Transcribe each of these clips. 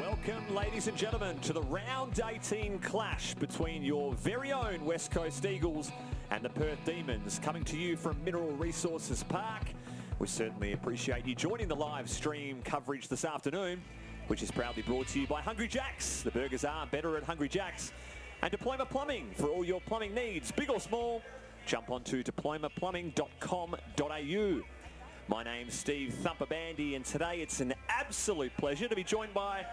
Welcome, ladies and gentlemen, to the round 18 clash between your very own West Coast Eagles and the Perth Demons, coming to you from Mineral Resources Park. We certainly appreciate you joining the live stream coverage this afternoon, which is proudly brought to you by Hungry Jack's. The burgers are better at Hungry Jack's. And Diploma Plumbing for all your plumbing needs, big or small. Jump onto diplomaplumbing.com.au. My name's Steve Thumper Bandy, and today it's an absolute pleasure to be joined by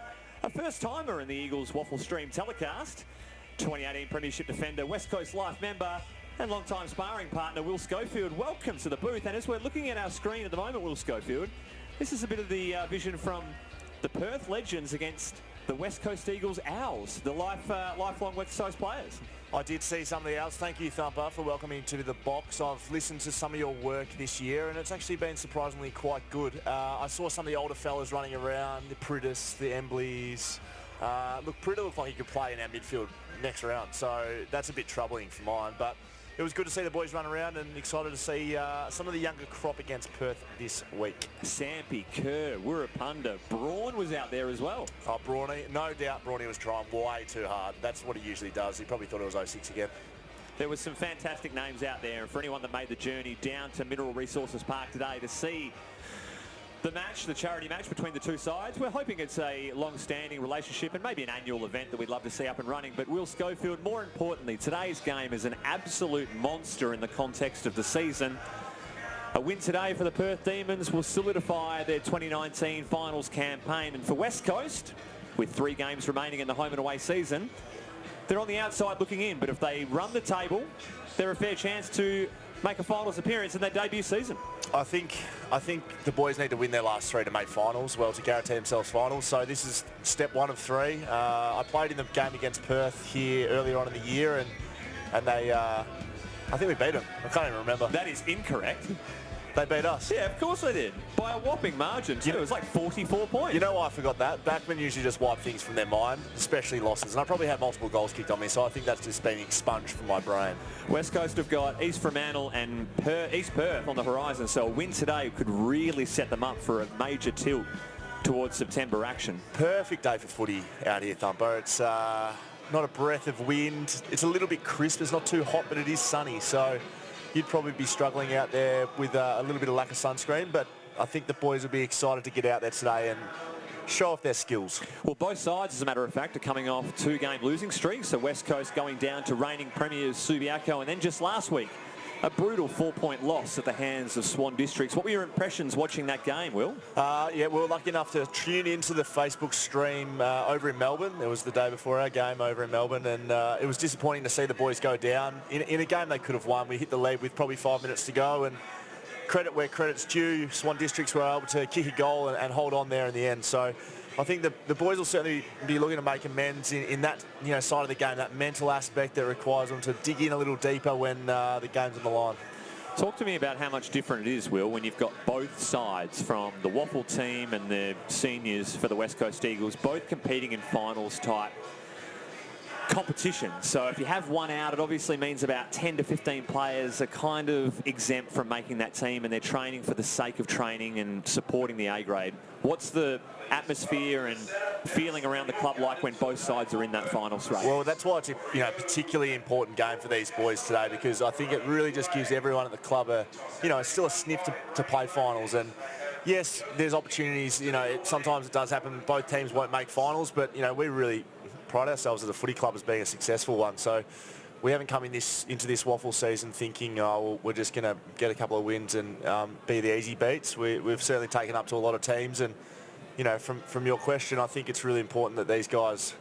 a first-timer in the Eagles Waffle Stream telecast, 2018 Premiership defender, West Coast Life member, and long-time sparring partner, Will Schofield. Welcome to the booth. And as we're looking at our screen at the moment, Will Schofield, this is a bit of the vision from the Perth Legends against the West Coast Eagles Owls, the lifelong West Coast players. I did see some of the Owls. Thank you, Thumper, for welcoming me to the box. I've listened to some of your work this year, and it's actually been surprisingly quite good. I saw some of the older fellas running around, the Priddis, the Embleys. Look, Pritter looked like he could play in our midfield next round, so that's a bit troubling for mine. But it was good to see the boys run around, and excited to see some of the younger crop against Perth this week. Sampi, Kerr, Wirrapunda, Braun was out there as well. Oh, Brawny, no doubt Brawny was trying way too hard. That's what he usually does. He probably thought it was 06 again. There was some fantastic names out there, and for anyone that made the journey down to Mineral Resources Park today to see the match, the charity match between the two sides, we're hoping it's a long-standing relationship and maybe an annual event that we'd love to see up and running. But Will Schofield, more importantly, today's game is an absolute monster in the context of the season. A win today for the Perth Demons will solidify their 2019 finals campaign. And for West Coast, with 3 games remaining in the home and away season, they're on the outside looking in. But if they run the table, they're a fair chance to make a finals appearance in their debut season. I think the boys need to win their last 3 to make finals, well, to guarantee themselves finals. So this is step 1 of 3. I played in the game against Perth here earlier on in the year, and they, I think we beat them. I can't even remember. That is incorrect. They beat us. Yeah, of course they did. By a whopping margin, too. It was like 44 points. You know why I forgot that? Backmen usually just wipe things from their mind, especially losses. And I probably had multiple goals kicked on me, so I think that's just been expunged from my brain. West Coast have got East Fremantle and East Perth on the horizon, so a win today could really set them up for a major tilt towards September action. Perfect day for footy out here, Thumper. It's not a breath of wind. It's a little bit crisp. It's not too hot, but it is sunny. So you'd probably be struggling out there with a little bit of lack of sunscreen, but I think the boys will be excited to get out there today and show off their skills. Well, both sides, as a matter of fact, are coming off 2-game losing streaks. So West Coast going down to reigning premiers Subiaco, and then just last week, a brutal 4-point loss at the hands of Swan Districts. What were your impressions watching that game, Will? Yeah, we were lucky enough to tune into the Facebook stream over in Melbourne. It was the day before our game over in Melbourne, and it was disappointing to see the boys go down. In a game they could have won. We hit the lead with probably 5 minutes to go, and credit where credit's due. Swan Districts were able to kick a goal and hold on there in the end. So I think the boys will certainly be looking to make amends in that side of the game, that mental aspect that requires them to dig in a little deeper when the game's on the line. Talk to me about how much different it is, Will, when you've got both sides from the Waffle team and the seniors for the West Coast Eagles, both competing in finals type competition. So if you have one out, it obviously means about 10 to 15 players are kind of exempt from making that team, and they're training for the sake of training and supporting the A grade. What's the atmosphere and feeling around the club like when both sides are in that final race? Well, that's why it's a particularly important game for these boys today, because I think it really just gives everyone at the club still a sniff to play finals. And yes, there's opportunities. Sometimes it does happen. Both teams won't make finals, but we really pride ourselves as a footy club as being a successful one. So we haven't come into this Waffle season thinking, we're just going to get a couple of wins and be the easy beats. We've certainly taken up to a lot of teams, and from your question, I think it's really important that these guys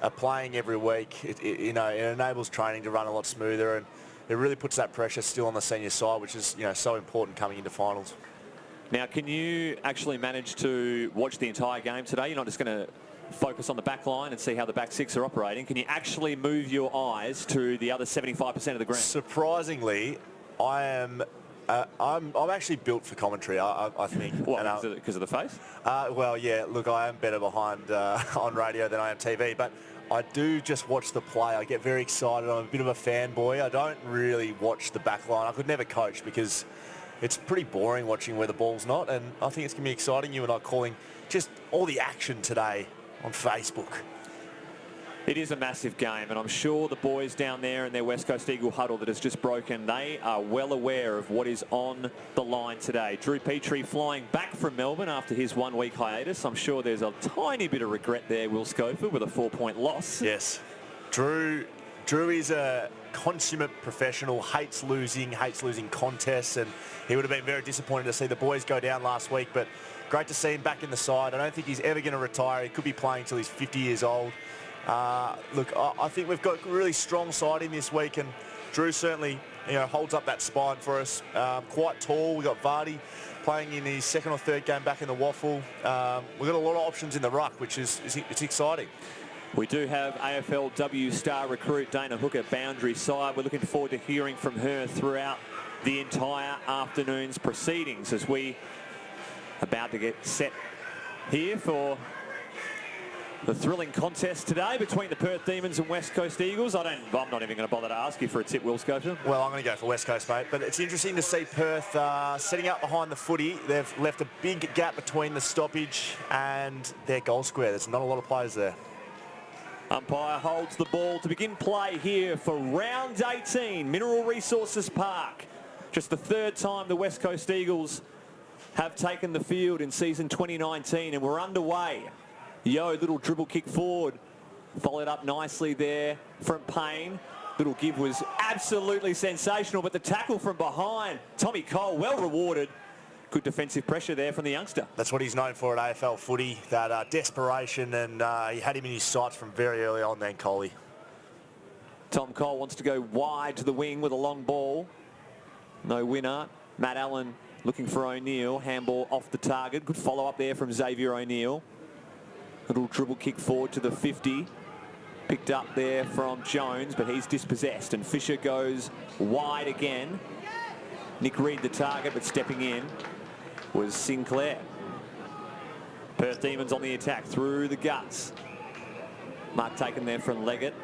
are playing every week. It enables training to run a lot smoother, and it really puts that pressure still on the senior side, which is so important coming into finals. Now, can you actually manage to watch the entire game today? You're not just going to focus on the back line and see how the back 6 are operating. Can you actually move your eyes to the other 75% of the ground? Surprisingly, I'm actually built for commentary, I think. What, because of the face? Well, yeah, look, I am better behind on radio than I am TV, but I do just watch the play. I get very excited. I'm a bit of a fanboy. I don't really watch the back line. I could never coach because it's pretty boring watching where the ball's not, and I think it's going to be exciting. You and I calling just all the action today on Facebook. It is a massive game, and I'm sure the boys down there in their West Coast Eagle huddle that has just broken, they are well aware of what is on the line today. Drew Petrie flying back from Melbourne after his 1 week hiatus. I'm sure there's a tiny bit of regret there, Will Schofield, with a 4-point loss. Yes. Drew is a consummate professional, hates losing contests, and he would have been very disappointed to see the boys go down last week, but great to see him back in the side. I don't think he's ever going to retire. He could be playing till he's 50 years old. Look, I think we've got a really strong side in this week, and Drew certainly, holds up that spine for us. Quite tall. We've got Vardy playing in his second or third game back in the waffle. We've got a lot of options in the ruck, which it's exciting. We do have AFLW star recruit Dana Hooker boundary side. We're looking forward to hearing from her throughout the entire afternoon's proceedings as we are about to get set here for the thrilling contest today between the Perth Demons and West Coast Eagles. I'm not even going to bother to ask you for a tip, Will Schofield. Well, I'm going to go for West Coast, mate. But it's interesting to see Perth setting up behind the footy. They've left a big gap between the stoppage and their goal square. There's not a lot of players there. Umpire holds the ball to begin play here for round 18, Mineral Resources Park. Just the third time the West Coast Eagles have taken the field in season 2019, and we're underway. Yo, little dribble kick forward, followed up nicely there from Payne. Little give was absolutely sensational, but the tackle from behind, Tommy Cole, well rewarded. Good defensive pressure there from the youngster. That's what he's known for at AFL footy, that desperation, and he had him in his sights from very early on then, Coley. Tom Cole wants to go wide to the wing with a long ball. No winner. Matt Allen looking for O'Neill. Handball off the target. Good follow-up there from Xavier O'Neill. Little dribble kick forward to the 50. Picked up there from Jones, but he's dispossessed. And Fisher goes wide again. Nick Reed the target, but stepping in was Sinclair. Perth Demons on the attack through the guts. Mark taken there from Leggett.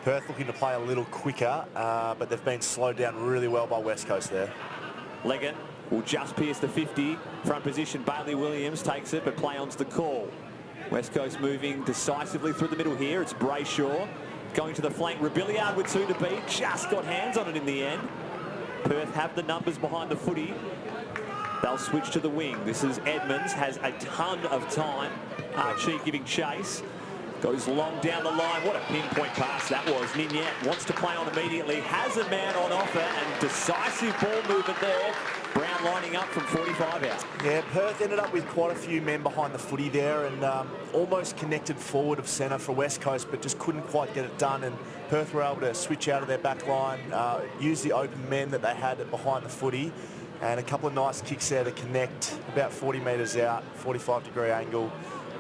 Perth looking to play a little quicker, but they've been slowed down really well by West Coast there. Leggett will just pierce the 50. Front position, Bailey Williams takes it, but play on's the call. West Coast moving decisively through the middle here. It's Brayshaw going to the flank. Rebillard with 2 to beat. Just got hands on it in the end. Perth have the numbers behind the footy. They'll switch to the wing. This is Edmonds, has a ton of time. Archie giving chase. Goes long down the line. What a pinpoint pass that was. Ninyet wants to play on immediately. Has a man on offer and decisive ball movement there. Brown lining up from 45 out. Yeah, Perth ended up with quite a few men behind the footy there and almost connected forward of centre for West Coast, but just couldn't quite get it done. And Perth were able to switch out of their back line, use the open men that they had behind the footy, and a couple of nice kicks there to connect about 40 metres out, 45-degree angle.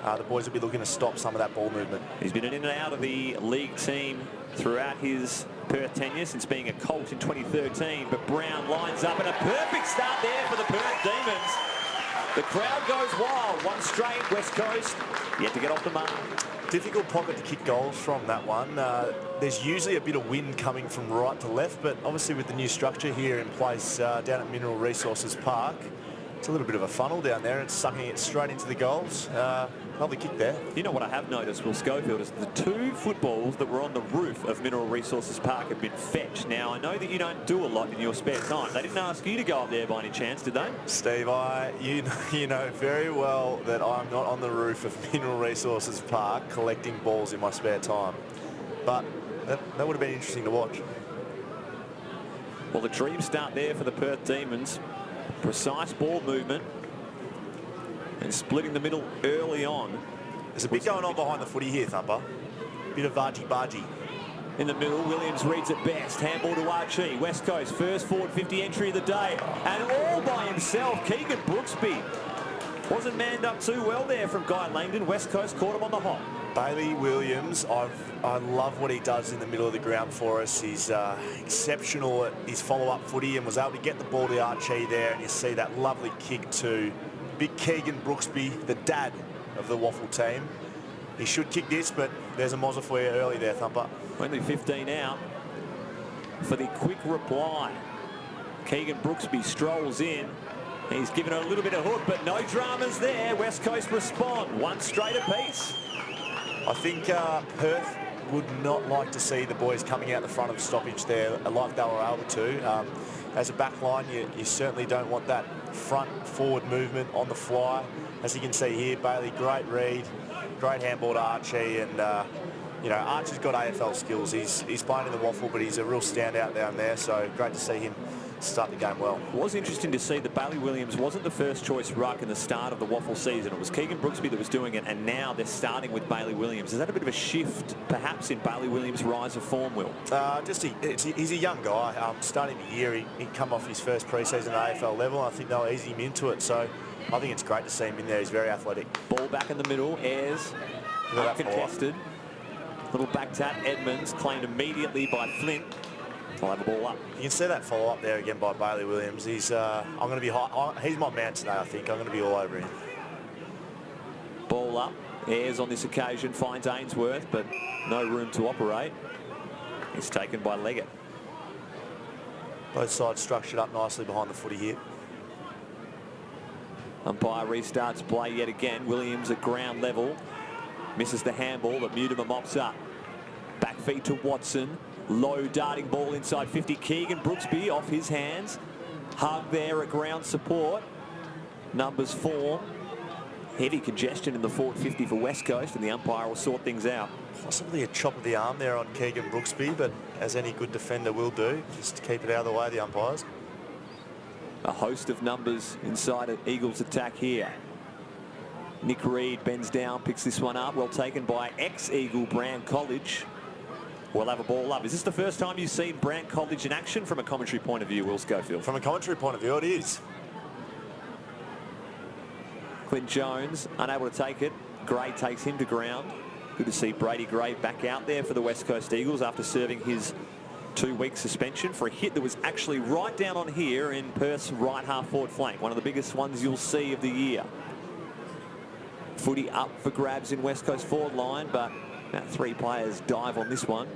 The boys will be looking to stop some of that ball movement. He's been in and out of the league team throughout his Perth tenure since being a Colt in 2013, but Brown lines up and a perfect start there for the Perth Demons. The crowd goes wild. One straight, West Coast yet to get off the mark. Difficult pocket to kick goals from that one. There's usually a bit of wind coming from right to left, but obviously with the new structure here in place down at Mineral Resources Park, it's a little bit of a funnel down there and sucking it straight into the goals. Lovely kick there. You know what I have noticed, Will Schofield, is the 2 footballs that were on the roof of Mineral Resources Park have been fetched. Now, I know that you don't do a lot in your spare time. They didn't ask you to go up there by any chance, did they? Steve, you know very well that I'm not on the roof of Mineral Resources Park collecting balls in my spare time. But that would have been interesting to watch. Well, the dream start there for the Perth Demons. Precise ball movement and splitting the middle early on. There's a bit going on behind the footy here, Thumper. Bit of argy-bargy. In the middle, Williams reads it best. Handball to Archie. West Coast, first forward 50 entry of the day. And all by himself, Keegan Brooksby. Wasn't manned up too well there from Guy Langdon. West Coast caught him on the hop. Bailey Williams, I love what he does in the middle of the ground for us. He's exceptional at his follow-up footy and was able to get the ball to Archie there, and you see that lovely kick to big Keegan Brooksby, the dad of the Waffle team. He should kick this, but there's a mozza for you early there, Thumper. Only 15 out for the quick reply. Keegan Brooksby strolls in. He's given it a little bit of hook, but no dramas there. West Coast respond. One straight apiece. I think Perth would not like to see the boys coming out the front of the stoppage there like they were able to. As a back line, you certainly don't want that front forward movement on the fly. As you can see here, Bailey, great read, great handball to Archie, and you know, Archie's got AFL skills. He's playing in the waffle, but he's a real standout down there, so great to see him start the game well. It was interesting to see that Bailey Williams wasn't the first choice ruck in the start of the waffle season. It was Keegan Brooksby that was doing it, and now they're starting with Bailey Williams. Is that a bit of a shift, perhaps, in Bailey Williams' rise of form, Will? He's a young guy. Starting the year, he'd come off his first pre-season at AFL level. I think they'll ease him into it, so I think it's great to see him in there. He's very athletic. Ball back in the middle. Ayres, uncontested. Little back tap. Edmonds claimed immediately by Flint. I'll have a ball up. You can see that follow up there again by Bailey Williams. He's I'm going to be high. He's my man today. I think I'm going to be all over him. Ball up. Ayres on this occasion finds Ainsworth, but no room to operate. He's taken by Leggett. Both sides structured up nicely behind the footy here. Umpire restarts play yet again. Williams at ground level. Misses the handball, but Mutimer mops up. Back feed to Watson. Low darting ball inside 50. Keegan Brooksby off his hands. Hug there at ground support. Numbers 4. Heavy congestion in the forward 50 for West Coast, and the umpire will sort things out. Possibly a chop of the arm there on Keegan Brooksby, but as any good defender will do, just keep it out of the way, the umpires. A host of numbers inside an Eagles attack here. Nick Reed bends down, picks this one up. Well taken by ex-Eagle Brand College. We'll have a ball up. Is this the first time you've seen Brand College in action from a commentary point of view, Will Schofield? From a commentary point of view, it is. Clint Jones unable to take it. Gray takes him to ground. Good to see Brady Gray back out there for the West Coast Eagles after serving his 2-week suspension for a hit that was actually right down on here in Perth's right half forward flank. One of the biggest ones you'll see of the year. Footy up for grabs in West Coast forward line, but about 3 players dive on this one.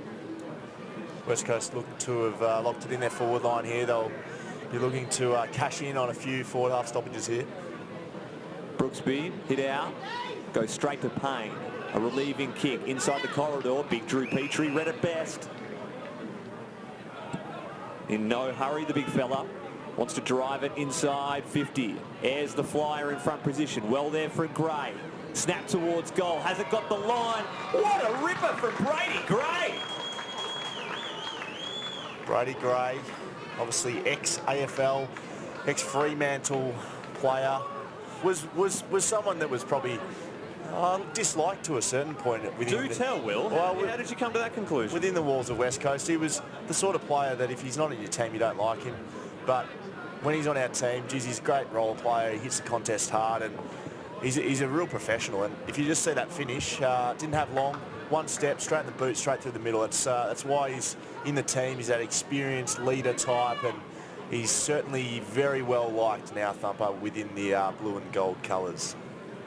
West Coast look to have locked it in their forward line here. They'll be looking to cash in on a few forward half stoppages here. Brooksby hit out, goes straight to Payne. A relieving kick inside the corridor. Big Drew Petrie read it best. In no hurry, the big fella wants to drive it inside 50. Ayres the flyer in front position. Well there for Gray. Snap towards goal. Has it got the line? What a ripper from Brady Gray. Brady Gray, obviously ex-AFL, ex-Fremantle player, was someone that was probably disliked to a certain point. Do tell, Will. How did you come to that conclusion? Within the walls of West Coast, he was the sort of player that if he's not in your team, you don't like him. But when he's on our team, geez, he's a great role player. He hits the contest hard, and he's a real professional. And if you just see that finish, didn't have long. One step, straight in the boot, straight through the middle. That's why he's in the team. He's that experienced leader type, and he's certainly very well liked now, Thumper, within the blue and gold colours.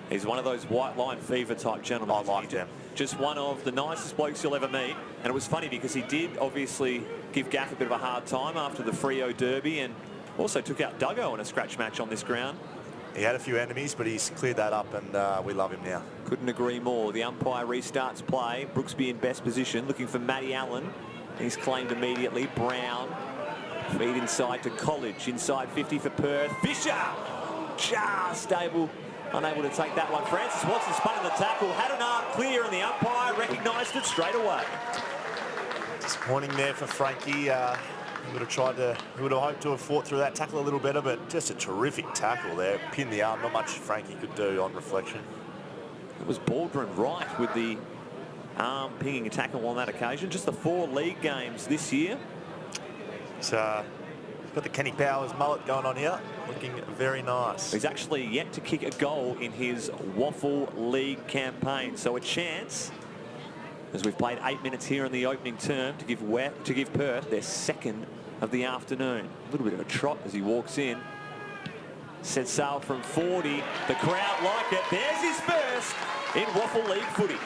He's one of those white line fever type gentlemen. I like him. Just one of the nicest blokes you'll ever meet. And it was funny because he did obviously give Gaff a bit of a hard time after the Freo Derby, and also took out Duggo in a scratch match on this ground. He had a few enemies, but he's cleared that up, and we love him now. Couldn't agree more. The umpire restarts play. Brooksby in best position, looking for Matty Allen. He's claimed immediately. Brown. Feed inside to College. Inside 50 for Perth. Fisher! Just unable to take that one. Francis Watson spun in the tackle. Had an arm clear, and the umpire recognised it straight away. Disappointing there for Frankie. He would have hoped to have fought through that tackle a little better, but just a terrific tackle there. Pinned the arm. Not much Frankie could do on reflection. It was Baldwin right with the arm pinging a tackle on that occasion. Just the 4 league games this year. So got the Kenny Powers mullet going on here. Looking very nice. He's actually yet to kick a goal in his Waffle League campaign. So a chance, as we've played 8 minutes here in the opening term, to give Perth their second of the afternoon. A little bit of a trot as he walks in. Set sail from 40. The crowd like it. There's his first in Waffle League footy.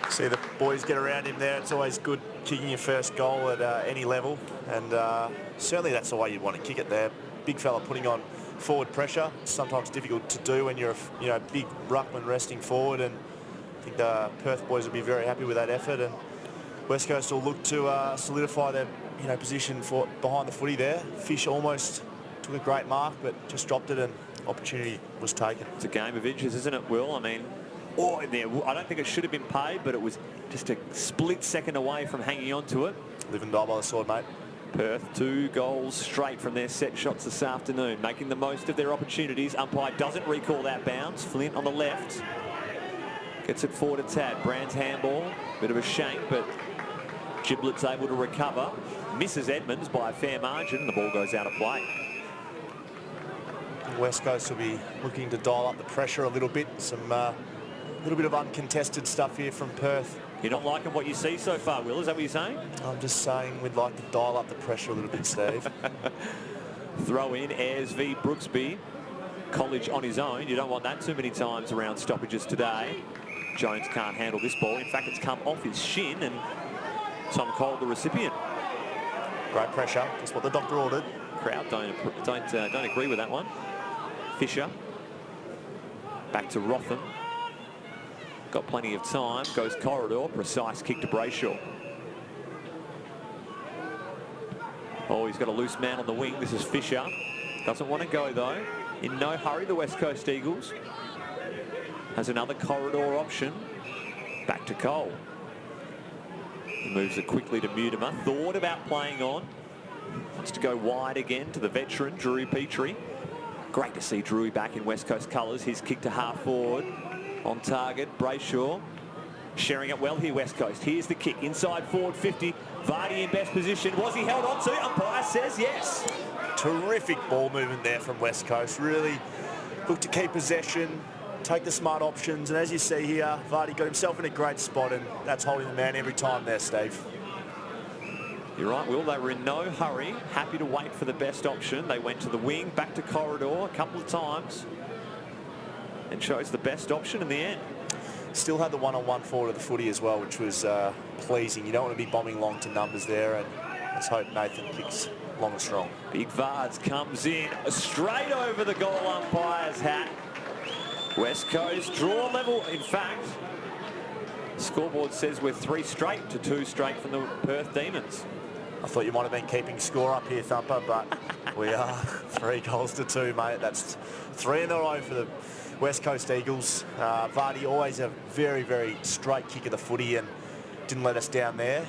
See the boys get around him there. It's always good kicking your first goal at any level, and certainly that's the way you want to kick it there. Big fella putting on forward pressure. It's sometimes difficult to do when you're a big ruckman resting forward, and I think the Perth boys will be very happy with that effort, and West Coast will look to solidify their position for behind the footy there. Fish almost took a great mark, but just dropped it, and opportunity was taken. It's a game of inches, isn't it, Will? I mean, I don't think it should have been paid, but it was just a split second away from hanging on to it. Live and die by the sword, mate. Perth 2 goals straight from their set shots this afternoon, making the most of their opportunities. Umpire doesn't recall that bounce. Flint on the left gets it forward to Tad. Brand's handball, bit of a shank, but Giblet's able to recover. Misses Edmonds by a fair margin, and the ball goes out of play. West Coast will be looking to dial up the pressure a little bit. Some little bit of uncontested stuff here from Perth. You're not liking what you see so far, Will? Is that what you're saying? I'm just saying we'd like to dial up the pressure a little bit, Steve. Throw in Ayres v Brooksby. College on his own. You don't want that too many times around stoppages today. Jones can't handle this ball. In fact, it's come off his shin, and Tom Cole, the recipient. Great pressure. That's what the doctor ordered. Crowd don't agree with that one. Fisher. Back to Rotham. Got plenty of time. Goes corridor. Precise kick to Brayshaw. Oh, he's got a loose man on the wing. This is Fisher. Doesn't want to go, though. In no hurry, the West Coast Eagles. Has another corridor option. Back to Cole. He moves it quickly to Mutimer. Thought about playing on. Wants to go wide again to the veteran, Drew Petrie. Great to see Drew back in West Coast colours. His kick to half forward. On target, Brayshaw. Sharing it well here, West Coast. Here's the kick. Inside forward 50. Vardy in best position. Was he held on to? Umpire says yes. Terrific ball movement there from West Coast. Really look to keep possession, take the smart options, and as you see here, Vardy got himself in a great spot, and that's holding the man every time there, Steve. You're right, Will. They were in no hurry. Happy to wait for the best option. They went to the wing, back to corridor a couple of times, and chose the best option in the end. Still had the one-on-one forward of the footy as well, which was pleasing. You don't want to be bombing long to numbers there, and let's hope Nathan kicks long and strong. Big Vards comes in straight over the goal umpire's hat. West Coast draw level. In fact, scoreboard says we're 3 straight to 2 straight from the Perth Demons. I thought you might have been keeping score up here, Thumper, but we are 3 goals to 2, mate. That's 3 in a row for the West Coast Eagles. Vardy always a very, very straight kick of the footy and didn't let us down there.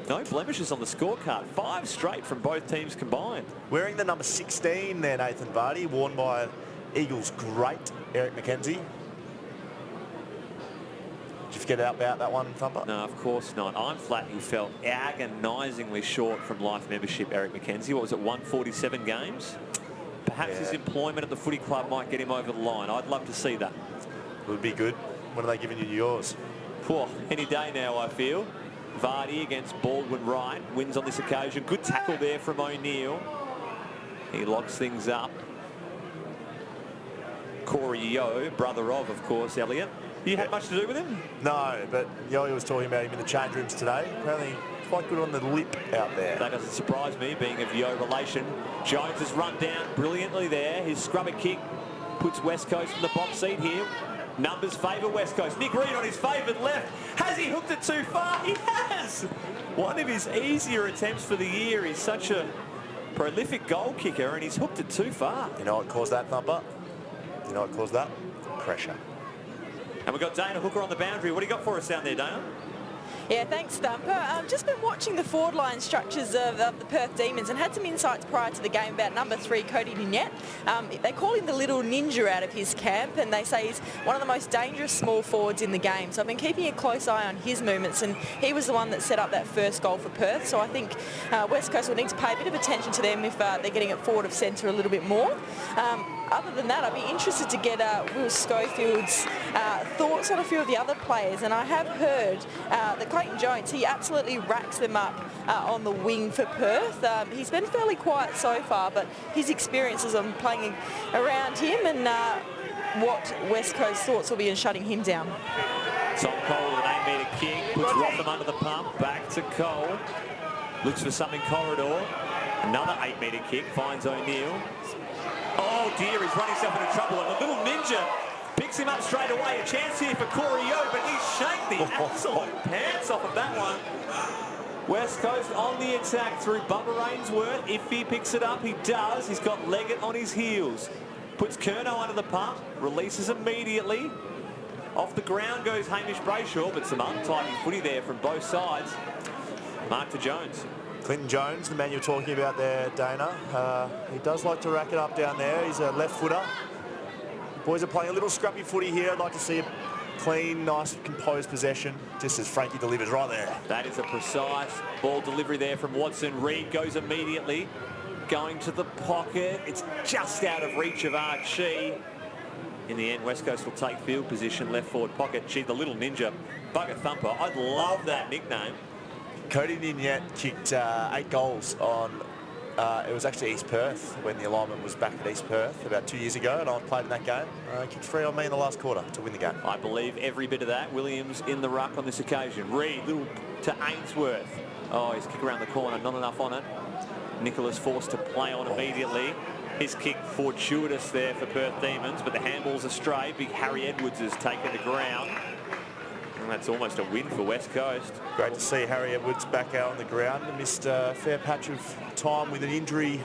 No blemishes on the scorecard. 5 straight from both teams combined. Wearing the number 16 there, Nathan Vardy, worn by Eagles great Eric McKenzie. Did you forget about that one, Thumper? No, of course not. I'm flat. He fell agonisingly short from life membership, Eric McKenzie. What was it, 147 games? Perhaps his employment at the footy club might get him over the line. I'd love to see that. It would be good. When are they giving you yours? Whew, any day now, I feel. Vardy against Baldwin Wright wins on this occasion. Good tackle there from O'Neill. He locks things up. Corey Yeo, brother of course, Elliot. You had much to do with him? No, but Yeo was talking about him in the change rooms today. Apparently quite good on the lip out there. That doesn't surprise me, being of Yeo relation. Jones has run down brilliantly there. His scrubber kick puts West Coast in the box seat here. Numbers favour West Coast. Nick Reed on his favoured left. Has he hooked it too far? He has! One of his easier attempts for the year. He's such a prolific goal kicker, and he's hooked it too far. You know what caused that, Thumper? You know what caused that? Pressure. And we've got Dana Hooker on the boundary. What do you got for us down there, Dana? Yeah, thanks, Thumper. Just been watching the forward line structures of the Perth Demons and had some insights prior to the game about number 3, Cody Ninnette. They call him the little ninja out of his camp, and they say he's one of the most dangerous small forwards in the game. So I've been keeping a close eye on his movements, and he was the one that set up that first goal for Perth. So I think West Coast will need to pay a bit of attention to them if they're getting it forward of centre a little bit more. Other than that, I'd be interested to get Will Schofield's thoughts on a few of the other players. And I have heard that Clayton Jones, he absolutely racks them up on the wing for Perth. He's been fairly quiet so far, but his experiences on playing around him and what West Coast thoughts will be in shutting him down. Tom Cole with an 8-metre kick, puts Rotham under the pump, back to Cole. Looks for something corridor. Another 8-metre kick, finds O'Neill. Oh, dear, he's running himself into trouble. And the little ninja picks him up straight away. A chance here for Corey Yeo, but he shanked the absolute pants off of that one. West Coast on the attack through Bubba Rainsworth. If he picks it up, he does. He's got Leggett on his heels. Puts Curnow under the pump, releases immediately. Off the ground goes Hamish Brayshaw, but some untidy footy there from both sides. Mark to Jones. Clinton Jones, the man you're talking about there, Dana. He does like to rack it up down there. He's a left footer. The boys are playing a little scrappy footy here. I'd like to see a clean, nice, composed possession, just as Frankie delivers right there. That is a precise ball delivery there from Watson. Reed goes immediately, going to the pocket. It's just out of reach of Archie. In the end, West Coast will take field position, left forward pocket. Gee, the little ninja, Bugger Thumper. I'd love that nickname. Cody Ninyet kicked 8 goals on, it was actually East Perth when the alignment was back at East Perth about 2 years ago, and I played in that game. Kicked 3 on me in the last quarter to win the game. I believe every bit of that. Williams in the ruck on this occasion. Reed, little to Ainsworth. Oh, his kick around the corner, not enough on it. Nicholas forced to play on immediately. His kick fortuitous there for Perth Demons, but the handball's astray. Big Harry Edwards has taken the ground. And that's almost a win for West Coast. Great to see Harry Edwards back out on the ground. He missed a fair patch of time with an injury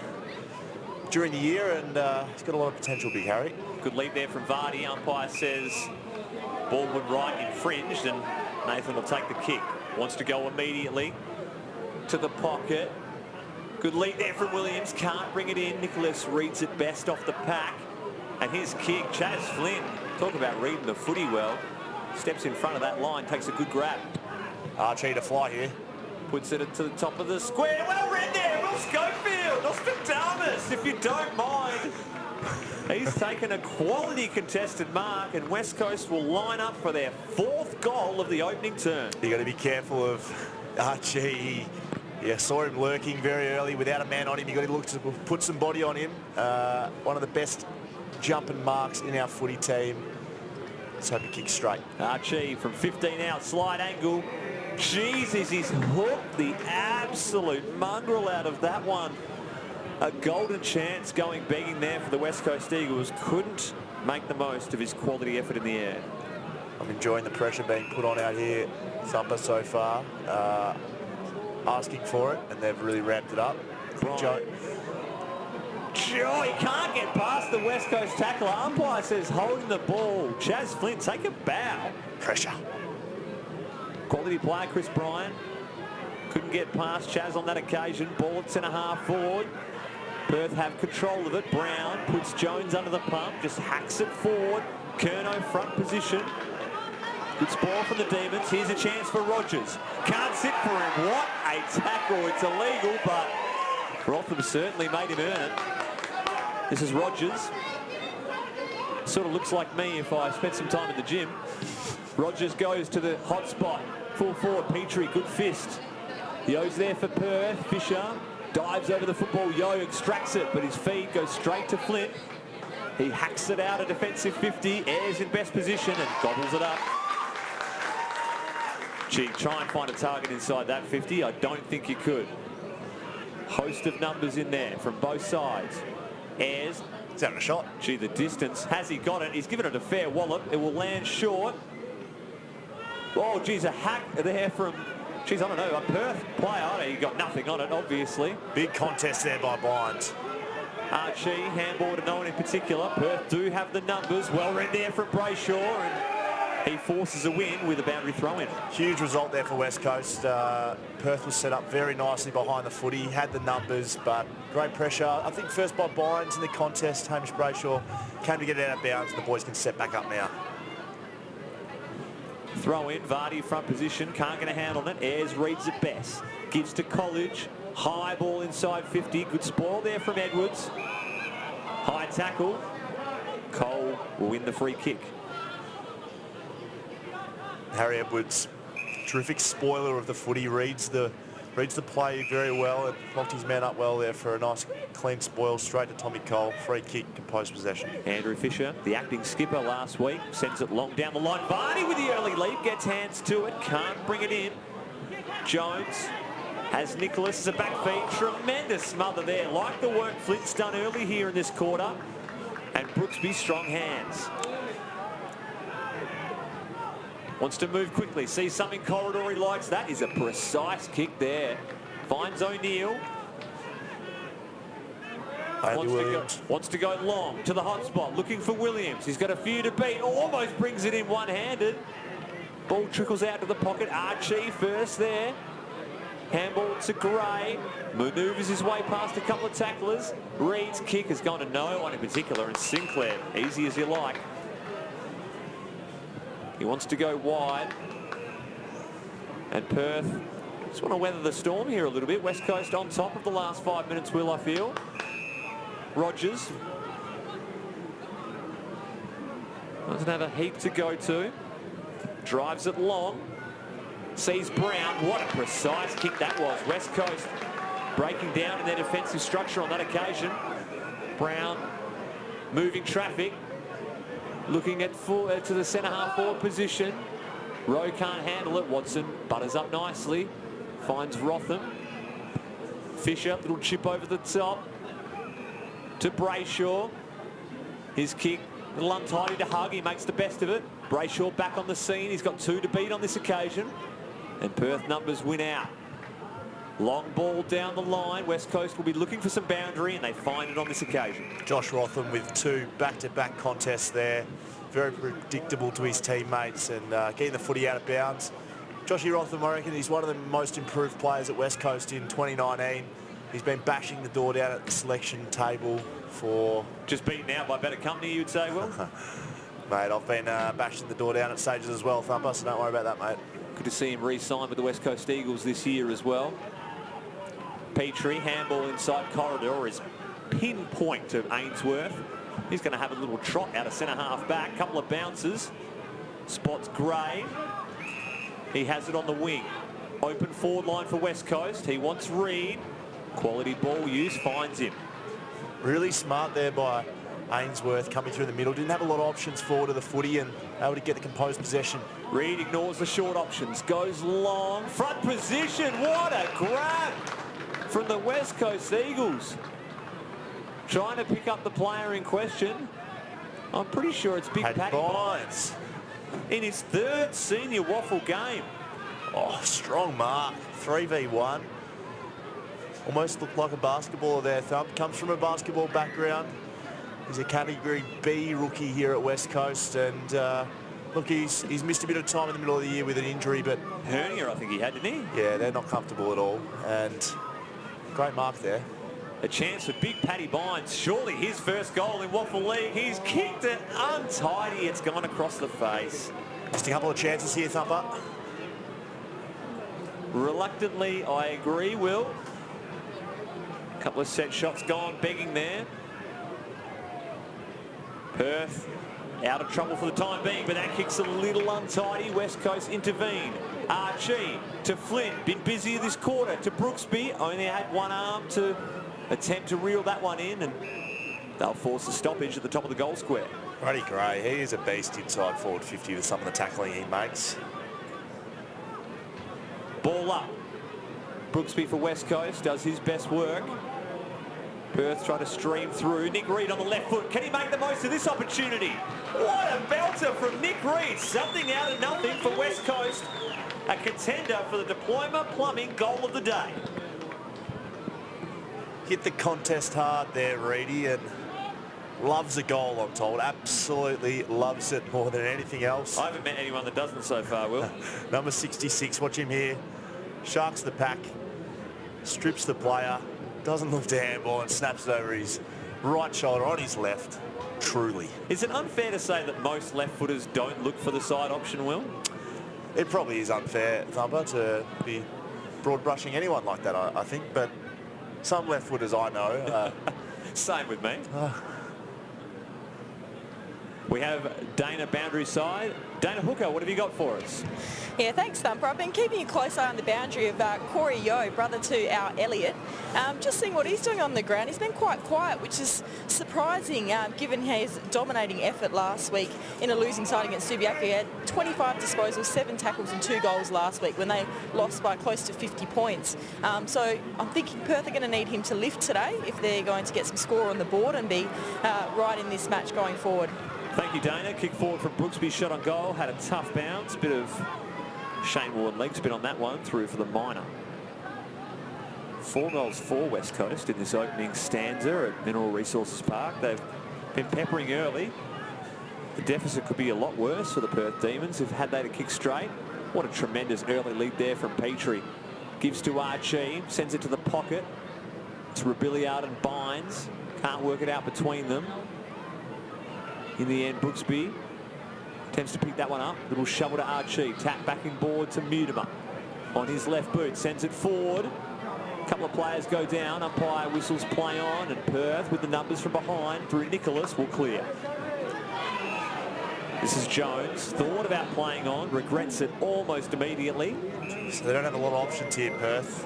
during the year, and he's got a lot of potential, Big Harry. Good lead there from Vardy. Umpire says Baldwin right infringed, and Nathan will take the kick. Wants to go immediately to the pocket. Good lead there from Williams. Can't bring it in. Nicholas reads it best off the pack. And his kick, Chaz Flynn. Talk about reading the footy well. Steps in front of that line, takes a good grab. Archie to fly here. Puts it to the top of the square. Well read there, Will Schofield. Nostradamus, if you don't mind. He's taken a quality contested mark, and West Coast will line up for their 4th goal of the opening term. You got to be careful of Archie. Yeah, saw him lurking very early without a man on him. You got to look to put some body on him. One of the best jumping marks in our footy team. Let's hope he kicks straight. Archie from 15 out, slide angle. Jesus, he's hooked the absolute mongrel out of that one. A golden chance going begging there for the West Coast Eagles. Couldn't make the most of his quality effort in the air. I'm enjoying the pressure being put on out here, Thumper, so far. Asking for it, and they've really ramped it up. Joe, he can't get past the West Coast tackler. Umpire says holding the ball. Chaz Flynn, take a bow. Pressure. Quality player, Chris Bryant. Couldn't get past Chaz on that occasion. Ball at centre half forward. Perth have control of it. Brown puts Jones under the pump, just hacks it forward. Curnow front position. Good spoil from the Demons. Here's a chance for Rogers. Can't sit for him. What a tackle. It's illegal, but Rotham certainly made him earn it. This is Rogers. Sort of looks like me if I spent some time at the gym. Rogers goes to the hot spot. Full forward, Petrie, good fist. Yeo's there for Perth. Fisher dives over the football. Yeo extracts it, but his feed goes straight to Flint. He hacks it out a defensive 50. Ayres in best position and gobbles it up. Gee, try and find a target inside that 50. I don't think you could. Host of numbers in there from both sides. Ayres. He's having a shot. Gee, the distance. Has he got it? He's given it a fair wallop. It will land short. Oh, geez, a hack there from, geez, I don't know, a Perth player. He got nothing on it, obviously. Big contest there by Bynes. Archie, handball to no one in particular. Perth do have the numbers. Well read there from Brayshaw, and he forces a win with a boundary throw-in. Huge result there for West Coast. Perth was set up very nicely behind the footy, had the numbers, but great pressure. I think first by Bynes in the contest, Hamish Brayshaw came to get it out of bounds, and the boys can set back up now. Throw in, Vardy front position, can't get a hand on it. Ayres reads it best. Gives to College. High ball inside 50. Good spoil there from Edwards. High tackle. Cole will win the free kick. Harry Edwards, terrific spoiler of the footy, reads the play very well and locked his man up well there for a nice clean spoil straight to Tommy Cole. Free kick, composed possession. Andrew Fisher, the acting skipper last week, sends it long down the line. Vardy with the early lead, gets hands to it, can't bring it in. Jones has Nicholas as a back feed. Tremendous smother there, like the work Flint's done early here in this quarter. And Brooksby, strong hands. Wants to move quickly. Sees something corridor he likes. That is a precise kick there. Finds O'Neill. Wants to go long to the hot spot. Looking for Williams. He's got a few to beat. Almost brings it in one-handed. Ball trickles out to the pocket. Archie first there. Handball to Gray. Manoeuvres his way past a couple of tacklers. Reed's kick has gone to no one in particular. And Sinclair, easy as you like. He wants to go wide. And Perth just want to weather the storm here a little bit. West Coast on top of the last 5 minutes, Will, I feel. Rogers doesn't have a heap to go to. Drives it long. Sees Brown. What a precise kick that was. West Coast breaking down in their defensive structure on that occasion. Brown moving traffic. Looking at to the centre half forward position. Rowe can't handle it. Watson butters up nicely. Finds Rotham. Fisher, little chip over the top. To Brayshaw. His kick, a little untidy to Hug. He makes the best of it. Brayshaw back on the scene. He's got 2 to beat on this occasion. And Perth numbers win out. Long ball down the line. West Coast will be looking for some boundary, and they find it on this occasion. Josh Rotham with 2 back-to-back contests there. Very predictable to his teammates and getting the footy out of bounds. Joshy Rotham, I reckon, he's one of the most improved players at West Coast in 2019. He's been bashing the door down at the selection table for... Just beaten out by better company, you'd say, Will? Mate, I've been bashing the door down at stages as well, Thumper, so don't worry about that, mate. Good to see him re-sign with the West Coast Eagles this year as well. Petrie, handball inside corridor is pinpoint to Ainsworth. He's going to have a little trot out of centre half back. Couple of bounces. Spots Gray. He has it on the wing. Open forward line for West Coast. He wants Reed. Quality ball use, finds him. Really smart there by Ainsworth coming through the middle. Didn't have a lot of options forward of the footy and able to get the composed possession. Reed ignores the short options. Goes long. Front position. What a grab from the West Coast Eagles. Trying to pick up the player in question. I'm pretty sure it's Big Paddy Bynes in his 3rd senior waffle game. Oh, strong mark. 3v1. Almost looked like a basketballer there, Thump. Comes from a basketball background. He's a Category B rookie here at West Coast. And look, he's missed a bit of time in the middle of the year with an injury, but... Hernia, I think he had, didn't he? Yeah, they're not comfortable at all. And great mark there. A chance for Big Paddy Bynes. Surely his first goal in Waffle League. He's kicked it untidy. It's gone across the face. Just a couple of chances here, Thumper. Reluctantly, I agree, Will. A couple of set shots gone begging there. Perth out of trouble for the time being, but that kick's a little untidy. West Coast intervene. Archie to Flint. Been busy this quarter. To Brooksby. Only had one arm to attempt to reel that one in, and they'll force a stoppage at the top of the goal square. Roddy Gray, he is a beast inside forward 50 with some of the tackling he makes. Ball up. Brooksby for West Coast does his best work. Perth trying to stream through. Nick Reed on the left foot. Can he make the most of this opportunity? What a belter from Nick Reed. Something out of nothing for West Coast. A contender for the Diploma Plumbing goal of the day. Hit the contest hard there, Reedy, and loves a goal, I'm told. Absolutely loves it more than anything else. I haven't met anyone that doesn't so far, Will. Number 66, watch him here. Sharks the pack. Strips the player. Doesn't look to handball and snaps it over his right shoulder on his left. Truly. Is it unfair to say that most left-footers don't look for the side option, Will? It probably is unfair, Thumper, to be broad brushing anyone like that, I think, but some left-footers I know. Same with me. We have Dana boundary side. Dana Hooker, what have you got for us? Yeah, thanks, Thumper. I've been keeping a close eye on the boundary of Corey Yeo, brother to our Elliot. Just seeing what he's doing on the ground. He's been quite quiet, which is surprising given his dominating effort last week in a losing side against Subiaco. He had 25 disposals, 7 tackles and 2 goals last week when they lost by close to 50 points. So I'm thinking Perth are going to need him to lift today if they're going to get some score on the board and be right in this match going forward. Thank you, Dana. Kick forward from Brooksby, shot on goal, had a tough bounce, bit of Shane Warne leg spin on that one, through for the minor. 4 goals for West Coast in this opening stanza at Mineral Resources Park. They've been peppering early. The deficit could be a lot worse for the Perth Demons if had they to kick straight. What a tremendous early lead there from Petrie. Gives to Archie, sends it to the pocket. It's Robiliard and Bynes. Can't work it out between them. In the end, Brooksby tends to pick that one up. Little shovel to Archie. Tap backing board to Mutimer. On his left boot, sends it forward. A couple of players go down. Umpire whistles play on, and Perth, with the numbers from behind, through Nicholas, will clear. This is Jones. Thought about playing on, regrets it almost immediately. So they don't have a lot of options here, Perth.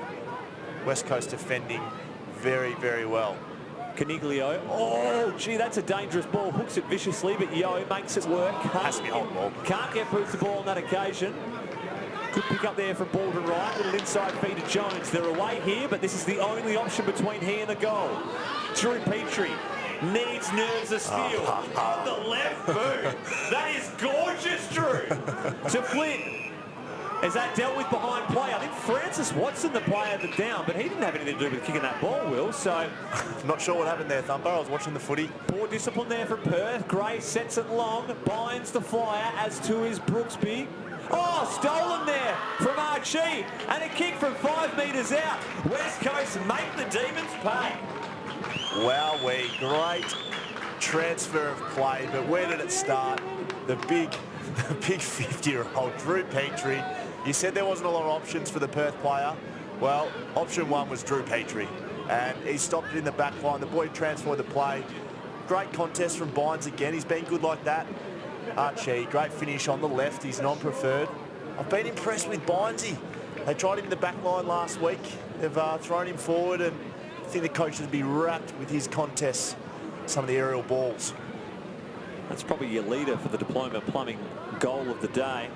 West Coast defending very, very well. Caniglio. Oh, gee, that's a dangerous ball. Hooks it viciously, but Yeo makes it work. Has to be hold ball. Can't get Boots the ball on that occasion. Good pick up there from Baldwin Wright. Little inside feed to Jones. They're away here, but this is the only option between he and the goal. Drew Petrie needs nerves of steel on the left boot. That is gorgeous, Drew. To Flynn. Is that dealt with behind play? I think Francis Watson, the player, the down, but he didn't have anything to do with kicking that ball, Will. So, not sure what happened there, Thumper. I was watching the footy. Poor discipline there from Perth. Gray sets it long, binds the flyer, as to his Brooksby. Oh, stolen there from Archie, and a kick from 5 metres out. West Coast make the Demons pay. Wowee, great transfer of play, but where did it start? The big 50-year-old Drew Petrie. You said there wasn't a lot of options for the Perth player. Well, option 1 was Drew Petrie, and he stopped it in the back line. The boy transferred the play. Great contest from Bynes again. He's been good like that. Archie, great finish on the left. He's non-preferred. I've been impressed with Bynesy. They tried him in the back line last week. They've thrown him forward, and I think the coach would be wrapped with his contests, some of the aerial balls. That's probably your leader for the Diploma Plumbing goal of the day.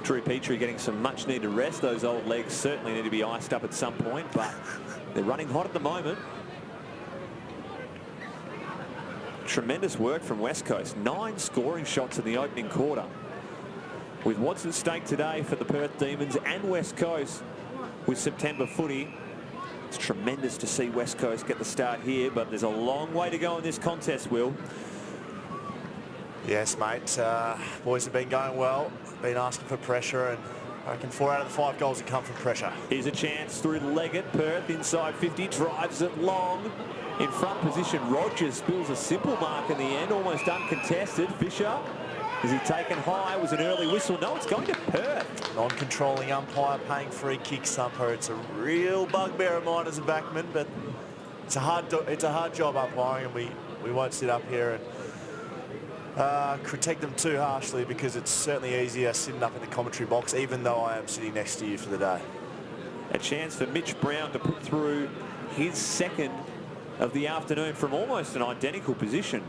Drew Petrie getting some much-needed rest. Those old legs certainly need to be iced up at some point, but they're running hot at the moment. Tremendous work from West Coast. 9 scoring shots in the opening quarter. With what's at stake today for the Perth Demons and West Coast with September footy, it's tremendous to see West Coast get the start here, but there's a long way to go in this contest, Will. Yes, mate. Boys have been going well, been asking for pressure, and I reckon 4 out of the 5 goals have come from pressure. Here's a chance through Leggett. Perth inside 50, drives it long. In front position, Rogers spills a simple mark in the end, almost uncontested. Fisher, is he taken high? It was an early whistle. No, it's going to Perth. Non-controlling umpire paying free kicks, Thumper. It's a real bugbear of mine as a backman, but it's a hard job umpiring, and we won't sit up here and critique them too harshly, because it's certainly easier sitting up in the commentary box, even though I am sitting next to you for the day. A chance for Mitch Brown to put through his second of the afternoon from almost an identical position.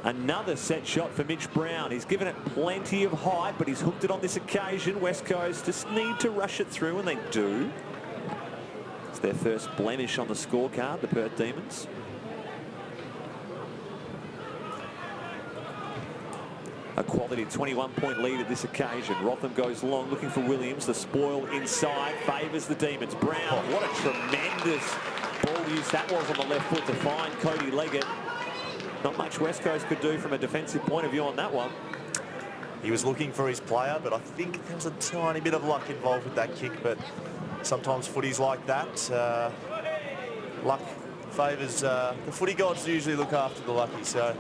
Another set shot for Mitch Brown. He's given it plenty of height, but he's hooked it on this occasion. West Coast just need to rush it through, and they do. It's their first blemish on the scorecard, the Perth Demons. A quality 21-point lead at this occasion. Rotham goes long, looking for Williams. The spoil inside favours the Demons. Brown, what a tremendous ball use that was on the left foot to find Cody Leggett. Not much West Coast could do from a defensive point of view on that one. He was looking for his player, but I think there was a tiny bit of luck involved with that kick, but sometimes footy's like that. Luck favours, the footy gods usually look after the lucky, so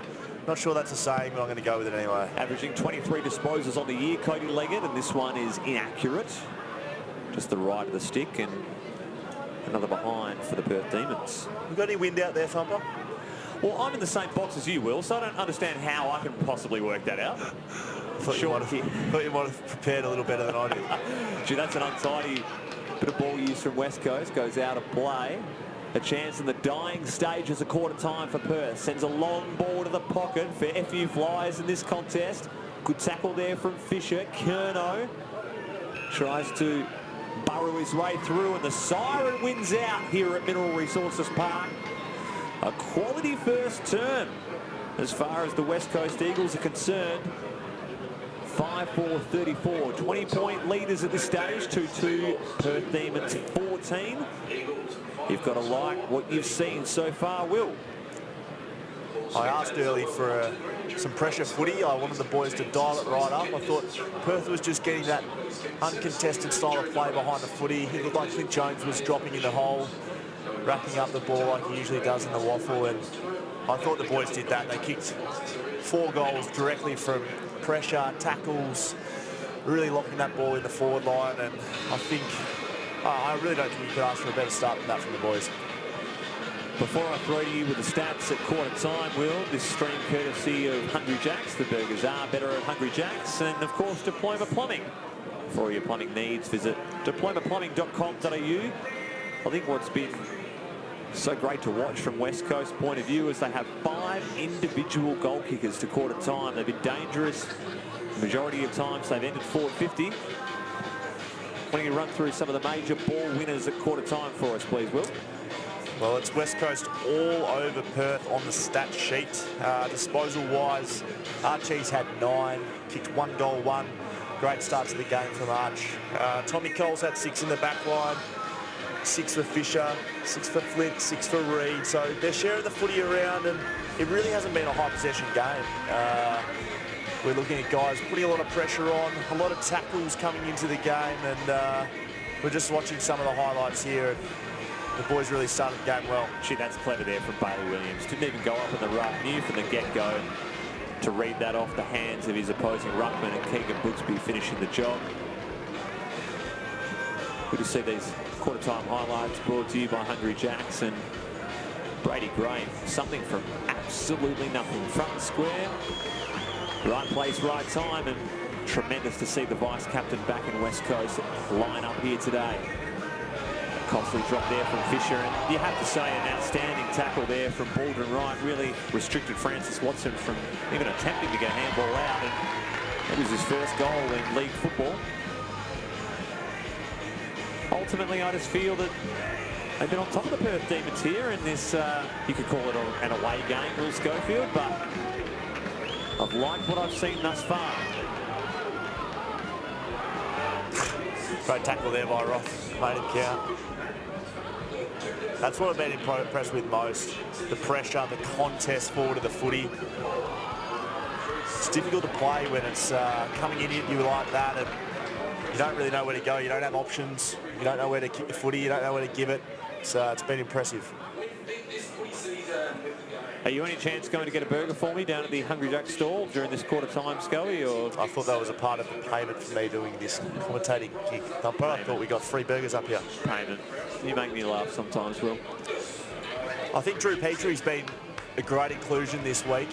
not sure that's a saying, but I'm going to go with it anyway. Averaging 23 disposals on the year, Cody Leggett, and this one is inaccurate. Just the right of the stick, and another behind for the Perth Demons. We got any wind out there, Thumper? Well, I'm in the same box as you, Will, so I don't understand how I can possibly work that out. Thought you might have prepared a little better than I did. Gee, that's an untidy bit of ball use from West Coast. Goes out of play. A chance in the dying stages of quarter time for Perth. Sends a long ball to the pocket. Fair few flyers in this contest. Good tackle there from Fisher. Curnow tries to burrow his way through, and the siren wins out here at Mineral Resources Park. A quality first term as far as the West Coast Eagles are concerned. 5-4-34, 20-point leaders at this stage, 2-2, Perth Demons 14. You've got to like what you've seen so far, Will. I asked early for some pressure footy. I wanted the boys to dial it right up. I thought Perth was just getting that uncontested style of play behind the footy. It looked like Clint Jones was dropping in the hole, wrapping up the ball like he usually does in the waffle, and I thought the boys did that. They kicked 4 goals directly from pressure, tackles, really locking that ball in the forward line, and I really don't think you could ask for a better start than that from the boys. Before I throw to you with the stats at quarter time, Will, this stream courtesy of Hungry Jack's. The burgers are better at Hungry Jack's, and of course Diploma Plumbing. For all your plumbing needs, visit diplomaplumbing.com.au. I think what's been so great to watch from West Coast point of view is they have 5 individual goal kickers to quarter time. They've been dangerous. The majority of times they've ended forward 50. Why don't you run through some of the major ball winners at quarter time for us, please, Will? Well, it's West Coast all over Perth on the stat sheet. Disposal-wise, Archie's had 9, kicked 1 goal, 1. Great start to the game from Arch. Tommy Cole's had 6 in the back line. 6 for Fisher, 6 for Flint, 6 for Reed. So they're sharing the footy around, and it really hasn't been a high possession game. We're looking at guys putting a lot of pressure on, a lot of tackles coming into the game, and we're just watching some of the highlights here. And the boys really started the game well. Gee, that's clever there from Bailey Williams. Didn't even go up in the ruck. Knew from the get-go to read that off the hands of his opposing ruckman, and Keegan Brooksby finishing the job. Good to see these quarter-time highlights brought to you by Hungry Jacks and Brady Gray. Something from absolutely nothing. Front square, right place, right time, and tremendous to see the vice-captain back in West Coast line up here today. Costly drop there from Fisher, and you have to say an outstanding tackle there from Baldwin Wright. Really restricted Francis Watson from even attempting to get a handball out, and it was his first goal in league football. Ultimately, I just feel that they've been on top of the Perth Demons here in this, you could call it an away game, Will Schofield, but I've liked what I've seen thus far. Great tackle there by Roth, made him count. That's what I've been impressed with most. The pressure, the contest forward of the footy. It's difficult to play when it's coming in at you like that, and you don't really know where to go. You don't have options. You don't know where to kick the footy. You don't know where to give it. So it's been impressive. Are you any chance going to get a burger for me down at the Hungry Jack stall during this quarter time, Scully? Or I thought that was a part of the payment for me doing this commentating gig. I thought we got free burgers up here. Payment. You make me laugh sometimes, Will. I think Drew Petrie's been a great inclusion this week.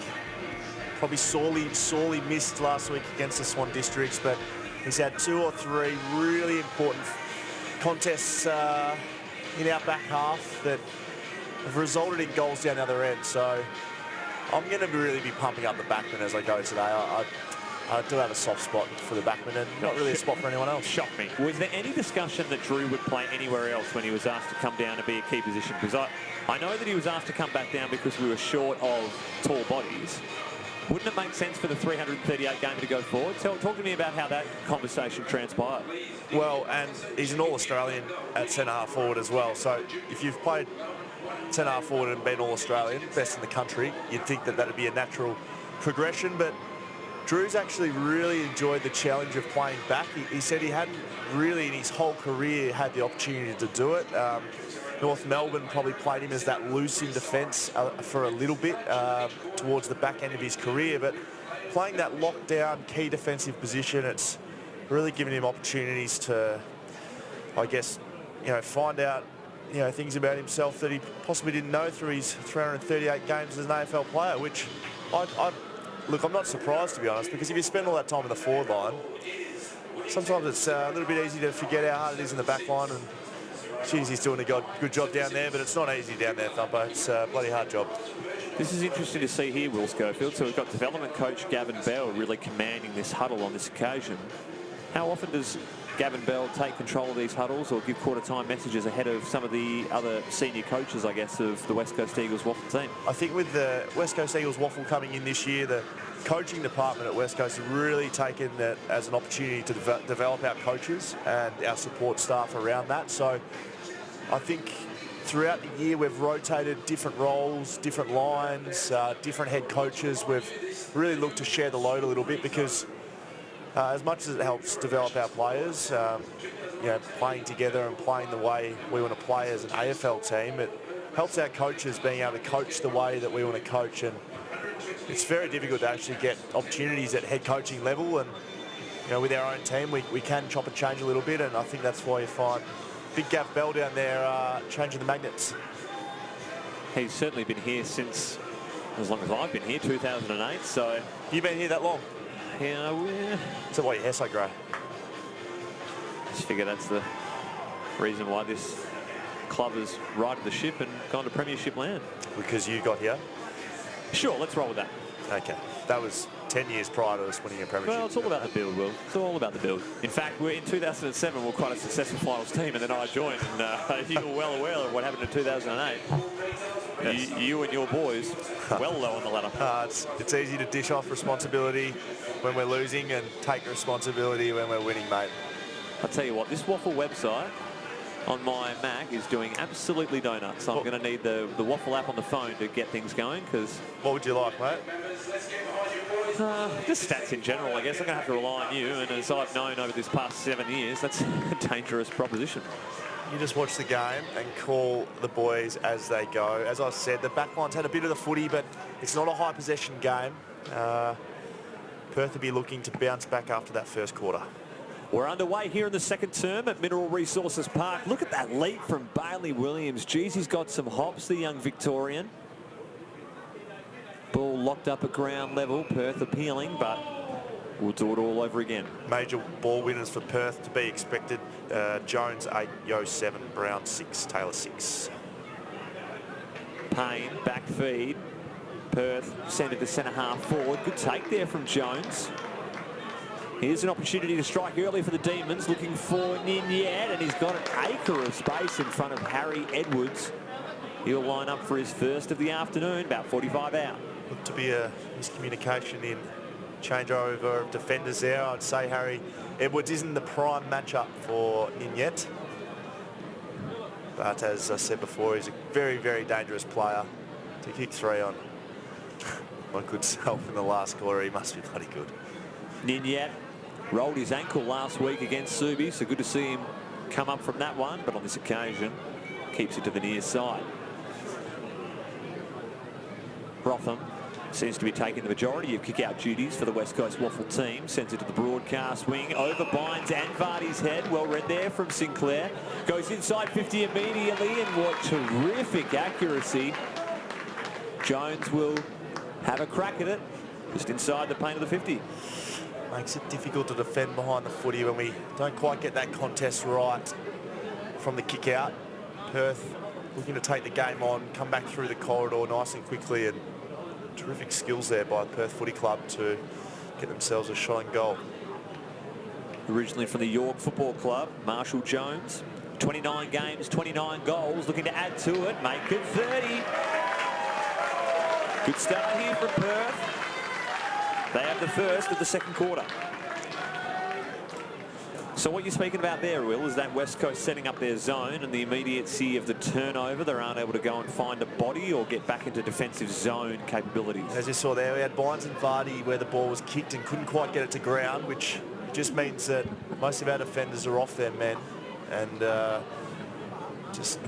Probably sorely missed last week against the Swan Districts, but he's had 2 or 3 really important contests in our back half that have resulted in goals down the other end. So I'm going to really be pumping up the backman as I go today. I do have a soft spot for the backman and not really a spot for anyone else. Shocked me. Was there any discussion that Drew would play anywhere else when he was asked to come down and be a key position? Because I know that he was asked to come back down because we were short of tall bodies. Wouldn't it make sense for the 338 gamer to go forward? Talk to me about how that conversation transpired. Well, and he's an All-Australian at centre-half forward as well. So if you've played centre-half forward and been All-Australian, best in the country, you'd think that that'd be a natural progression. But Drew's actually really enjoyed the challenge of playing back. He said he hadn't really in his whole career had the opportunity to do it. North Melbourne probably played him as that loose in defence for a little bit towards the back end of his career, but playing that lockdown key defensive position, it's really given him opportunities to, I guess, find out things about himself that he possibly didn't know through his 338 games as an AFL player, which look, I'm not surprised, to be honest, because if you spend all that time in the forward line, sometimes it's a little bit easy to forget how hard it is in the back line, and geez, he's doing a good job down there, but it's not easy down there, Thumper. It's a bloody hard job. This is interesting to see here, Will Schofield. So we've got development coach Gavin Bell really commanding this huddle on this occasion. How often does Gavin Bell take control of these huddles or give quarter-time messages ahead of some of the other senior coaches, I guess, of the West Coast Eagles Waffle team? I think with the West Coast Eagles Waffle coming in this year, the coaching department at West Coast has really taken that as an opportunity to develop our coaches and our support staff around that. So I think throughout the year we've rotated different roles, different lines, different head coaches. We've really looked to share the load a little bit because as much as it helps develop our players, playing together and playing the way we want to play as an AFL team, it helps our coaches being able to coach the way that we want to coach. And it's very difficult to actually get opportunities at head coaching level. And with our own team, we can chop and change a little bit. And I think that's why you find Big Gav Bell down there changing the magnets. He's certainly been here since as long as I've been here, 2008. So you've been here that long? Yeah. So why your hair so grey? Just figure that's the reason why this club has righted the ship and gone to premiership land. Because you got here? Sure, let's roll with that. Okay. That was 10 years prior to us winning a premiership. Well, it's all about the build, Will. It's all about the build. In fact, we're in 2007, we're quite a successful finals team, and then I joined, and you were well aware of what happened in 2008. Yes. You and your boys, well low on the ladder. It's easy to dish off responsibility when we're losing and take responsibility when we're winning, mate. I'll tell you what, this Waffle website on my Mac is doing absolutely donuts. I'm going to need the Waffle app on the phone to get things going, because... What would you like, mate? Just stats in general, I guess. I'm going to have to rely on you, and as I've known over this past 7 years, that's a dangerous proposition. You just watch the game and call the boys as they go. As I said, the backline's had a bit of the footy, but it's not a high possession game. Perth will be looking to bounce back after that first quarter. We're underway here in the second term at Mineral Resources Park. Look at that leap from Bailey Williams. Geez, he's got some hops, the young Victorian. Ball locked up at ground level. Perth appealing, but we'll do it all over again. Major ball winners for Perth to be expected. Jones 8, Yo 7, Brown 6, Taylor 6. Payne, back feed. Perth send it to centre half forward. Good take there from Jones. Here's an opportunity to strike early for the Demons, looking for Ninyet, and he's got an acre of space in front of Harry Edwards. He'll line up for his first of the afternoon, about 45 out. Looked to be a miscommunication in changeover of defenders there. I'd say Harry Edwards isn't the prime matchup for Ninyet. But as I said before, he's a very, very dangerous player. To kick 3 on my good self in the last quarter, he must be bloody good. Ninyet rolled his ankle last week against Subi, so good to see him come up from that one, but on this occasion, keeps it to the near side. Rotham seems to be taking the majority of kick-out duties for the West Coast Waffle team. Sends it to the broadcast wing. Over binds and Vardy's head. Well read there from Sinclair. Goes inside 50 immediately, and what terrific accuracy. Jones will have a crack at it, just inside the paint of the 50. Makes it difficult to defend behind the footy when we don't quite get that contest right from the kick-out. Perth looking to take the game on, come back through the corridor nice and quickly, and terrific skills there by Perth Footy Club to get themselves a shot on goal. Originally from the York Football Club, Marshall Jones. 29 games, 29 goals, looking to add to it, make it 30. Good start here from Perth. They have the first of the second quarter. So what you're speaking about there, Will, is that West Coast setting up their zone and the immediacy of the turnover. They aren't able to go and find a body or get back into defensive zone capabilities. As you saw there, we had Bynes and Vardy where the ball was kicked and couldn't quite get it to ground, which just means that most of our defenders are off their men, and just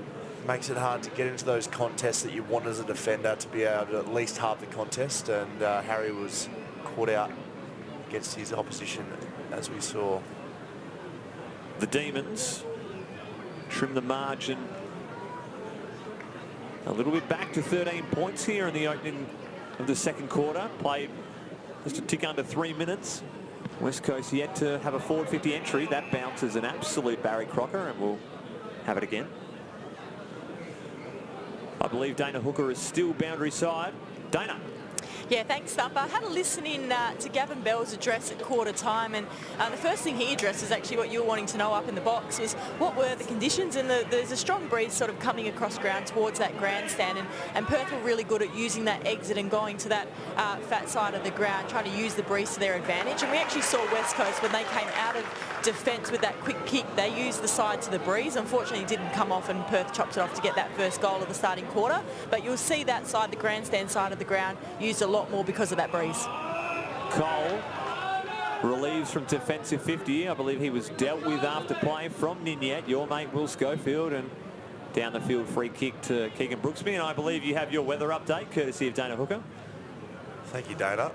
makes it hard to get into those contests that you want as a defender to be able to at least halve the contest. And Harry was caught out against his opposition, as we saw. The Demons trim the margin A little bit back to 13 points here in the opening of the second quarter. Played just a tick under 3 minutes. West Coast yet to have a forward 50 entry. That bounces an absolute Barry Crocker, and we'll have it again. I believe Dana Hooker is still boundary side. Dana. Yeah, thanks, Thumper. I had a listen in to Gavin Bell's address at quarter time, and the first thing he addressed is actually what you were wanting to know up in the box, was what were the conditions, and there's a strong breeze sort of coming across ground towards that grandstand, and Perth were really good at using that exit and going to that fat side of the ground, trying to use the breeze to their advantage. And we actually saw West Coast, when they came out of defence with that quick kick, they used the side to the breeze. Unfortunately, it didn't come off, and Perth chopped it off to get that first goal of the starting quarter. But you'll see that side, the grandstand side of the ground, used a lot more because of that breeze. Cole relieves from defensive 50. I believe he was dealt with after play from Ninyet, your mate Will Schofield, and down the field free kick to Keegan Brooksby. And I believe you have your weather update courtesy of Dana Hooker. Thank you, Dana.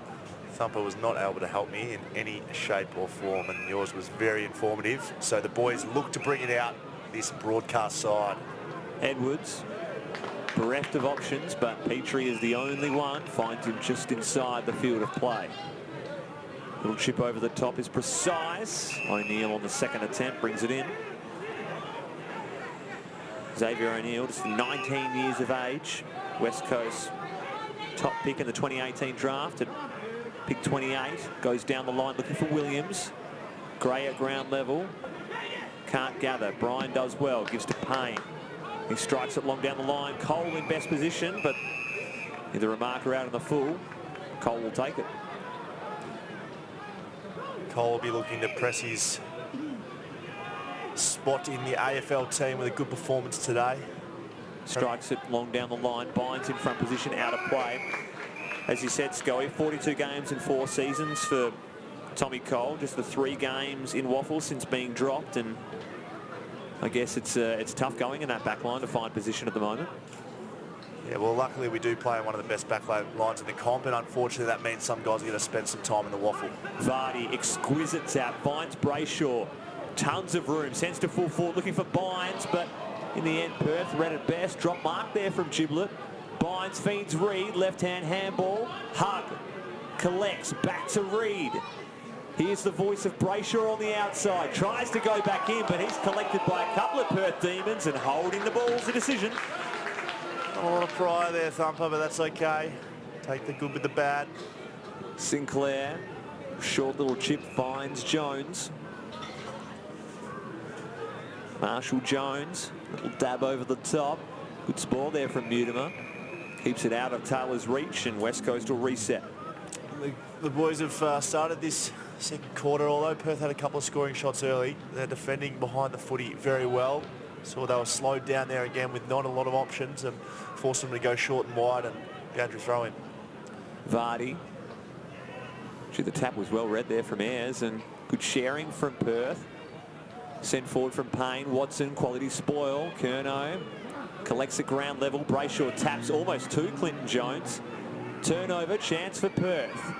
Thumper was not able to help me in any shape or form, and yours was very informative. So the boys look to bring it out this broadcast side. Edwards bereft of options, but Petrie is the only one. Finds him just inside the field of play. Little chip over the top is precise. O'Neill on the second attempt brings it in. Xavier O'Neill, just 19 years of age. West Coast top pick in the 2018 draft at pick 28. Goes down the line looking for Williams. Gray at ground level. Can't gather. Bryan does well. Gives to Payne. He strikes it long down the line. Cole in best position, but either a marker out in the full. Cole will take it. Cole will be looking to press his spot in the AFL team with a good performance today. Strikes it long down the line. Binds in front position, out of play. As you said, Scully, 42 games in 4 seasons for Tommy Cole. Just the 3 games in Waffle since being dropped, and I guess it's tough going in that back line to find position at the moment. Yeah, well, luckily we do play in one of the best back lines in the comp, and unfortunately that means some guys are going to spend some time in the Waffle. Vardy, exquisite tap, finds Brayshaw. Tons of room, sends to full forward looking for Bynes, but in the end Perth read it best. Drop mark there from Giblet. Bynes feeds Reed, left-hand handball. Hug, collects, back to Reed. Here's the voice of Brayshaw on the outside. Tries to go back in, but he's collected by a couple of Perth Demons, and holding the ball's a decision. Not a lot of pride there, Thumper, but that's okay. Take the good with the bad. Sinclair, short little chip, finds Jones. Marshall Jones, little dab over the top. Good spoil there from Mutimer. Keeps it out of Taylor's reach, and West Coast will reset. The boys have started this second quarter, although Perth had a couple of scoring shots early. They're defending behind the footy very well. So they were slowed down there again with not a lot of options and forced them to go short and wide and boundary throw in. Vardy. Gee, the tap was well read there from Ayres, and good sharing from Perth. Sent forward from Payne. Watson, quality spoil. Curnow collects at ground level. Brayshaw taps almost to Clinton Jones. Turnover, chance for Perth.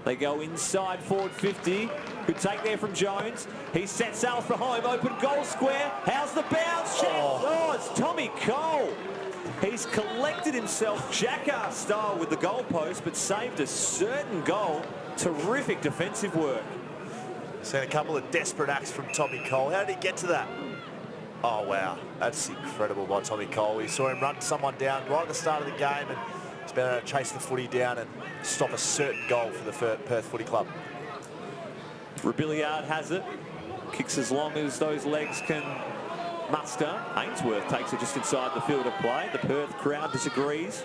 They go inside forward 50. Good take there from Jones. He sets sail for home. Open goal square. How's the bounce? Oh, it's Tommy Cole. He's collected himself jackass style with the goalpost, but saved a certain goal. Terrific defensive work. Seen a couple of desperate acts from Tommy Cole. How did he get to that? Oh, wow. That's incredible by Tommy Cole. We saw him run someone down right at the start of the game, and he's been able to chase the footy down and stop a certain goal for the Perth Footy Club. Robiliard has it. Kicks as long as those legs can muster. Ainsworth takes it just inside the field of play. The Perth crowd disagrees.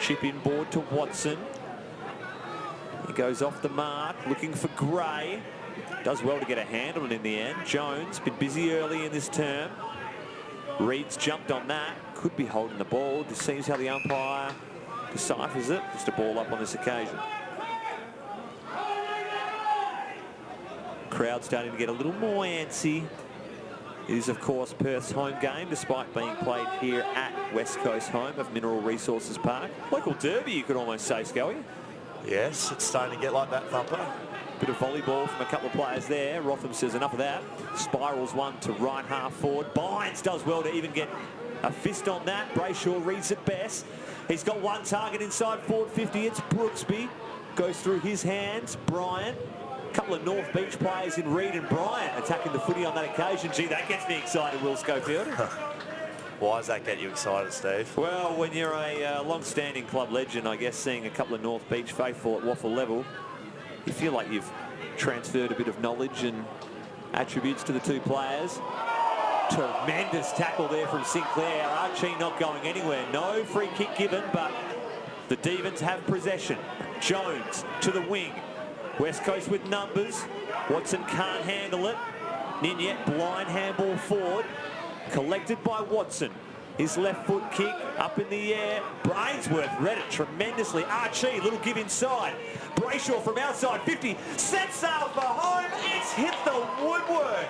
Chip inboard to Watson. He goes off the mark, looking for Gray. Does well to get a hand on it in the end. Jones, been busy early in this term. Reed's jumped on that. Could be holding the ball. Just seems how the umpire deciphers it. Just a ball up on this occasion. Crowd starting to get a little more antsy. It is, of course, Perth's home game, despite being played here at West Coast home of Mineral Resources Park. Local derby, you could almost say, Scully. Yes, it's starting to get like that, Thumper. Bit of volleyball from a couple of players there. Rotham says enough of that. Spirals one to right half forward. Bynes does well to even get A fist on that. Brayshaw reads it best. He's got one target inside forward 50. It's Brooksby. Goes through his hands. Bryant. A couple of North Beach players in Reed and Bryant attacking the footy on that occasion. Gee, that gets me excited, Will Schofield. Why does that get you excited, Steve? Well, when you're a long-standing club legend, I guess seeing a couple of North Beach faithful at Waffle level, you feel like you've transferred a bit of knowledge and attributes to the two players. Tremendous tackle there from Sinclair. Archie not going anywhere. No free kick given, but the Demons have possession. Jones to the wing. West Coast with numbers. Watson can't handle it. Ninyet blind handball forward. Collected by Watson. His left foot kick up in the air. Brainsworth read it tremendously. Archie, little give inside. Brayshaw from outside 50. Sets sail for home. It's hit the woodwork.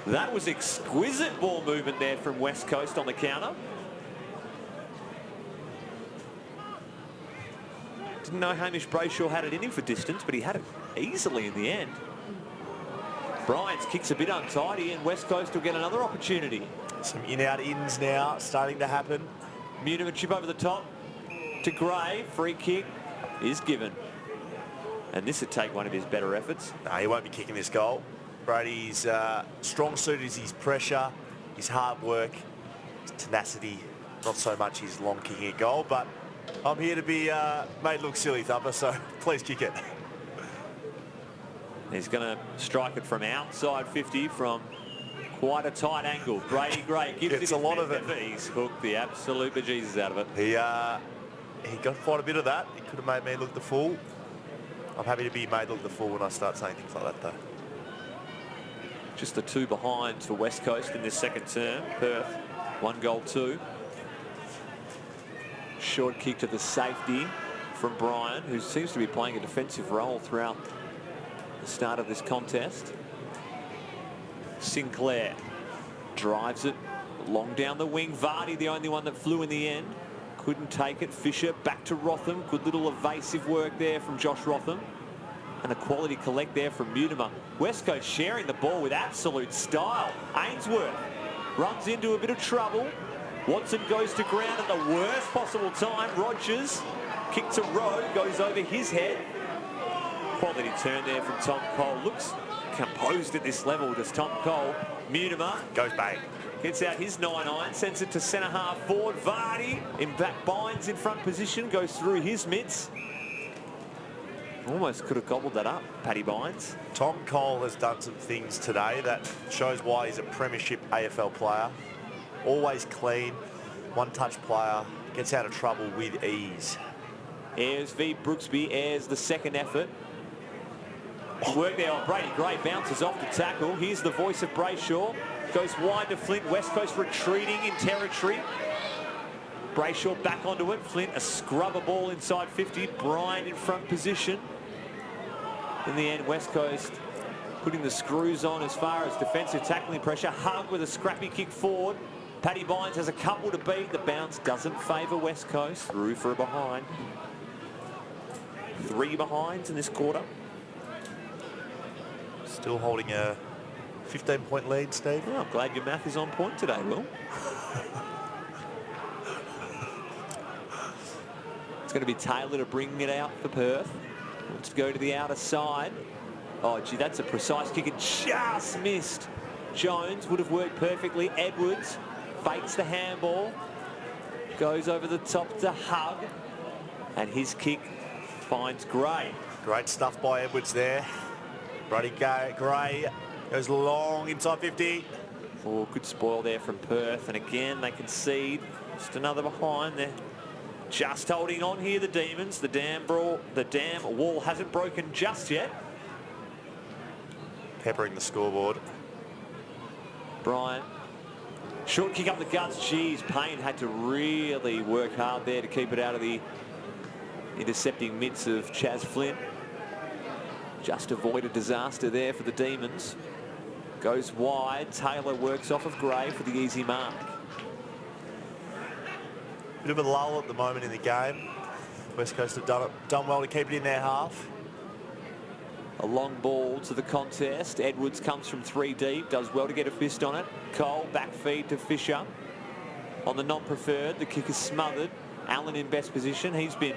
That was exquisite ball movement there from West Coast on the counter. Didn't know Hamish Brayshaw had it in him for distance, but he had it easily in the end. Bryant's kick's a bit untidy, and West Coast will get another opportunity. Some in-out ins now starting to happen. Munich a chip over the top to Gray. Free kick is given. And this would take one of his better efforts. No, he won't be kicking this goal. Brady's strong suit is his pressure, his hard work, his tenacity, not so much his long kicking a goal, but I'm here to be made look silly, Thumper, so please kick it. He's going to strike it from outside 50 from quite a tight angle. Brady Gray gives Gets it a lot of it. He's hooked the absolute bejesus out of it. He got quite a bit of that. He could have made me look the fool. I'm happy to be made look the fool when I start saying things like that, though. Just the two behind for West Coast in this second term. Perth, 1 goal 2. Short kick to the safety from Brian, who seems to be playing a defensive role throughout the start of this contest. Sinclair drives it long down the wing. Vardy, the only one that flew in the end. Couldn't take it. Fisher back to Rotham. Good little evasive work there from Josh Rotham. And a quality collect there from Mutimer. West Coast sharing the ball with absolute style. Ainsworth runs into a bit of trouble. Watson goes to ground at the worst possible time. Rogers, kick to Rowe, goes over his head. Quality turn there from Tom Cole. Looks composed at this level, does Tom Cole. Mutimer Goes bang. gets out his 9-iron, sends it to centre half forward. Vardy in back binds in front position, goes through his mitts. Almost could have gobbled that up, Paddy Bynes. Tom Cole has done some things today that shows why he's a premiership AFL player. Always clean, one-touch player, gets out of trouble with ease. Ayres v Brooksby. Ayres the second effort. Work there on Brady Gray, bounces off the tackle. Here's the voice of Brayshaw. Goes wide to Flint. West Coast retreating in territory. Brayshaw back onto it. Flint a scrubber ball inside 50. Bryant in front position. In the end, West Coast putting the screws on as far as defensive tackling pressure. Hug with a scrappy kick forward. Paddy Bynes has a couple to beat. The bounce doesn't favour West Coast. Through for a behind. 3 behinds in this quarter. Still holding a 15-point lead, Steve. Oh, I'm glad your math is on point today, Will. It's going to be Taylor to bring it out for Perth. Wants to go to the outer side. Oh, gee, that's a precise kick. It just missed. Jones would have worked perfectly. Edwards fakes the handball. Goes over the top to Hug. And his kick finds Gray. Great stuff by Edwards there. Brady Gray goes long inside 50. Oh, good spoil there from Perth. And again, they concede. Just another behind there. Just holding on here, the Demons. The damn wall hasn't broken just yet. Peppering the scoreboard. Bryant. Short kick up the guts. Geez, Payne had to really work hard there to keep it out of the intercepting mitts of Chaz Flint. Just avoid a disaster there for the Demons. Goes wide. Taylor works off of Gray for the easy mark. Bit of a lull at the moment in the game. West Coast have done well to keep it in their half. A long ball to the contest. Edwards comes from 3 deep, does well to get a fist on it. Cole, back feed to Fisher. On the non-preferred, the kick is smothered. Allen in best position. He's been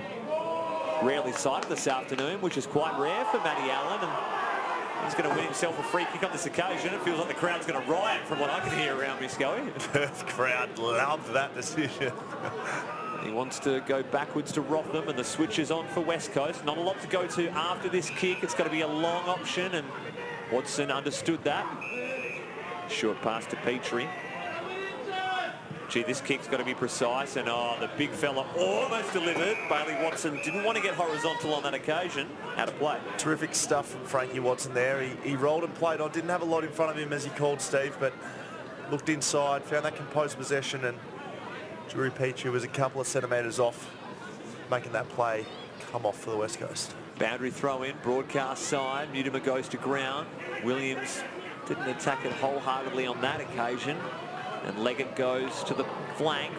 rarely sighted this afternoon, which is quite rare for Matty Allen. And he's going to win himself a free kick on this occasion. It feels like the crowd's going to riot from what I can hear around Miscoe. Perth crowd loved that decision. He wants to go backwards to Rotham, and the switch is on for West Coast. Not a lot to go to after this kick. It's got to be a long option, and Watson understood that. Short pass to Petrie. Gee, this kick's got to be precise, and the big fella almost delivered. Bailey Watson didn't want to get horizontal on that occasion. Out of play. Terrific stuff from Frankie Watson there. He rolled and played on. Didn't have a lot in front of him, as he called Steve, but looked inside, found that composed possession, and Drew Petrie was a couple of centimetres off, making that play come off for the West Coast. Boundary throw in, broadcast side. Mutimer goes to ground. Williams didn't attack it wholeheartedly on that occasion. And Leggett goes to the flank.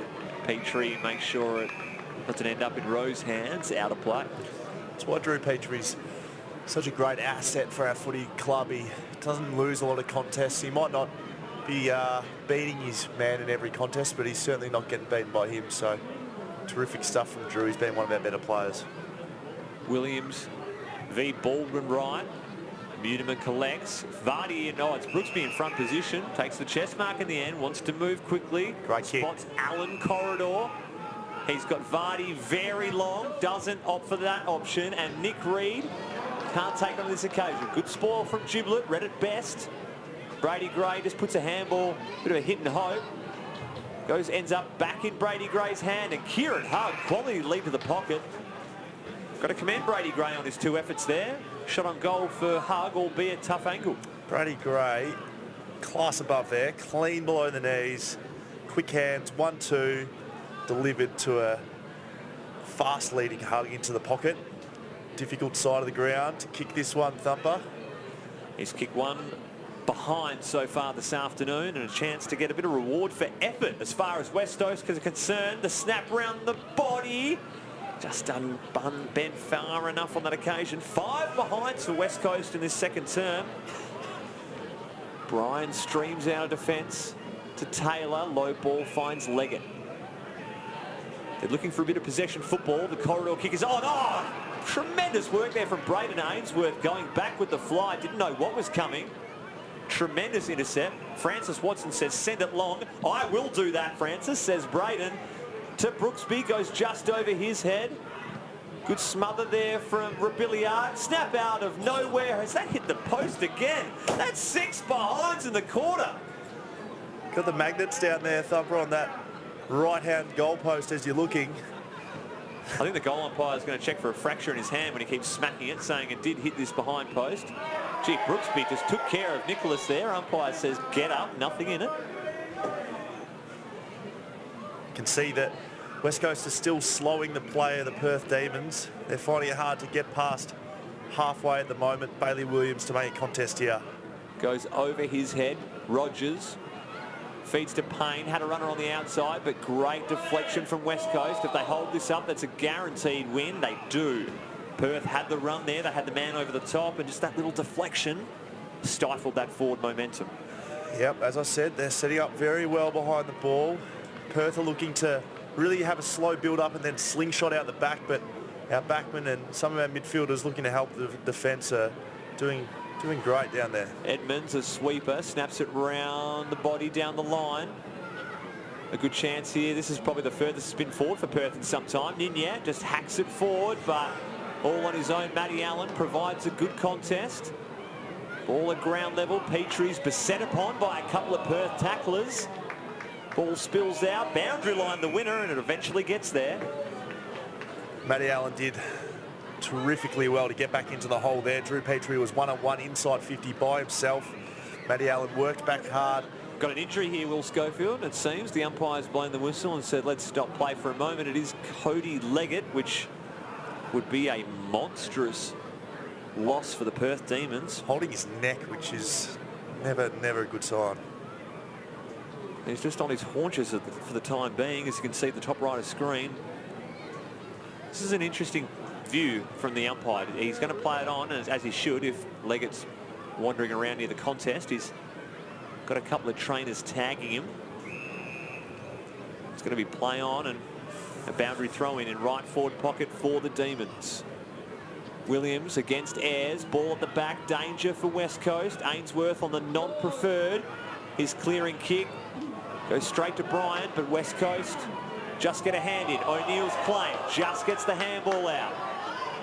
Petrie makes sure it doesn't end up in Rowe's hands. Out of play. That's why Drew Petrie's such a great asset for our footy club. He doesn't lose a lot of contests. He might not be beating his man in every contest, but he's certainly not getting beaten by him. So terrific stuff from Drew. He's been one of our better players. Williams v Baldwin right. Mutimer collects. Vardy, it's Brooksby in front position. Takes the chest mark in the end. Wants to move quickly. Great kick. Spots Allen corridor. He's got Vardy very long. Doesn't opt for that option. And Nick Reid can't take it on this occasion. Good spoil from Giblet. Read it best. Brady Gray just puts a handball. Bit of a hit and hope. Ends up back in Brady Gray's hand. And Kieran Hug, quality lead to the pocket. Got to commend Brady Gray on his 2 efforts there. Shot on goal for Hug, albeit tough angle. Brady Gray, class above there, clean below the knees, quick hands, 1-2, delivered to a fast leading Hug into the pocket. Difficult side of the ground to kick this one, Thumper. He's kicked one behind so far this afternoon, and a chance to get a bit of reward for effort as far as West Coast is concerned. The snap round the body. Just done bent far enough on that occasion. 5 behinds for West Coast in this second term. Bryan streams out of defence to Taylor. Low ball finds Leggett. They're looking for a bit of possession football. The corridor kick is on. Tremendous work there from Braden Ainsworth going back with the fly. Didn't know what was coming. Tremendous intercept. Francis Watson says, send it long. I will do that, Francis, says Braden. To Brooksby, goes just over his head. Good smother there from Robiliard. Snap out of nowhere. Has that hit the post again? That's 6 behinds in the quarter. Got the magnets down there, Thumper, on that right-hand goalpost as you're looking. I think the goal umpire is going to check for a fracture in his hand when he keeps smacking it, saying it did hit this behind post. Gee, Brooksby just took care of Nicholas there. Umpire says, get up, nothing in it. Can see that West Coast is still slowing the play of the Perth Demons. They're finding it hard to get past halfway at the moment. Bailey Williams to make a contest here. Goes over his head. Rogers feeds to Payne. Had a runner on the outside, but great deflection from West Coast. If they hold this up, that's a guaranteed win. They do. Perth had the run there. They had the man over the top, and just that little deflection stifled that forward momentum. Yep, as I said, they're setting up very well behind the ball. Perth are looking to really have a slow build-up and then slingshot out the back, but our backmen and some of our midfielders looking to help the defence are doing great down there. Edmonds, a sweeper, snaps it round the body down the line. A good chance here. This is probably the furthest spin forward for Perth in some time. Ninyat just hacks it forward, but all on his own. Matty Allen provides a good contest. Ball at ground level. Petrie's beset upon by a couple of Perth tacklers. Ball spills out, boundary line the winner, and it eventually gets there. Matty Allen did terrifically well to get back into the hole there. Drew Petrie was 1-on-1 inside 50 by himself. Matty Allen worked back hard. Got an injury here, Will Schofield, it seems. The umpire's blown the whistle and said, let's stop play for a moment. It is Cody Leggett, which would be a monstrous loss for the Perth Demons. Holding his neck, which is never a good sign. He's just on his haunches for the time being, as you can see at the top right of screen. This is an interesting view from the umpire. He's going to play it on, as he should, if Leggett's wandering around near the contest. He's got a couple of trainers tagging him. It's going to be play on and a boundary throw in right forward pocket for the Demons. Williams against Ayres. Ball at the back. Danger for West Coast. Ainsworth on the non-preferred. His clearing kick goes straight to Bryant, but West Coast just get a hand in. O'Neill's claim just gets the handball out.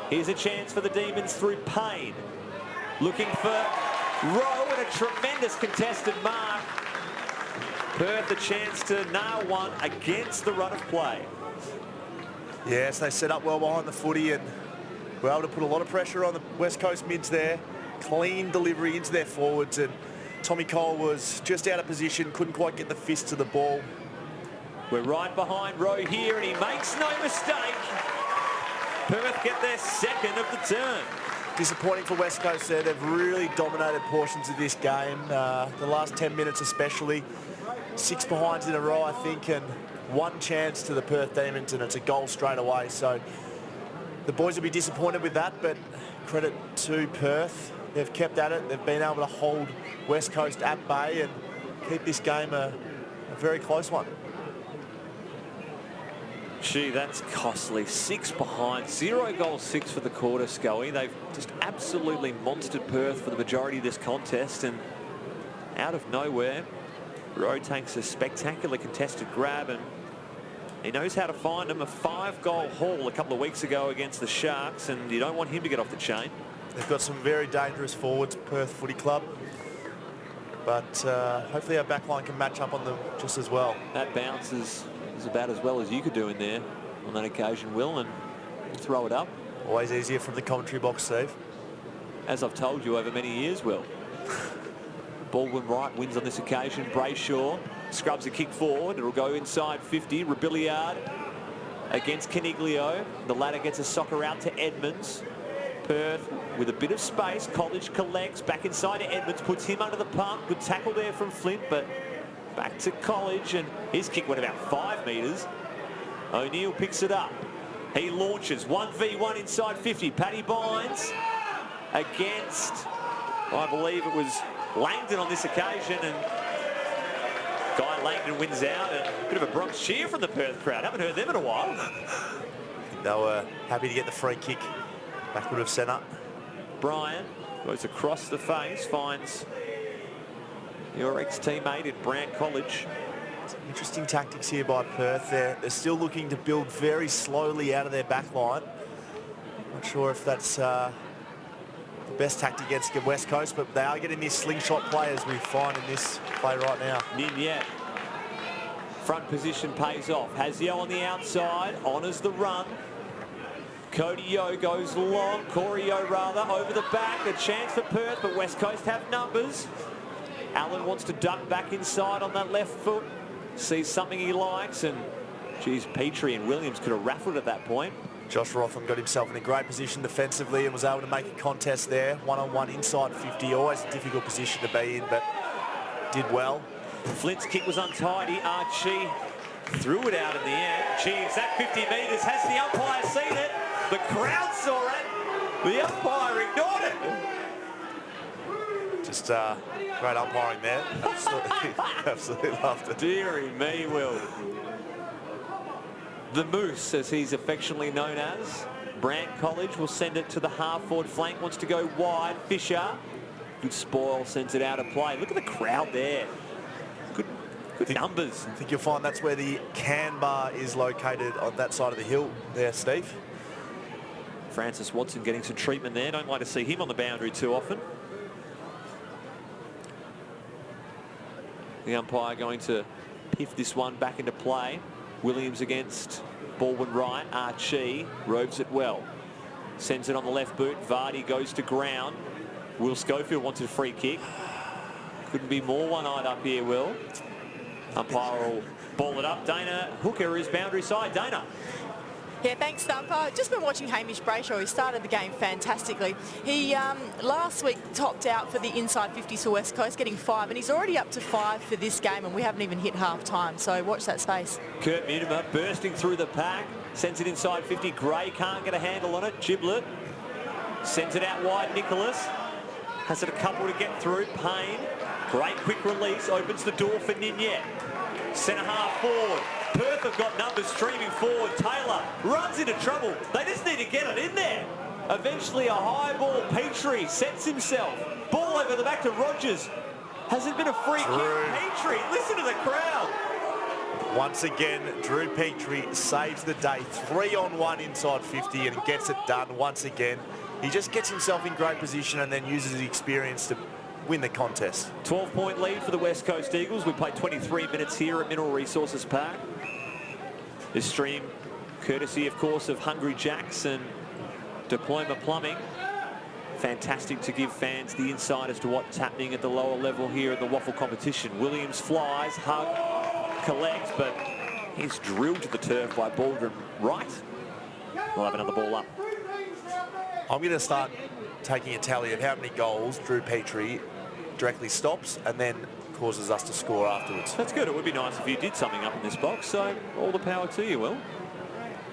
Here's a chance for the Demons through Payne. Looking for Rowe and a tremendous contested mark. Perth a chance to nail one against the run of play. Yes, they set up well behind the footy and were able to put a lot of pressure on the West Coast mids there. Clean delivery into their forwards, and Tommy Cole was just out of position, couldn't quite get the fist to the ball. We're right behind Rowe here, and he makes no mistake. Perth get their second of the turn. Disappointing for West Coast there. They've really dominated portions of this game. The last 10 minutes especially. 6 behinds in a row, I think, and one chance to the Perth Demons, and it's a goal straight away. So the boys will be disappointed with that, but credit to Perth. They've kept at it. They've been able to hold West Coast at bay and keep this game a very close one. Gee, that's costly. 6 behind, 0 goals, 6 for the quarter, Scully. They've just absolutely monstered Perth for the majority of this contest, and out of nowhere, Rowe takes a spectacular contested grab, and he knows how to find them. A 5-goal haul a couple of weeks ago against the Sharks, and you don't want him to get off the chain. They've got some very dangerous forwards, Perth Footy Club, but hopefully our backline can match up on them just as well. That bounce is about as well as you could do in there on that occasion, Will, and throw it up. Always easier from the commentary box, Steve. As I've told you over many years, Will. Baldwin Wright wins on this occasion. Brayshaw scrubs a kick forward. It'll go inside 50. Rebillard against Caniglio. The latter gets a soccer out to Edmonds. Perth with a bit of space. College collects back inside to Edmonds, puts him under the pump. Good tackle there from Flint, but back to College, and his kick went about 5 metres. O'Neill picks it up. He launches 1v1 inside 50. Paddy Bynes against, I believe it was Langdon on this occasion, and Guy Langdon wins out, and a bit of a Bronx cheer from the Perth crowd. Haven't heard them in a while. They were happy to get the free kick backward of centre. Bryant goes across the face, finds your ex-teammate in Brant College. Some interesting tactics here by Perth. They're still looking to build very slowly out of their back line. Not sure if that's the best tactic against West Coast, but they are getting this slingshot play as we find in this play right now. Ninyet. Front position pays off. Hazio on the outside, honours the run. Cody Yeo goes long, Corey Yeo rather, over the back. A chance for Perth, but West Coast have numbers. Allen wants to duck back inside on that left foot. Sees something he likes, and geez, Petrie and Williams could have raffled at that point. Josh Rotham got himself in a great position defensively and was able to make a contest there. One-on-one inside 50, always a difficult position to be in, but did well. Flint's kick was untidy. Archie threw it out in the end. Geez, that 50 metres, has the umpire seen it? The crowd saw it. The umpire ignored it. Just great umpiring there. Absolutely loved it. Deary me, Will. The Moose, as he's affectionately known as. Brant College will send it to the half-forward flank. Wants to go wide. Fisher. Good spoil, sends it out of play. Look at the crowd there. Good numbers. I think you'll find that's where the can bar is located on that side of the hill there, Steve. Francis Watson getting some treatment there. Don't like to see him on the boundary too often. The umpire going to piff this one back into play. Williams against Baldwin Wright. Archie robes it well. Sends it on the left boot. Vardy goes to ground. Will Schofield wants a free kick. Couldn't be more one-eyed up here, Will. Umpire will ball it up. Dana Hooker is boundary side. Dana. Yeah, thanks, Thumper. Just been watching Hamish Brayshaw. He started the game fantastically. He last week topped out for the inside 50s for West Coast, getting 5, and he's already up to 5 for this game, and we haven't even hit half time, so watch that space. Kurt Mutimer bursting through the pack. Sends it inside 50. Gray can't get a handle on it. Giblet sends it out wide. Nicholas has it a couple to get through. Payne, great quick release, opens the door for Ninyet. Centre half forward. Perth have got numbers streaming forward. Taylor runs into trouble. They just need to get it in there. Eventually a high ball. Petrie sets himself. Ball over the back to Rogers. Has it been a free kick? Petrie, listen to the crowd. Once again, Drew Petrie saves the day. 3-on-1 inside 50 and gets it done once again. He just gets himself in great position and then uses his experience to win the contest. 12-point lead for the West Coast Eagles. We played 23 minutes here at Mineral Resources Park. This stream courtesy, of course, of Hungry Jacks and Diploma Plumbing. Fantastic to give fans the insight as to what's happening at the lower level here in the waffle competition. Williams flies, hug, collects, but he's drilled to the turf by Baldwin Wright. We'll have another ball up. I'm going to start taking a tally of how many goals Drew Petrie directly stops and then causes us to score afterwards. That's good. It would be nice if you did something up in this box, so all the power to you, Will.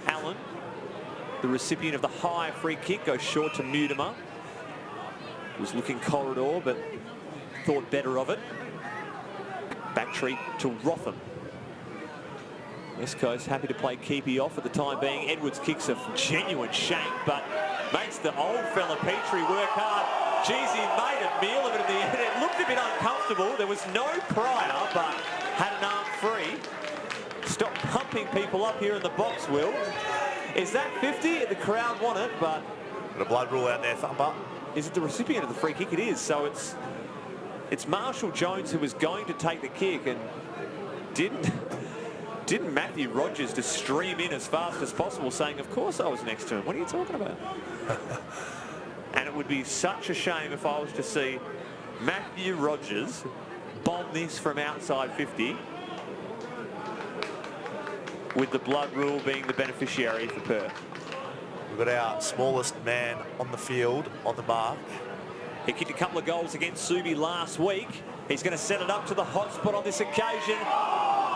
Allen, the recipient of the high free kick, goes short to Mutimer. Was looking corridor, but thought better of it. Back treat to Rotham. West Coast happy to play keepy off for the time being. Edwards kicks a genuine shank, but makes the old fella Petrie work hard. Jeez, he made a meal of it in the end. It looked a bit uncomfortable. There was no prior, but had an arm free. Stop pumping people up here in the box, Will. Is that 50? The crowd want it, but... Got a blood rule out there, Thumper. Is it the recipient of the free kick? It is. So it's Marshall Jones who was going to take the kick and didn't Matthew Rogers just stream in as fast as possible, saying, of course I was next to him. What are you talking about? And it would be such a shame if I was to see Matthew Rogers bomb this from outside 50, with the blood rule being the beneficiary for Perth. We've got our smallest man on the field, on the mark. He kicked a couple of goals against Subi last week. He's going to set it up to the hot spot on this occasion.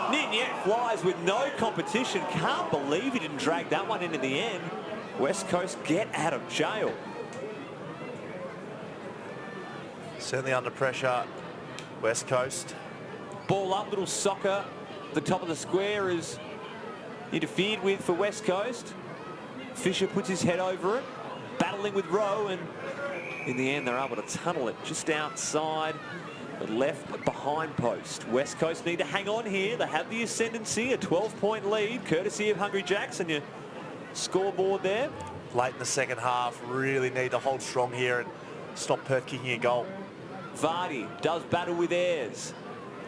Ninyet flies with no competition. Can't believe he didn't drag that one in the end. West Coast get out of jail. Certainly under pressure, West Coast. Ball up, little soccer. The top of the square is interfered with for West Coast. Fisher puts his head over it, battling with Rowe, and in the end they're able to tunnel it just outside the left behind post. West Coast need to hang on here. They have the ascendancy, a 12-point lead, courtesy of Hungry Jacks, and your scoreboard there. Late in the second half, really need to hold strong here and stop Perth kicking a goal. Vardy does battle with Ayres.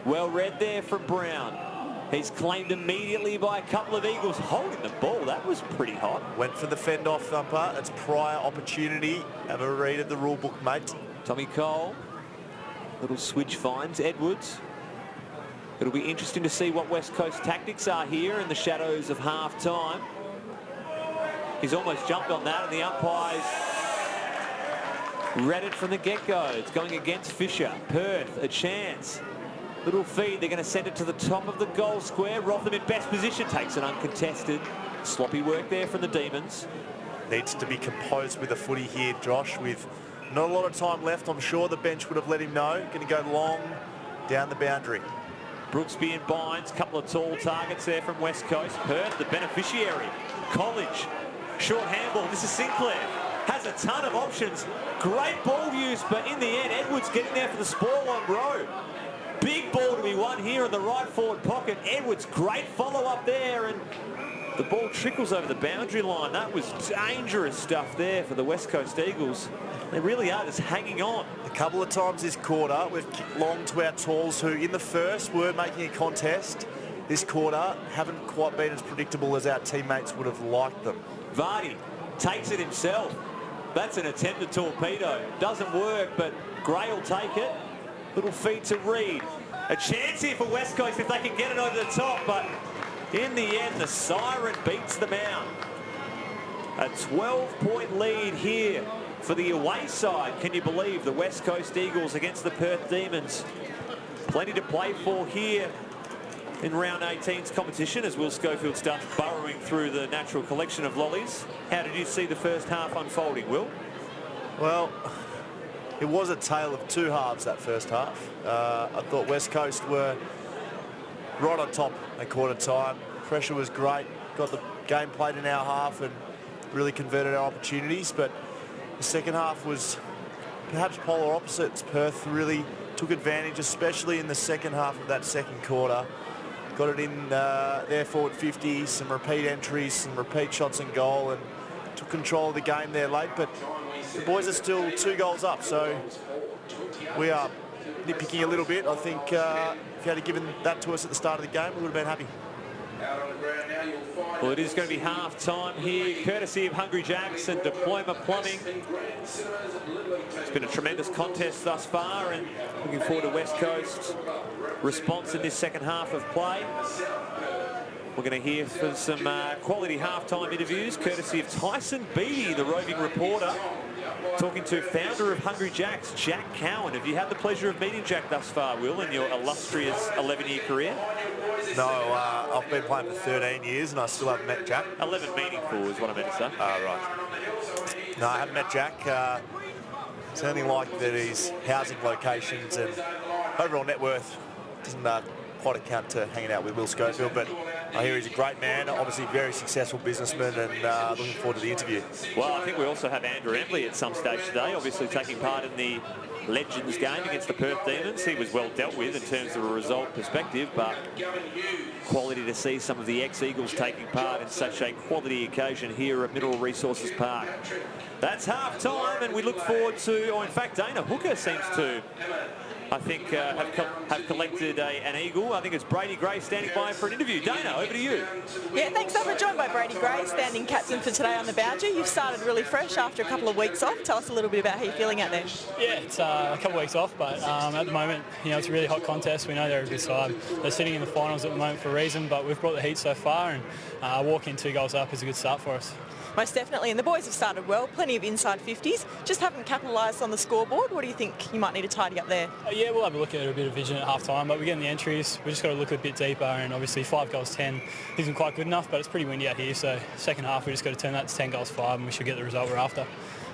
Well read there from Brown. He's claimed immediately by a couple of Eagles holding the ball. That was pretty hot. Went for the fend off, Thumper. It's prior opportunity. Have a read of the rule book, mate. Tommy Cole. Little switch finds Edwards. It'll be interesting to see what West Coast tactics are here in the shadows of half-time. He's almost jumped on that, and the umpires read it from the get-go. It's going against Fisher. Perth, a chance. Little feed, they're going to send it to the top of the goal square. Rotham in best position, takes it uncontested. Sloppy work there from the Demons. Needs to be composed with a footy here, Josh, with not a lot of time left. I'm sure the bench would have let him know. Going to go long down the boundary. Brooksby and Bynes, couple of tall targets there from West Coast. Perth, the beneficiary. College, short handball. This is Sinclair. Has a ton of options. Great ball use, but in the end, Edwards getting there for the spoil on Rowe. Big ball to be won here in the right forward pocket. Edwards, great follow-up there, and the ball trickles over the boundary line. That was dangerous stuff there for the West Coast Eagles. They really are just hanging on. A couple of times this quarter, we've kicked long to our talls, who in the first were making a contest. This quarter haven't quite been as predictable as our teammates would have liked them. Vardy takes it himself. That's an attempted torpedo. Doesn't work, but Gray will take it. Little feed to Reed. A chance here for West Coast if they can get it over the top, but in the end, the siren beats them out. A 12-point lead here for the away side. Can you believe the West Coast Eagles against the Perth Demons? Plenty to play for here in round 18's competition as Will Schofield starts burrowing through the natural collection of lollies. How did you see the first half unfolding, Will? Well, it was a tale of two halves, that first half. I thought West Coast were right on top at quarter time. Pressure was great. Got the game played in our half and really converted our opportunities. But the second half was perhaps polar opposites. Perth really took advantage, especially in the second half of that second quarter. Got it in their forward 50, some repeat entries, some repeat shots and goal, and took control of the game there late. But the boys are still 2 goals up, so we are nitpicking a little bit. I think if you had given that to us at the start of the game, we would have been happy. Well, it is going to be half-time here, courtesy of Hungry Jacks and Diploma Plumbing. It's been a tremendous contest thus far, and looking forward to West Coast's response in this second half of play. We're going to hear from some quality half-time interviews, courtesy of Tyson Beattie, the roving reporter, talking to founder of Hungry Jacks, Jack Cowan. Have you had the pleasure of meeting Jack thus far, Will, in your illustrious 11-year career? No, I've been playing for 13 years and I still haven't met Jack. 11 meaningful is what I meant to say. Right. No, I haven't met Jack. Sounding like that his housing locations and overall net worth doesn't quite account to hanging out with Will Schofield, but I hear he's a great man, obviously very successful businessman, and looking forward to the interview. Well, I think we also have Andrew Embley at some stage today, obviously taking part in the Legends game against the Perth Demons. He was well dealt with in terms of a result perspective, but quality to see some of the ex-Eagles taking part in such a quality occasion here at Mineral Resources Park. That's half-time, and we look forward to, or in fact, Dana Hooker seems to, I think, have collected an eagle. I think it's Brady Gray standing by for an interview. Dana, over to you. Yeah, thanks. I'm joined by Brady Gray, standing captain for today on the boundary. You've started really fresh after a couple of weeks off. Tell us a little bit about how you're feeling out there. Yeah, it's a couple of weeks off, but at the moment, it's a really hot contest. We know they're a good side. They're sitting in the finals at the moment for a reason, but we've brought the heat so far, and walking 2 goals up is a good start for us. Most definitely, and the boys have started well, plenty of inside 50s, just haven't capitalised on the scoreboard. What do you think you might need to tidy up there? Yeah, we'll have a look at a bit of vision at half-time, but we're getting the entries. We've just got to look a bit deeper, and obviously 5 goals 10 isn't quite good enough, but it's pretty windy out here, so second half we just got to turn that to 10 goals 5, and we should get the result we're after.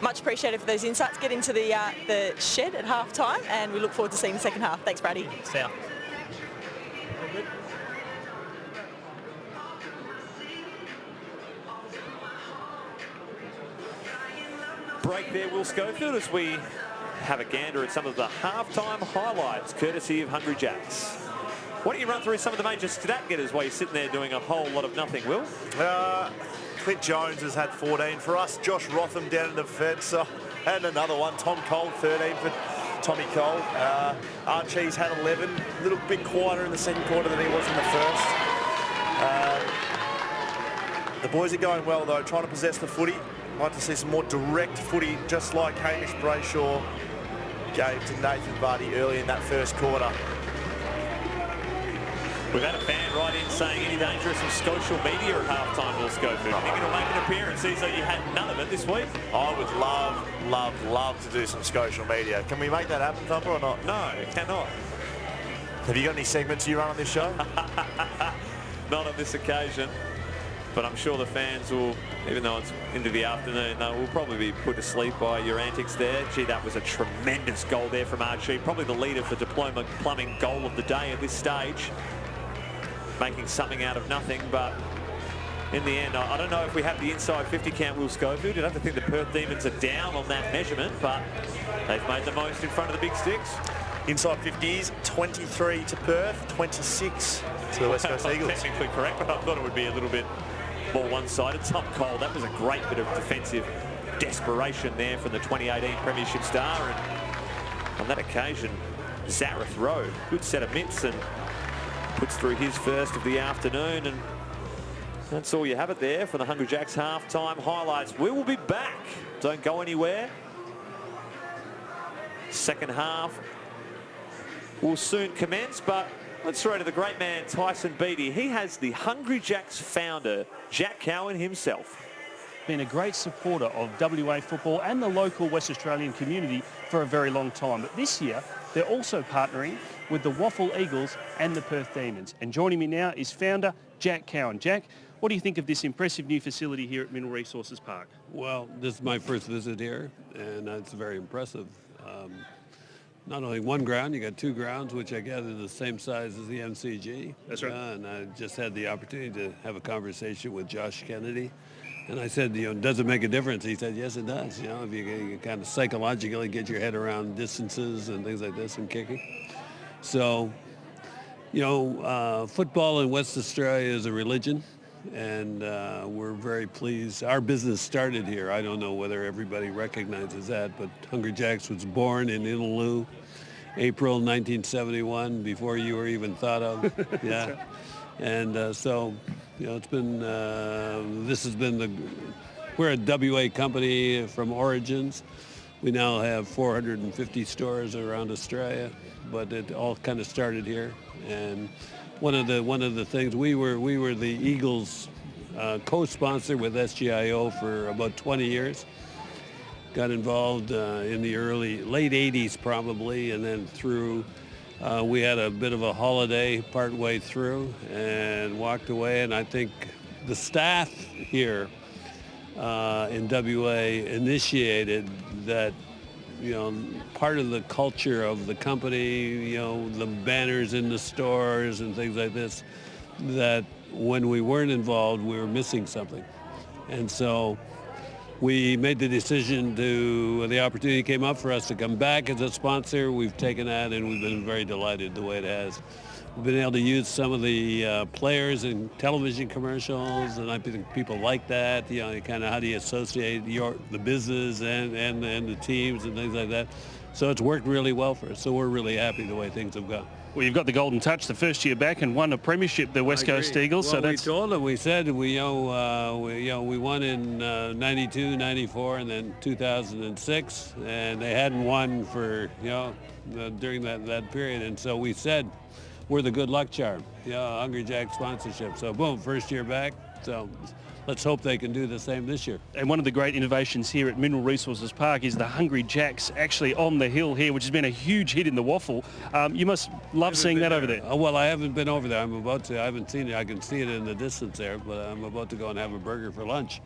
Much appreciated for those insights. Get into the shed at half-time, and we look forward to seeing the second half. Thanks, Brady. See ya. Break there, Will Schofield, as we have a gander at some of the half-time highlights, courtesy of Hungry Jacks. Why don't you run through some of the major stat getters while you're sitting there doing a whole lot of nothing, Will? Clint Jones has had 14 for us. Josh Rotham down in the fence, and another one. Tom Cole, 13 for Tommy Cole. Archie's had 11. A little bit quieter in the second quarter than he was in the first. The boys are going well, though, trying to possess the footy. Like to see some more direct footy, just like Hamish Brayshaw gave to Nathan Vardy early in that first quarter. We've had a fan write in saying any danger of some social media at half-time, Will Schofield. You're going to make an appearance. Seems like you had none of it this week. I would love to do some social media. Can we make that happen, Thumper, or not? No, cannot. Have you got any segments you run on this show? Not on this occasion. But I'm sure the fans will, even though it's into the afternoon, they will probably be put to sleep by your antics there. Gee, that was a tremendous goal there from Archie. Probably the leader for Diploma Plumbing goal of the day at this stage. Making something out of nothing, but in the end, I don't know if we have the inside 50 count, Will Schofield. You'd have to think the Perth Demons are down on that measurement, but they've made the most in front of the big sticks. Inside 50s, 23 to Perth, 26 to the West Coast Eagles. Technically correct, but I thought it would be a little bit more one-sided. Tom Cole, that was a great bit of defensive desperation there from the 2018 Premiership star, and on that occasion, Zareth Rowe, good set of mitts, and puts through his first of the afternoon, and that's all you have it there for the Hungry Jacks half-time highlights. We will be back. Don't go anywhere. Second half will soon commence, but let's throw to the great man, Tyson Beattie. He has the Hungry Jacks founder, Jack Cowan himself. Been a great supporter of WA football and the local West Australian community for a very long time. But this year, They're also partnering with the Waffle Eagles and the Perth Demons. And joining me now is founder Jack Cowan. Jack, what do you think of this impressive new facility here at Mineral Resources Park? Well, this is my first visit here, and it's very impressive. Not only one ground, you got two grounds, which I gather are the same size as the MCG. That's right. And I just had the opportunity to have a conversation with Josh Kennedy. And I said, does it make a difference? He said, yes, it does. If you kind of psychologically get your head around distances and things like this and kicking. So, football in West Australia is a religion. And we're very pleased. Our business started here. I don't know whether everybody recognizes that, but Hungry Jack's was born in Innaloo, April 1971, before you were even thought of. Yeah. And so, it's been, we're a WA company from origins. We now have 450 stores around Australia, but it all kind of started here. And one of the things, we were the Eagles co-sponsor with SGIO for about 20 years. Got involved in the late 80s probably, and then through, we had a bit of a holiday part way through and walked away. And I think the staff here in WA initiated that, part of the culture of the company, the banners in the stores and things like this, that when we weren't involved, we were missing something. And so we made the decision the opportunity came up for us to come back as a sponsor. We've taken that and we've been very delighted the way it has. We've been able to use some of the players in television commercials, and I think people like that. Kind of how do you associate the business and the teams and things like that. So it's worked really well for us. So we're really happy the way things have gone. Well, you've got the golden touch the first year back and won a premiership, the West Coast Eagles. Well, so we told them, we said we won in 92, 94, and then 2006, and they hadn't won for during that period. And so we said, we're the good luck charm, Hungry Jack sponsorship. So boom, first year back. So let's hope they can do the same this year. And one of the great innovations here at Mineral Resources Park is the Hungry Jacks actually on the hill here, which has been a huge hit in the waffle. You must love seeing that over there. Well, I haven't been over there. I'm about to. I haven't seen it. I can see it in the distance there, but I'm about to go and have a burger for lunch.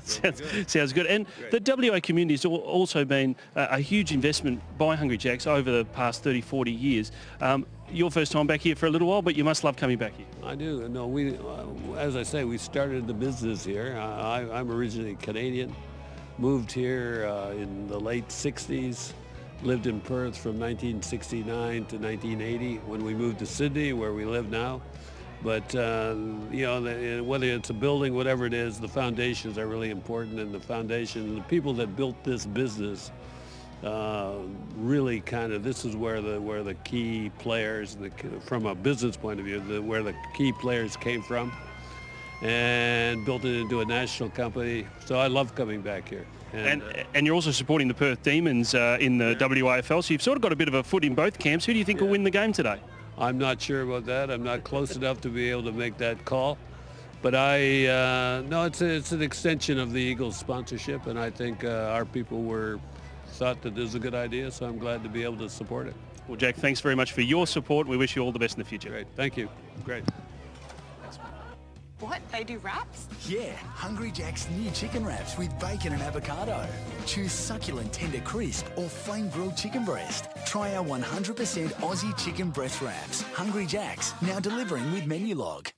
Sounds good. And great. The WA community has also been a huge investment by Hungry Jacks over the past 30, 40 years. Your first time back here for a little while, but you must love coming back here. I do. No, we, as I say, we started the business here. I'm originally Canadian, moved here in the late 60s, lived in Perth from 1969 to 1980 when we moved to Sydney, where we live now. But, whether it's a building, whatever it is, the foundations are really important, and the people that built this business really this is where the key players, from a business point of view, where the key players came from, and built it into a national company. So I love coming back here. And you're also supporting the Perth Demons in the WAFL, so you've sort of got a bit of a foot in both camps. Who do you think will win the game today? I'm not sure about that. I'm not close enough to be able to make that call. But it's an extension of the Eagles sponsorship, and I think our people thought that this was a good idea, so I'm glad to be able to support it. Well, Jack, thanks very much for your support. We wish you all the best in the future. Great. Thank you. Great. What? They do wraps? Yeah, Hungry Jack's new chicken wraps with bacon and avocado. Choose succulent tender crisp or flame grilled chicken breast. Try our 100% Aussie chicken breast wraps. Hungry Jack's, now delivering with menu log.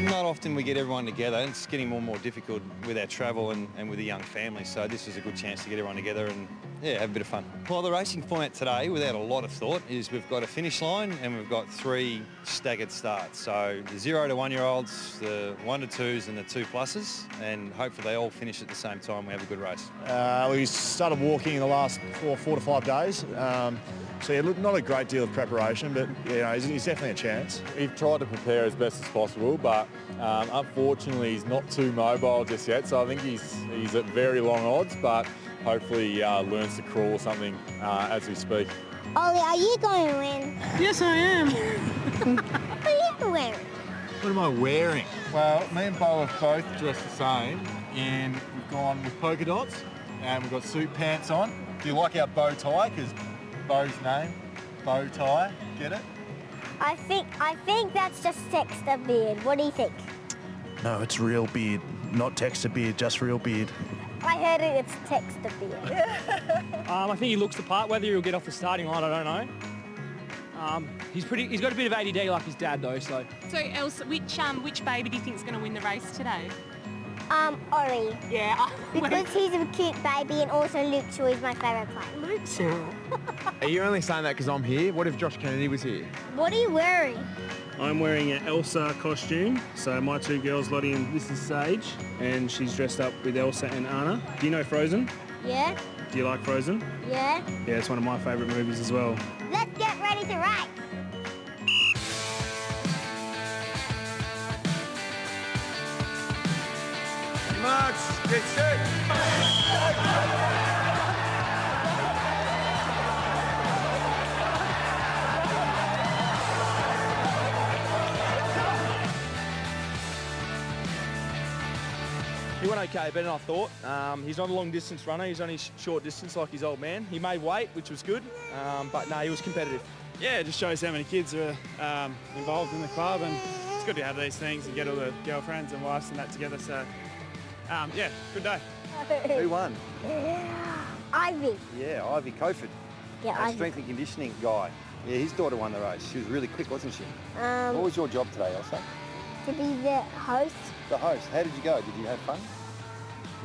Not often we get everyone together. It's getting more and more difficult with our travel and with a young family, so this is a good chance to get everyone together and have a bit of fun. Well, the racing format today, without a lot of thought, is we've got a finish line and we've got 3 staggered starts. So the 0 to 1 year olds, the 1 to 2s and the 2 pluses, and hopefully they all finish at the same time. We have a good race. We started walking in the last 4 to 5 days. So not a great deal of preparation, but he's definitely a chance. We've tried to prepare as best as possible, but unfortunately he's not too mobile just yet. So I think he's at very long odds, but hopefully he learns to crawl or something as we speak. Ollie, are you going to win? Yes, I am. What are you wearing? What am I wearing? Well, me and Bo are both dressed the same, and we've gone with polka dots, and we've got suit pants on. Do you like our bow tie? Because Bo's name, bow tie. Get it? I think that's just texter beard. What do you think? No, it's real beard. Not texter beard, just real beard. I heard it's texter beard. I think he looks the part. Whether he'll get off the starting line, I don't know. He's got a bit of ADD like his dad though. So Elsa, which baby do you think is going to win the race today? Ollie. Yeah. Because he's a cute baby, and also Luke Shaw is my favourite player. Luke Shaw. Are you only saying that because I'm here? What if Josh Kennedy was here? What are you wearing? I'm wearing an Elsa costume. So my two girls, Lottie and this is Sage, and she's dressed up with Elsa and Anna. Do you know Frozen? Yeah. Do you like Frozen? Yeah. Yeah, it's one of my favourite movies as well. Let's get ready to race. Max, get set. he went okay, better than I thought. He's not a long distance runner. He's only short distance like his old man. He made weight, which was good, but no, he was competitive. Yeah, it just shows how many kids are involved in the club, and it's good to have these things and get all the girlfriends and wives and that together. So, yeah, good day. Who won? Ivy. Yeah, Ivy Coford. Yeah, Our Ivy. strength and conditioning guy. Yeah, his daughter won the race. She was really quick, wasn't she? What was your job today, Elsa? To be the host. The host. How did you go? Did you have fun?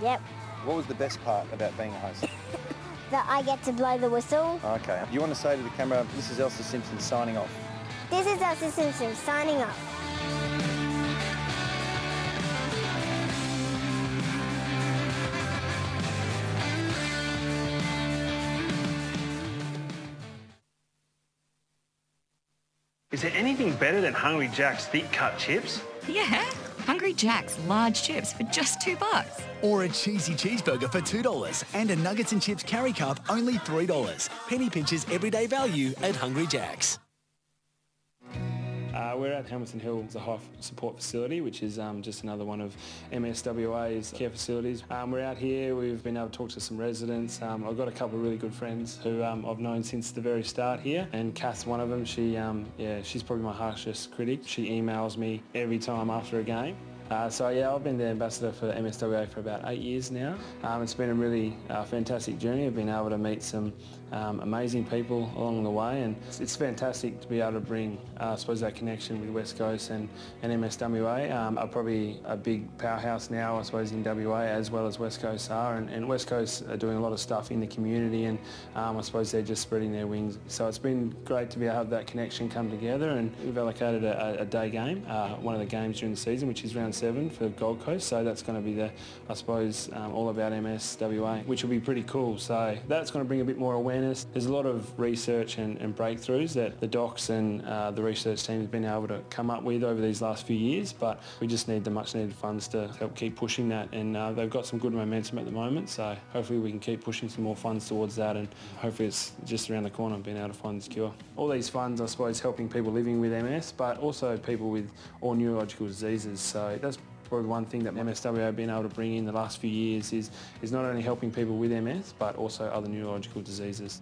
Yep. What was the best part about being a host? That I get to blow the whistle. Okay. You want to say to the camera, this is Elsa Simpson signing off. This is Elsa Simpson signing off. Is there anything better than Hungry Jack's thick cut chips? Yeah, Hungry Jack's large chips for just $2. Or a cheesy cheeseburger for $2 and a nuggets and chips carry cup only $3. Penny pinchers everyday value at Hungry Jack's. We're at Hamilton Hill, the High Support Facility, which is just another one of MSWA's care facilities. We're out here, we've been able to talk to some residents. I've got a couple of really good friends who I've known since the very start here, and Kath's one of them. She's probably my harshest critic. She emails me every time after a game. So yeah, I've been the ambassador for MSWA for about 8 years now. It's been a really fantastic journey. I've been able to meet some amazing people along the way, and it's fantastic to be able to bring, I suppose, that connection with West Coast and MSWA. Are probably a big powerhouse now, I suppose, in WA as well as West Coast are, and West Coast are doing a lot of stuff in the community, and I suppose they're just spreading their wings. So it's been great to be able to have that connection come together, and we've allocated a day game, one of the games during the season, which is round 7 for Gold Coast. So that's going to be I suppose, all about MSWA, which will be pretty cool. So that's going to bring a bit more awareness. There's a lot of research and breakthroughs that the docs and the research team has been able to come up with over these last few years, but we just need the much needed funds to help keep pushing that, and they've got some good momentum at the moment, so hopefully we can keep pushing some more funds towards that, and hopefully it's just around the corner being able to find this cure. All these funds, I suppose, helping people living with MS, but also people with all neurological diseases, so that's probably one thing that MSWA have been able to bring in the last few years is not only helping people with MS, but also other neurological diseases.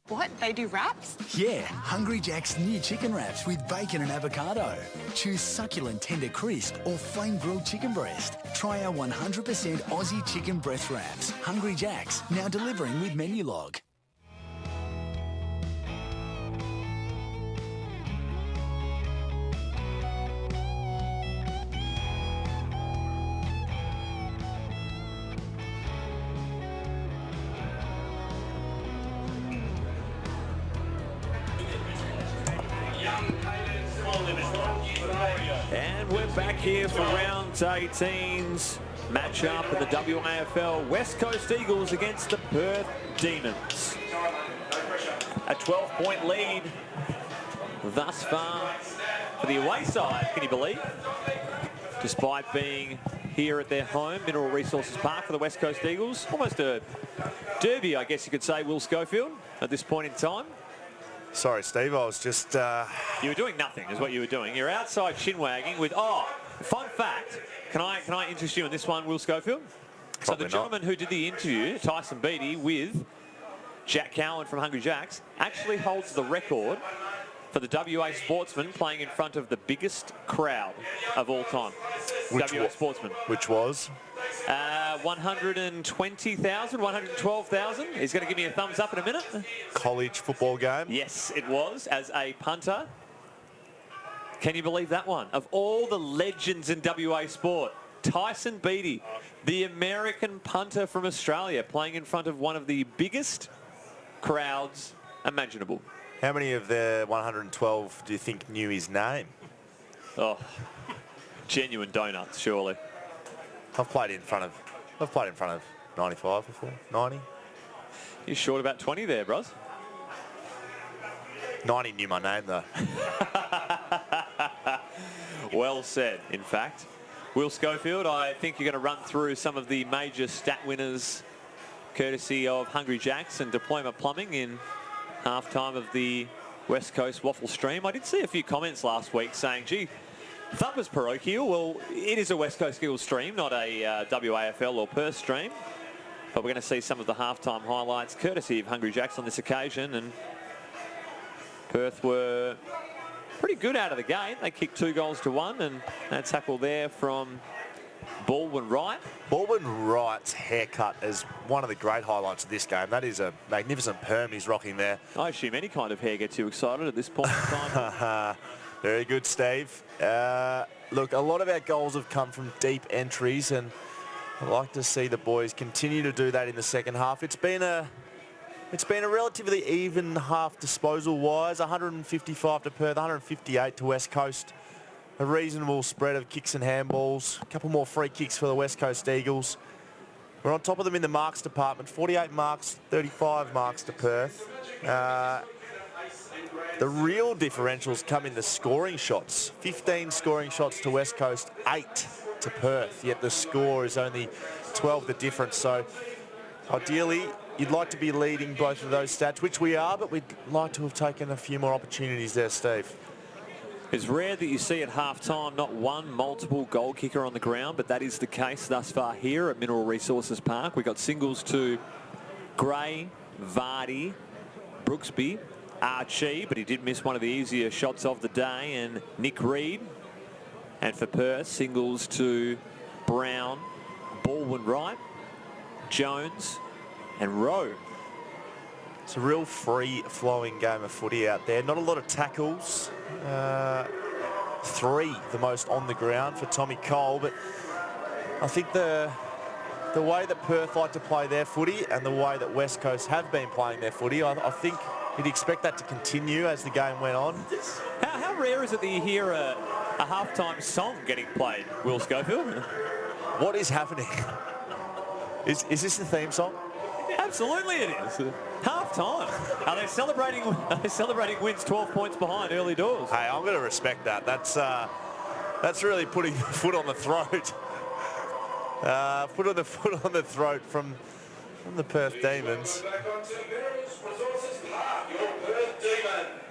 What? They do wraps? Yeah, Hungry Jack's new chicken wraps with bacon and avocado. Choose succulent tender crisp or flame grilled chicken breast. Try our 100% Aussie chicken breast wraps. Hungry Jack's, now delivering with Menulog. And we're back here for round 18's match-up in the WAFL. West Coast Eagles against the Perth Demons. A 12-point lead thus far for the away side, can you believe? Despite being here at their home, Mineral Resources Park, for the West Coast Eagles. Almost a derby, I guess you could say, Will Schofield, at this point in time. Sorry, Steve, I was just... You were doing nothing, is what you were doing. You're outside shin-wagging with... Oh, fun fact. Can I interest you in this one, Will Schofield? So the gentleman who did the interview, Tyson Beattie, with Jack Cowan from Hungry Jacks, actually holds the record for the WA sportsman playing in front of the biggest crowd of all time. WA sportsman. Which was? 120,000, 112,000. He's going to give me a thumbs up in a minute. College football game? Yes, it was, as a punter. Can you believe that one? Of all the legends in WA sport, Tyson Beattie, the American punter from Australia, playing in front of one of the biggest crowds imaginable. How many of the 112 do you think knew his name? Oh, genuine donuts, surely. I've played in front of 95 before, 90. You're short about 20 there, bros. 90 knew my name, though. Well said, in fact. Will Schofield, I think you're going to run through some of the major stat winners courtesy of Hungry Jacks and Diploma Plumbing in halftime of the West Coast Waffle Stream. I did see a few comments last week saying, gee, Thumper's parochial. Well, it is a West Coast Eagles stream, not a WAFL or Perth stream. But we're going to see some of the halftime highlights courtesy of Hungry Jacks on this occasion. And Perth were pretty good out of the gate. They kicked 2-1, and that tackle there from Baldwin Wright. Baldwin Wright's haircut is one of the great highlights of this game. That is a magnificent perm he's rocking there. I assume any kind of hair gets you excited at this point in time. Very good, Steve. Look, a lot of our goals have come from deep entries, and I'd like to see the boys continue to do that in the second half. It's been a relatively even half disposal-wise, 155 to Perth, 158 to West Coast. A reasonable spread of kicks and handballs. A couple more free kicks for the West Coast Eagles. We're on top of them in the marks department. 48 marks, 35 marks to Perth. The real differentials come in the scoring shots. 15 scoring shots to West Coast, 8 to Perth. Yet the score is only 12 the difference. So ideally, you'd like to be leading both of those stats, which we are, but we'd like to have taken a few more opportunities there, Steve. It's rare that you see at half-time not one multiple goal kicker on the ground, but that is the case thus far here at Mineral Resources Park. We got singles to Gray, Vardy, Brooksby, Archie, but he did miss one of the easier shots of the day, and Nick Reed. And for Perth, singles to Brown, Baldwin Wright, Jones, and Rowe. It's a real free-flowing game of footy out there. Not a lot of tackles. 3, the most on the ground for Tommy Cole. But I think the way that Perth like to play their footy and the way that West Coast have been playing their footy, I think you'd expect that to continue as the game went on. How rare is it that you hear a halftime song getting played, Will Schofield? What is happening? Is this the theme song? Absolutely it is. Half-time. Are they celebrating wins 12 points behind early doors? Hey, I'm going to respect that. That's really putting the foot on the throat. Put the foot on the throat from the Perth Demons.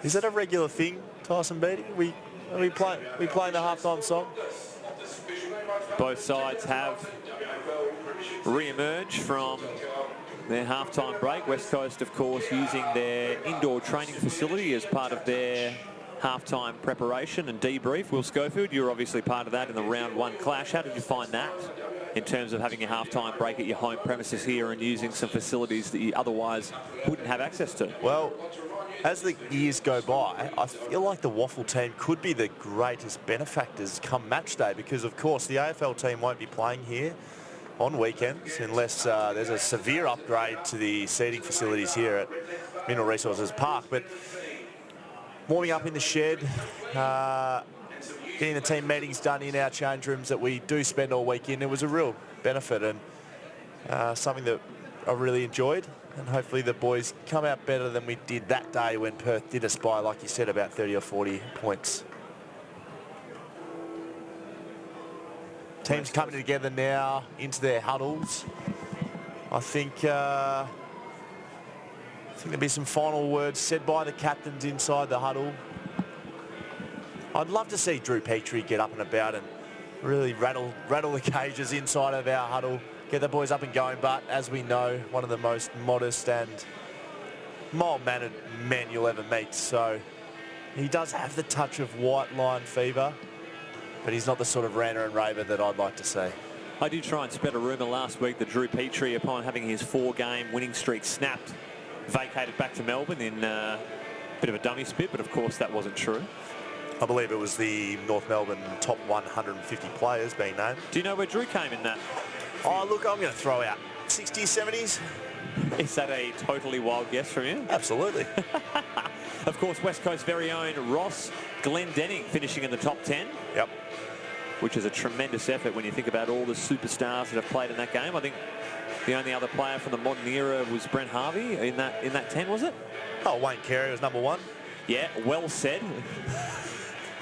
Is that a regular thing, Tyson Beattie? Are we playing the halftime song? Both sides have re-emerged from their halftime break. West Coast, of course, using their indoor training facility as part of their halftime preparation and debrief. Will Schofield, you're obviously part of that in the round 1 clash. How did you find that in terms of having a halftime break at your home premises here and using some facilities that you otherwise wouldn't have access to? Well, as the years go by, I feel like the Waffle team could be the greatest benefactors come match day because, of course, the AFL team won't be playing here on weekends unless there's a severe upgrade to the seating facilities here at Mineral Resources Park. But warming up in the shed, getting the team meetings done in our change rooms that we do spend all weekend, it was a real benefit and something that I really enjoyed. And hopefully the boys come out better than we did that day when Perth did us by, like you said, about 30 or 40 points. Teams coming together now into their huddles. I think think there'll be some final words said by the captains inside the huddle. I'd love to see Drew Petrie get up and about and really rattle the cages inside of our huddle, get the boys up and going. But as we know, one of the most modest and mild-mannered men you'll ever meet. So he does have the touch of white line fever, but he's not the sort of ranter and raver that I'd like to see. I did try and spread a rumour last week that Drew Petrie, upon having his 4-game winning streak snapped, vacated back to Melbourne in a bit of a dummy spit, but of course that wasn't true. I believe it was the North Melbourne top 150 players being named. Do you know where Drew came in that? Oh, look, I'm going to throw out 60s, 70s. Is that a totally wild guess from you? Absolutely. Of course, West Coast's very own Ross Glendenning finishing in the top 10. Yep. Which is a tremendous effort when you think about all the superstars that have played in that game. I think the only other player from the modern era was Brent Harvey in that 10, was it? Oh, Wayne Carey was number 1. Yeah, well said.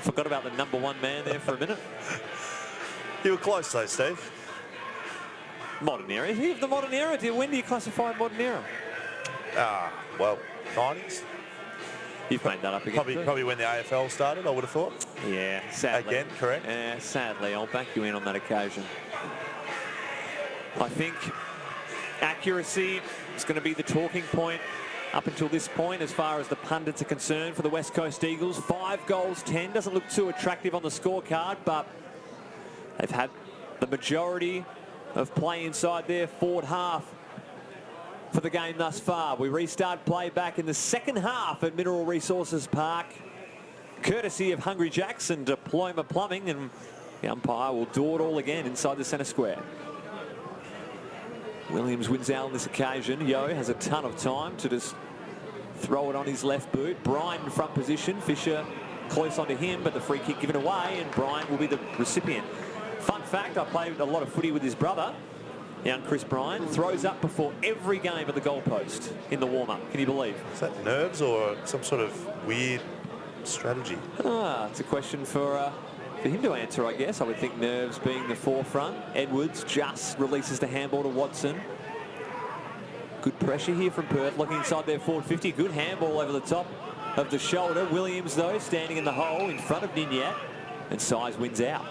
Forgot about the number 1 man there for a minute. You were close though, Steve. Modern era. Is he of the modern era? When do you classify modern era? Well, 90s. You've made that up again. Probably when the AFL started, I would have thought. Yeah, sadly. Again, correct? Yeah, sadly. I'll back you in on that occasion. I think accuracy is going to be the talking point up until this point as far as the pundits are concerned for the West Coast Eagles. 5 goals, 10. Doesn't look too attractive on the scorecard, but they've had the majority of play inside their forward half for the game thus far. We restart play back in the second half at Mineral Resources Park, courtesy of Hungry Jacks and Diploma Plumbing, and the umpire will do it all again inside the centre square. Williams wins out on this occasion. Yo has a ton of time to just throw it on his left boot. Bryan in front position. Fisher close onto him, but the free kick given away, and Bryan will be the recipient. Fun fact, I played a lot of footy with his brother, young Chris Bryan. Throws up before every game at the goalpost in the warm-up. Can you believe? Is that nerves or some sort of weird strategy? It's a question for him to answer, I guess. I would think nerves being the forefront. Edwards just releases the handball to Watson. Good pressure here from Perth, looking inside their forward 50. Good handball over the top of the shoulder. Williams, though, standing in the hole in front of Ninyat, and Size wins out.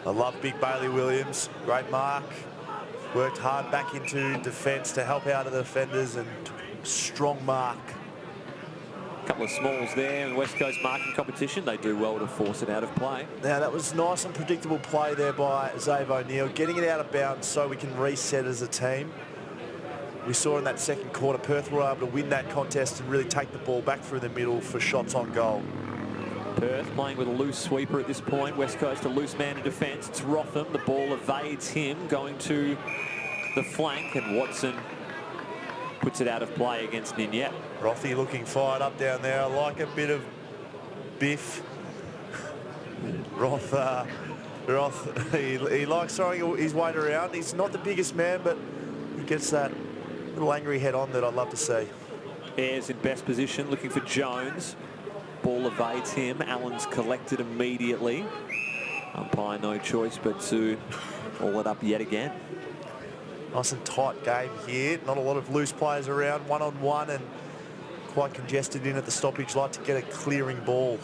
I love Big Bailey Williams. Great mark. Worked hard back into defence to help out the defenders, and strong mark. A couple of smalls there in the West Coast marking competition. They do well to force it out of play. Now, that was nice and predictable play there by Zave O'Neill, getting it out of bounds so we can reset as a team. We saw in that second quarter, Perth were able to win that contest and really take the ball back through the middle for shots on goal. Perth playing with a loose sweeper at this point. West Coast a loose man in defence. It's Rotham. The ball evades him, going to the flank, and Watson puts it out of play against Ninyat. Rothy looking fired up down there. I like a bit of biff. Roth, he likes throwing his weight around. He's not the biggest man, but he gets that little angry head on that I'd love to see. Ayres in best position, looking for Jones. Ball evades him. Allen's collected immediately. Umpire no choice but to haul it up yet again. Nice and tight game here. Not a lot of loose players around, one-on-one, and quite congested in at the stoppage. Like to get a clearing ball.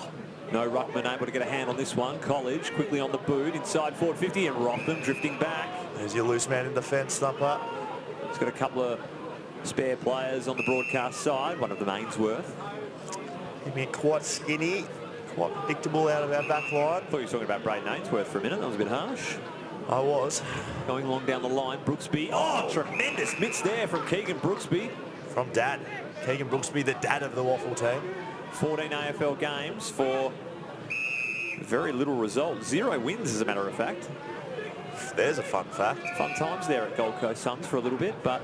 No ruckman able to get a hand on this one. College quickly on the boot inside forward 50, and Rotham drifting back. There's your loose man in defence, Thumper. He's got a couple of spare players on the broadcast side. One of them Ainsworth. He's been quite skinny, quite predictable out of our back line. I thought you were talking about Braden Ainsworth for a minute. That was a bit harsh. I was. Going along down the line, Brooksby. Oh, tremendous miss there from Keegan Brooksby. From Dad. Keegan Brooksby, the dad of the Waffle team. 14 AFL games for very little result. 0 wins, as a matter of fact. There's a fun fact. Fun times there at Gold Coast Suns for a little bit, but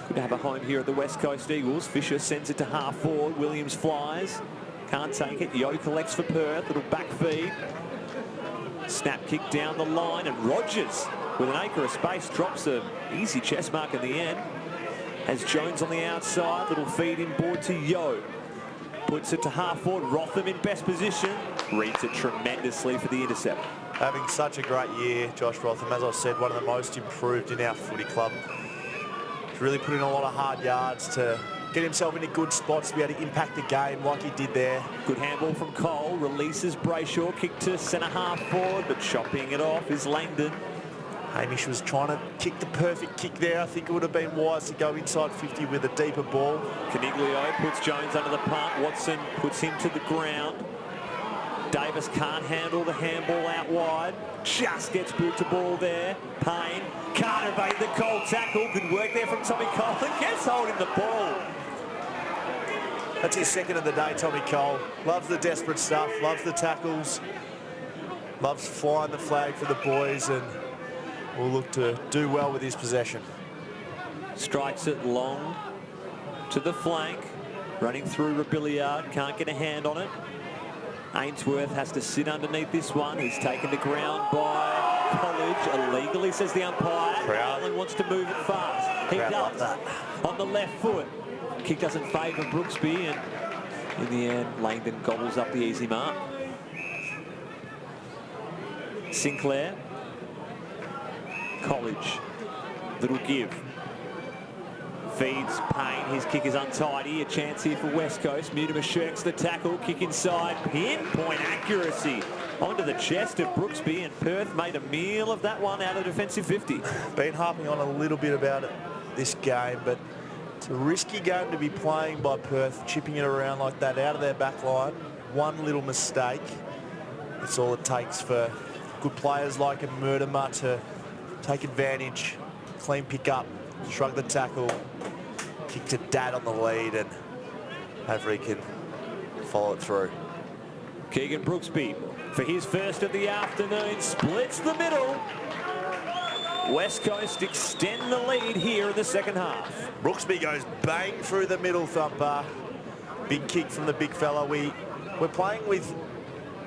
good to have a home here at the West Coast Eagles. Fisher sends it to half forward. Williams flies. Can't take it. Yo collects for Perth. Little back feed. Snap kick down the line, and Rogers with an acre of space drops a easy chest mark in the end. Has Jones on the outside. Little feed inboard to Yo. Puts it to half forward. Rotham in best position. Reads it tremendously for the intercept. Having such a great year, Josh Rotham. As I said, one of the most improved in our footy club. really put in a lot of hard yards to get himself into good spots to be able to impact the game like he did there. Good handball from Cole, releases Brayshaw, kick to centre half forward, but chopping it off is Langdon. Hamish was trying to kick the perfect kick there. I think it would have been wise to go inside 50 with a deeper ball. Caniglio puts Jones under the pump. Watson puts him to the ground. Davis can't handle the handball out wide. Just gets boot to ball there. Payne can't evade the Cole tackle. Good work there from Tommy Cole. And gets hold of the ball. That's his second of the day, Tommy Cole. Loves the desperate stuff, loves the tackles, loves flying the flag for the boys, and will look to do well with his possession. Strikes it long to the flank. Running through Robiliard. Can't get a hand on it. Ainsworth has to sit underneath this one. He's taken to ground by College illegally, says the umpire. Crowley wants to move it fast. He does. On the left foot. Kick doesn't favour Brooksby, and in the end, Langdon gobbles up the easy mark. Sinclair. College. Little give. Feeds Payne. His kick is untidy. A chance here for West Coast. Mutimer shirks the tackle. Kick inside. Pinpoint accuracy onto the chest of Brooksby, and Perth made a meal of that one out of defensive 50. Been harping on a little bit about it this game, but it's a risky game to be playing by Perth, chipping it around like that out of their back line. One little mistake. That's all it takes for good players like a Murtimer to take advantage. Clean pick up, shrug the tackle, kick to Dad on the lead, and Avery can follow it through. Keegan Brooksby for his first of the afternoon splits the middle. West Coast extend the lead here in the second half. Brooksby goes bang through the middle, Thumper. Big kick from the big fella. We're playing with,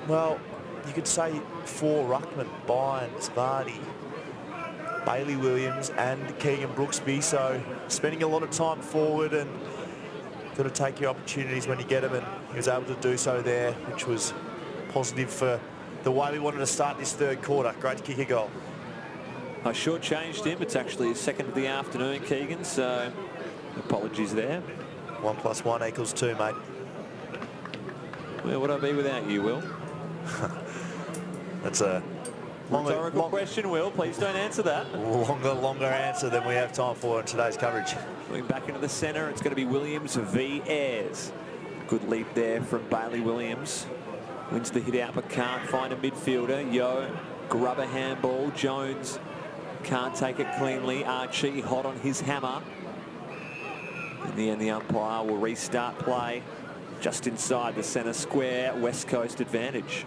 well, you could say 4 ruckmen: Bynes, Vardy, Bailey Williams and Keegan Brooksby, so spending a lot of time forward, and got to take your opportunities when you get them, and he was able to do so there, which was positive for the way we wanted to start this third quarter. Great to kick a goal. I shortchanged him. It's actually his second of the afternoon, Keegan, so apologies there. 1 + 1 = 2, mate. Where would I be without you, Will? That's a rhetorical question, Will. Please don't answer that. Longer answer than we have time for in today's coverage. Going back into the centre, it's going to be Williams v. Ayres. Good leap there from Bailey Williams. Wins the hit out, but can't find a midfielder. Yo, grub a handball. Jones can't take it cleanly. Archie hot on his hammer. In the end, the umpire will restart play just inside the centre square. West Coast advantage.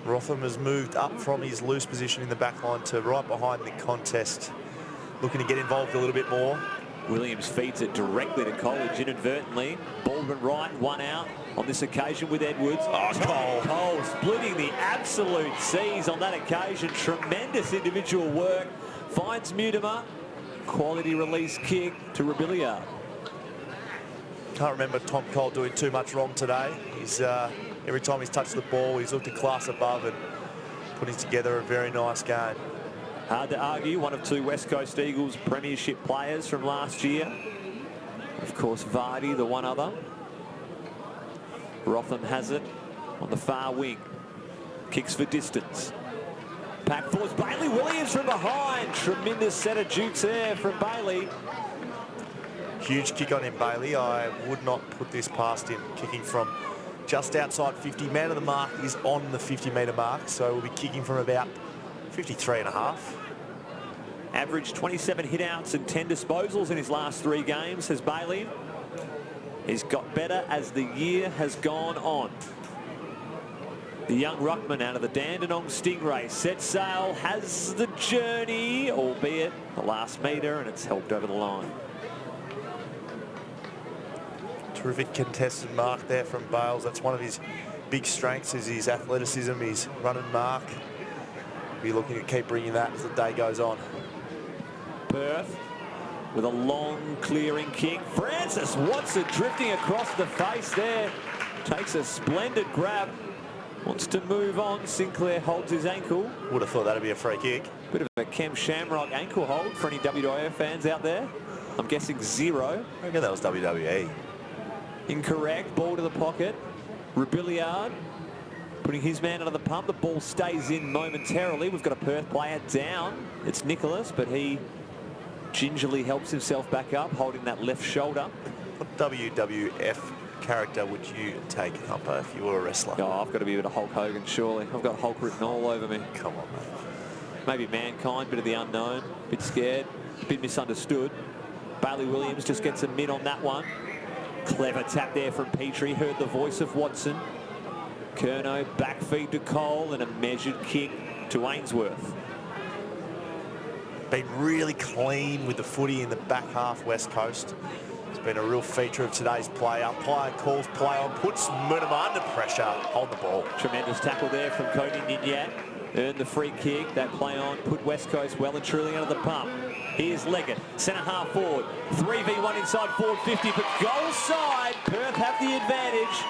Rotham has moved up from his loose position in the back line to right behind the contest, looking to get involved a little bit more. Williams feeds it directly to College inadvertently. Baldwin right, one out on this occasion with Edwards. Oh, Cole splitting the absolute seas on that occasion. Tremendous individual work. Finds Mutimer. Quality release kick to Robiliard. Can't remember Tom Cole doing too much wrong today. He's every time he's touched the ball, he's looked a class above and putting together a very nice game. Hard to argue, one of 2 West Coast Eagles premiership players from last year. Of course, Vardy, the one other. Rotham has it on the far wing. Kicks for distance. Pack forwards, Bailey Williams from behind. Tremendous set of jukes there from Bailey. Huge kick on him, Bailey. I would not put this past him. Kicking from just outside 50. Man of the mark is on the 50-metre mark, so we'll be kicking from about 53.5. Averaged 27 hit-outs and 10 disposals in his last 3 games, says Bailey. He's got better as the year has gone on. The young ruckman out of the Dandenong Stingray sets sail, has the journey, albeit the last metre, and it's helped over the line. Terrific contested mark there from Bales. That's one of his big strengths, is his athleticism, his run and mark. Be looking to keep bringing that as the day goes on. Perth with a long clearing kick. Francis Watson drifting across the face there. Takes a splendid grab. Wants to move on. Sinclair holds his ankle. Would have thought that'd be a free kick. Bit of a Cam Shamrock ankle hold for any WIO fans out there. I'm guessing 0. I reckon that was WWE. Incorrect. Ball to the pocket. Roubiliard putting his man under the pump. The ball stays in momentarily. We've got a Perth player down. It's Nicholas, but he gingerly helps himself back up, holding that left shoulder. What WWF character would you take, Humper, if you were a wrestler? Oh, I've got to be a bit of Hulk Hogan, surely. I've got Hulk written all over me. Come on, mate. Maybe Mankind, bit of the unknown, bit scared, bit misunderstood. Bailey Williams just gets a mid on that one. Clever tap there from Petrie. Heard the voice of Watson. Curnow back feed to Cole and a measured kick to Ainsworth. Been really clean with the footy in the back half, West Coast. It's been a real feature of today's play. Umpire calls play on, puts Munema under pressure, hold the ball. Tremendous tackle there from Cody Ninyat. Earned the free kick. That play on put West Coast well and truly under the pump. Here's Leggett, centre half forward. 3v1 inside forward 50, but goal side. Perth have the advantage.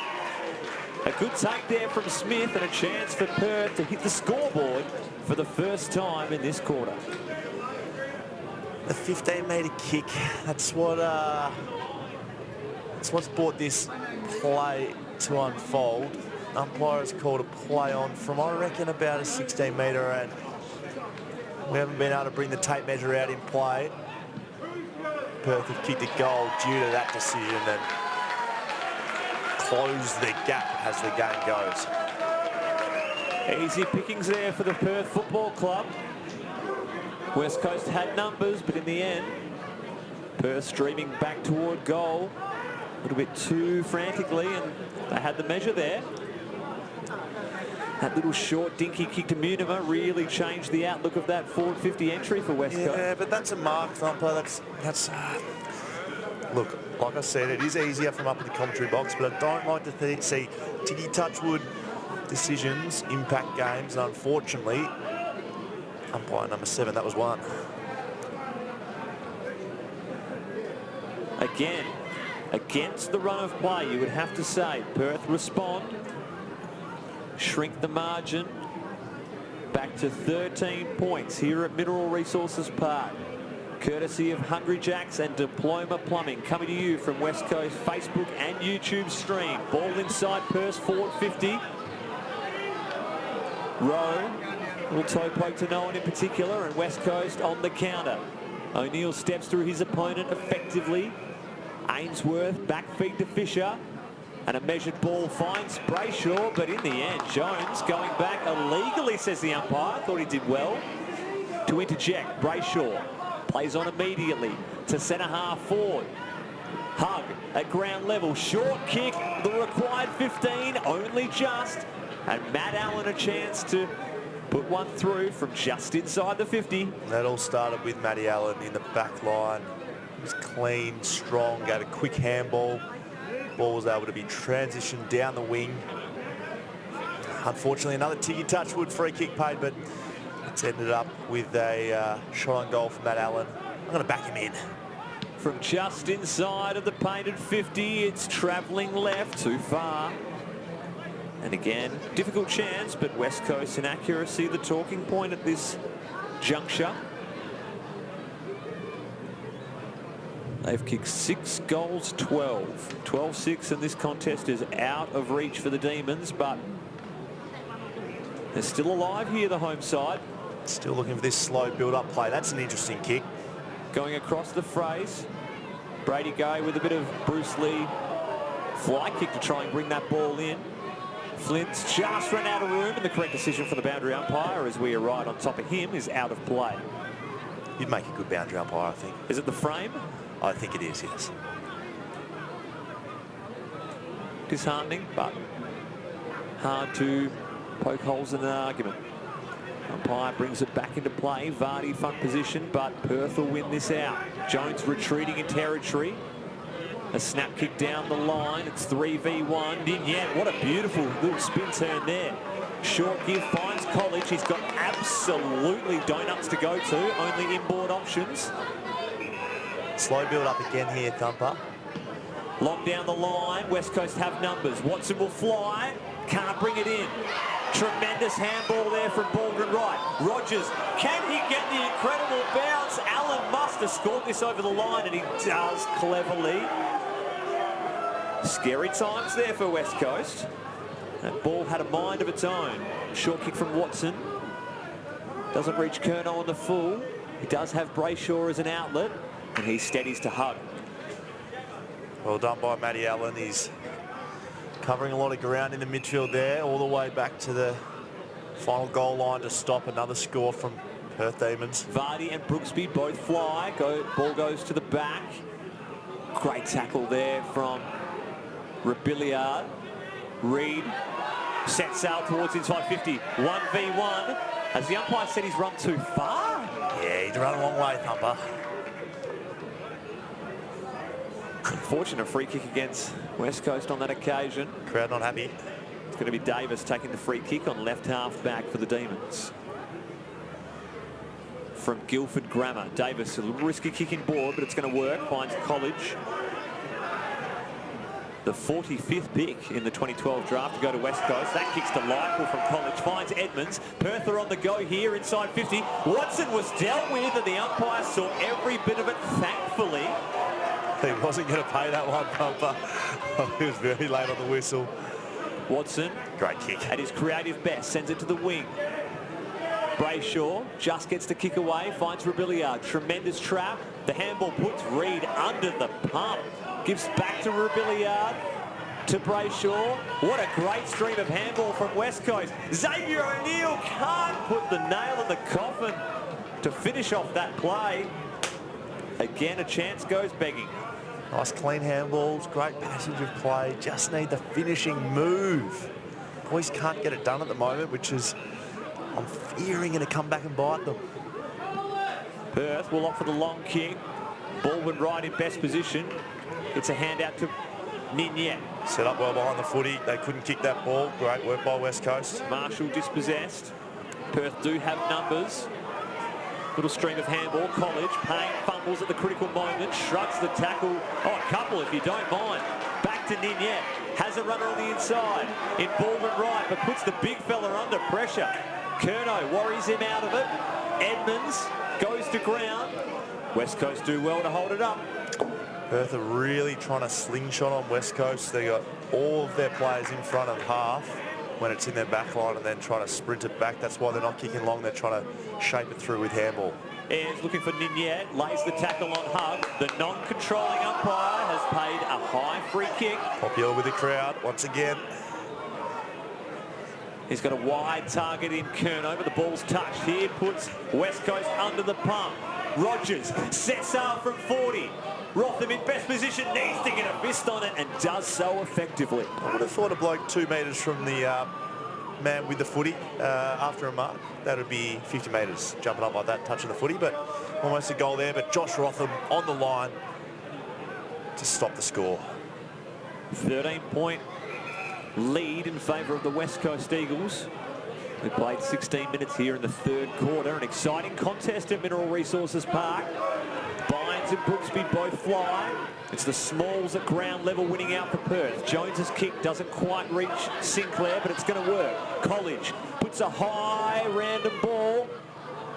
A good take there from Smith and a chance for Perth to hit the scoreboard for the first time in this quarter. The 15-metre kick, that's what's brought this play to unfold. Umpire has called a play on from, I reckon, about a 16-metre, and we haven't been able to bring the tape measure out in play. Perth have kicked a goal due to that decision and close the gap as the game goes. Easy pickings there for the Perth Football Club. West Coast had numbers, but in the end, Perth streaming back toward goal a little bit too frantically, and they had the measure there. That little short dinky kick to Munema really changed the outlook of that forward 50 entry for West Coast. Yeah, but that's a mark, Thumper. Look, like I said, it is easier from up in the commentary box, but I don't like to see Tiggy Touchwood decisions impact games, and unfortunately, umpire number 7, that was one. Again, against the run of play, you would have to say Perth respond, shrink the margin back to 13 points here at Mineral Resources Park, courtesy of Hungry Jacks and Diploma Plumbing, coming to you from West Coast Facebook and YouTube stream. Ball inside Perth forward 50. Rowe, little toe poke to no one in particular, and West Coast on the counter. O'Neill steps through his opponent effectively. Ainsworth back feed to Fisher, and a measured ball finds Brayshaw, but in the end, Jones going back illegally, says the umpire. Thought he did well to interject. Brayshaw plays on immediately to centre half forward. Hug at ground level, short kick, the required 15, only just, and Matt Allen a chance to put one through from just inside the 50. That all started with Matty Allen in the back line. He was clean, strong, got a quick handball. Ball was able to be transitioned down the wing. Unfortunately, another Tiggy Touchwood free kick paid, but it's ended up with a shot on goal for Matt Allen. I'm going to back him in. From just inside of the painted 50, it's travelling left, too far. And again, difficult chance, but West Coast inaccuracy, the talking point at this juncture. They've kicked 6 goals, 12. 12-6, and this contest is out of reach for the Demons, but they're still alive here, the home side. Still looking for this slow build-up play. That's an interesting kick. Going across the phrase. Brady Gay with a bit of Bruce Lee fly kick to try and bring that ball in. Flint's just ran out of room, and the correct decision for the boundary umpire, as we are right on top of him, is out of play. You'd make a good boundary umpire, I think. Is it the frame? I think it is, yes. Disheartening, but hard to poke holes in an argument. Umpire brings it back into play. Vardy front position, but Perth will win this out. Jones retreating in territory. A snap kick down the line. It's 3v1. Ninyat, what a beautiful little spin turn there. Short give finds College. He's got absolutely donuts to go to. Only inboard options. Slow build up again here, Thumper. Long down the line. West Coast have numbers. Watson will fly. Can't bring it in. Tremendous handball there from Baldwin Wright. Rogers, can he get the incredible bounce? Allen must to score this over the line, and he does cleverly. Scary times there for West Coast. That ball had a mind of its own. Short kick from Watson. Doesn't reach Curnow on the full. He does have Brayshaw as an outlet, and he steadies to Hug. Well done by Matty Allen. He's covering a lot of ground in the midfield there, all the way back to the final goal line to stop another score from Perth Demons. Vardy and Brooksby both fly. Ball goes to the back. Great tackle there from Rebillard. Reed sets out towards inside 50. 1v1. As the umpire said, he's run too far. Yeah, he's run a long way, Thumper. Unfortunate free kick against West Coast on that occasion. Crowd not happy. It's going to be Davis taking the free kick on left half back for the Demons. From Guildford Grammar. Davis, a little risky kicking board, but it's going to work. Finds College. The 45th pick in the 2012 draft to go to West Coast. That kick's delightful from College. Finds Edmonds. Perth are on the go here inside 50. Watson was dealt with, and the umpire saw every bit of it, thankfully. He wasn't going to pay that one, Thumper. He was very late on the whistle. Watson. Great kick. At his creative best, sends it to the wing. Brayshaw just gets the kick away, finds Rebillard. Tremendous trap. The handball puts Reed under the pump. Gives back to Rebillard, to Brayshaw. What a great stream of handball from West Coast. Xavier O'Neill can't put the nail in the coffin to finish off that play. Again, a chance goes begging. Nice clean handballs, great passage of play. Just need the finishing move. Boys can't get it done at the moment, which is, I'm fearing, going to come back and bite them. Perth will offer the long kick. Baldwin right in best position. It's a handout to Ninyet. Set up well behind the footy. They couldn't kick that ball. Great work by West Coast. Marshall dispossessed. Perth do have numbers. Little stream of handball. College. Payne fumbles at the critical moment. Shrugs the tackle. Oh, a couple if you don't mind. Back to Ninyet. Has a runner on the inside. In Baldwin right, but puts the big fella under pressure. Curnow worries him out of it. Edmonds goes to ground. West Coast do well to hold it up. Perth are really trying to slingshot on West Coast. They got all of their players in front of half when it's in their back line, and then trying to sprint it back. That's why they're not kicking long. They're trying to shape it through with handball. Is looking for Ninyet, lays the tackle on Hug. The non-controlling umpire has paid a high free kick. Popular with the crowd once again. He's got a wide target in Curnow, but the ball's touched here. Puts West Coast under the pump. Rogers sets up from 40. Rotham in best position, needs to get a fist on it, and does so effectively. I would have thought a bloke 2 metres from the man with the footy after a mark. That would be 50 metres, jumping up like that, touching the footy, but almost a goal there. But Josh Rotham on the line to stop the score. 13-point lead in favour of the West Coast Eagles. We played 16 minutes here in the third quarter. An exciting contest at Mineral Resources Park. Bynes and Brooksby both fly. It's the Smalls at ground level winning out for Perth. Jones's kick doesn't quite reach Sinclair, but it's going to work. College puts a high random ball.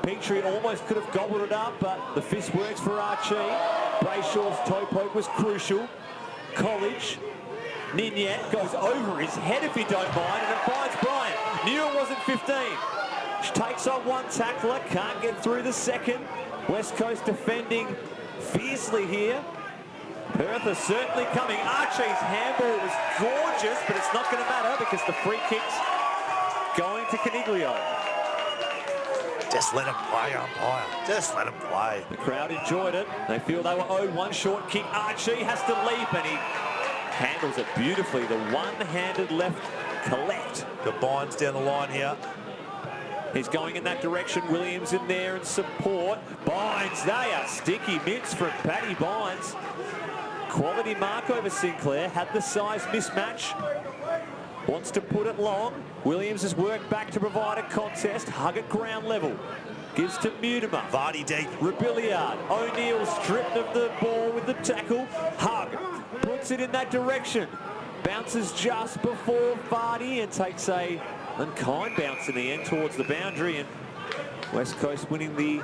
Petrie almost could have gobbled it up, but the fist works for Archie. Brayshaw's toe poke was crucial. College. Ninyet goes over his head if you don't mind, and it finds Bryant. Knew it wasn't 15. She takes on one tackler, can't get through the second. West Coast defending fiercely here. Perth are certainly coming. Archie's handball was gorgeous, but it's not going to matter because the free kick's going to Caniglio. Just let him play, umpire. Just let him play. The crowd enjoyed it. They feel they were owed one short kick. Archie has to leap, and he handles it beautifully. The one-handed left collect. Got Bynes down the line here. He's going in that direction. Williams in there and support. Bynes, they are sticky mitts from Paddy Bynes. Quality mark over Sinclair. Had the size mismatch. Wants to put it long. Williams has worked back to provide a contest. Hug at ground level. Gives to Mutimer. Vardy deep. Rebillard. O'Neill stripped of the ball with the tackle. Hug puts it in that direction. Bounces just before Vardy and takes a unkind bounce in the end towards the boundary, and West Coast winning the